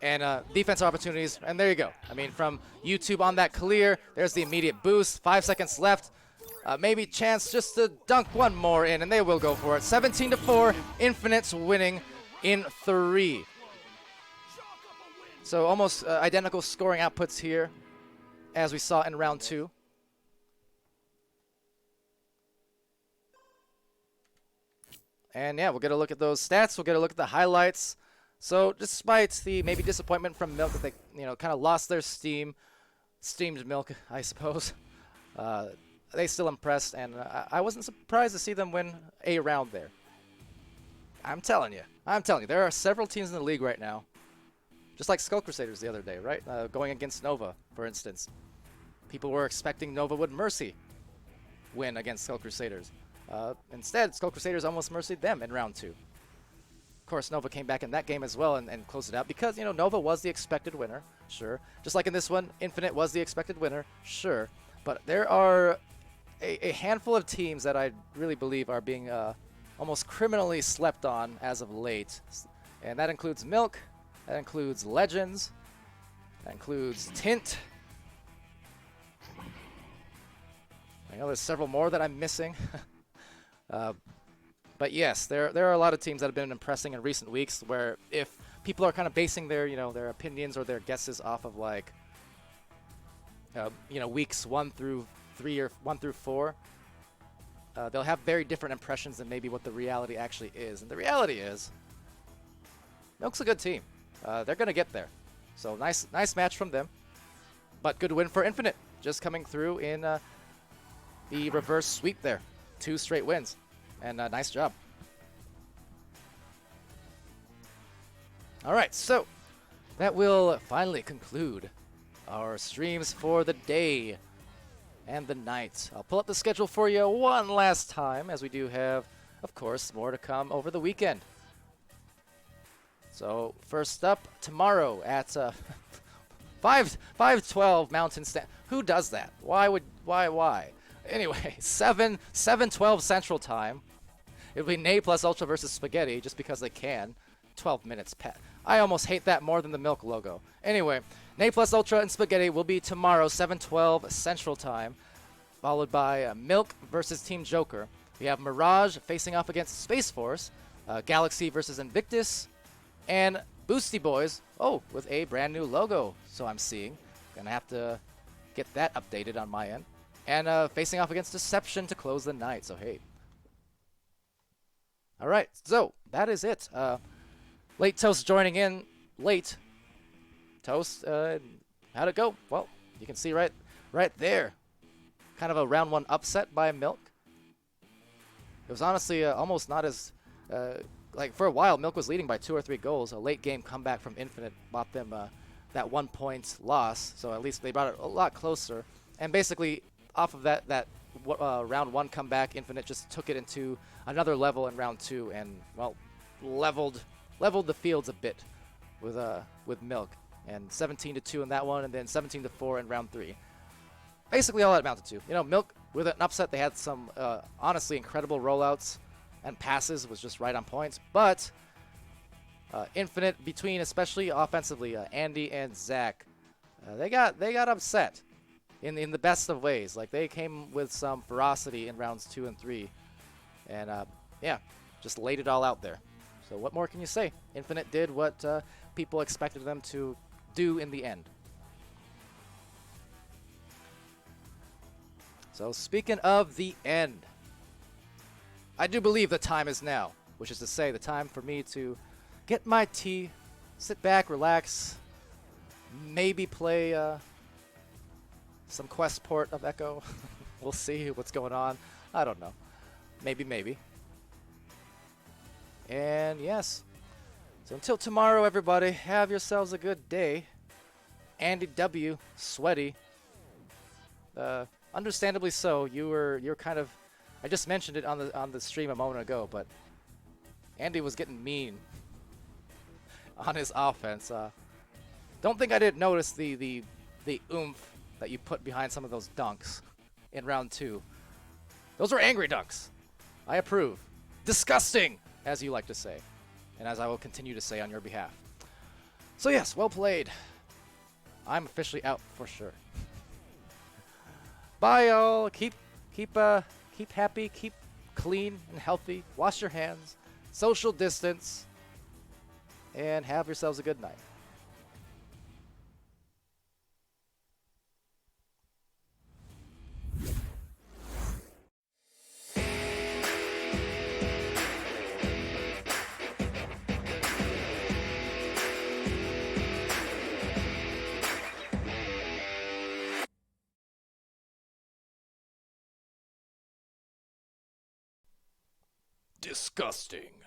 and defensive opportunities. And there you go. I mean, from YouTube on that clear, there's the immediate boost. 5 seconds left. Maybe chance just to dunk one more in, and they will go for it. 17-4, Infinite's winning in 3. So almost identical scoring outputs here as we saw in round 2. And yeah, we'll get a look at those stats. We'll get a look at the highlights. So despite the maybe disappointment from Milk that they kind of lost their steamed Milk, I suppose, they still impressed, and I wasn't surprised to see them win a round there. I'm telling you, there are several teams in the league right now, just like Skull Crusaders the other day, right? Going against Nova, for instance. People were expecting Nova would mercy win against Skull Crusaders. Instead, Skull Crusaders almost mercied them in round 2. Of course, Nova came back in that game as well and closed it out because, Nova was the expected winner, sure. Just like in this one, Infinite was the expected winner, sure. But there are a handful of teams that I really believe are being almost criminally slept on as of late. And that includes Milk, that includes Legends, that includes Tint. I know there's several more that I'm missing. But yes, there are a lot of teams that have been impressing in recent weeks where if people are kind of basing their, their opinions or their guesses off of like, weeks 1 through 3 or 1 through 4, they'll have very different impressions than maybe what the reality actually is. And the reality is, Milk's a good team. They're going to get there. So nice match from them. But good win for Infinite, just coming through in the reverse sweep there. 2 straight wins. And nice job. All right, so that will finally conclude our streams for the day and the night. I'll pull up the schedule for you one last time, as we do have, of course, more to come over the weekend. So first up, tomorrow at 5:12 Mountain Standard. Who does that? Why? Anyway, 7:12 Central Time. It'll be Nay plus Ultra versus Spaghetti, just because they can. 12 minutes past. I almost hate that more than the Milk logo. Anyway, Nay plus Ultra and Spaghetti will be tomorrow, 7:12 Central Time, followed by Milk versus Team Joker. We have Mirage facing off against Space Force, Galaxy versus Invictus, and Boosty Boys, with a brand new logo, so I'm seeing. Gonna have to get that updated on my end. And facing off against Deception to close the night, so hey. All right, so that is it. Late Toast joining in late. Toast, how'd it go? Well, you can see right there. Kind of a round 1 upset by Milk. It was honestly almost not as, like for a while, Milk was leading by 2 or 3 goals. A late game comeback from Infinite bought them that 1 point loss. So at least they brought it a lot closer. And basically, off of that round 1 comeback, Infinite just took it into another level in round 2 and, well, leveled the fields a bit with Milk. And 17-2 in that one, and then 17-4 in round 3. Basically all it amounted to. Milk, with an upset, they had some honestly incredible rollouts and passes, was just right on points. But Infinite, between especially offensively, Andy and Zach, they got upset in the best of ways. Like, they came with some ferocity in rounds 2 and 3. And yeah, just laid it all out there. So what more can you say? Infinite did what people expected them to do in the end. So speaking of the end, I do believe the time is now, which is to say the time for me to get my tea, sit back, relax, maybe play some quest port of Echo. We'll see what's going on. I don't know. Maybe. And yes, so until tomorrow, everybody, have yourselves a good day. Andy W, sweaty. Understandably so. You're kind of. I just mentioned it on the stream a moment ago, but Andy was getting mean on his offense. Don't think I didn't notice the oomph that you put behind some of those dunks in round 2. Those were angry dunks. I approve. Disgusting, as you like to say, and as I will continue to say on your behalf. So yes, well played. I'm officially out for sure. Bye, y'all. Keep happy, keep clean and healthy. Wash your hands, social distance, and have yourselves a good night. Disgusting.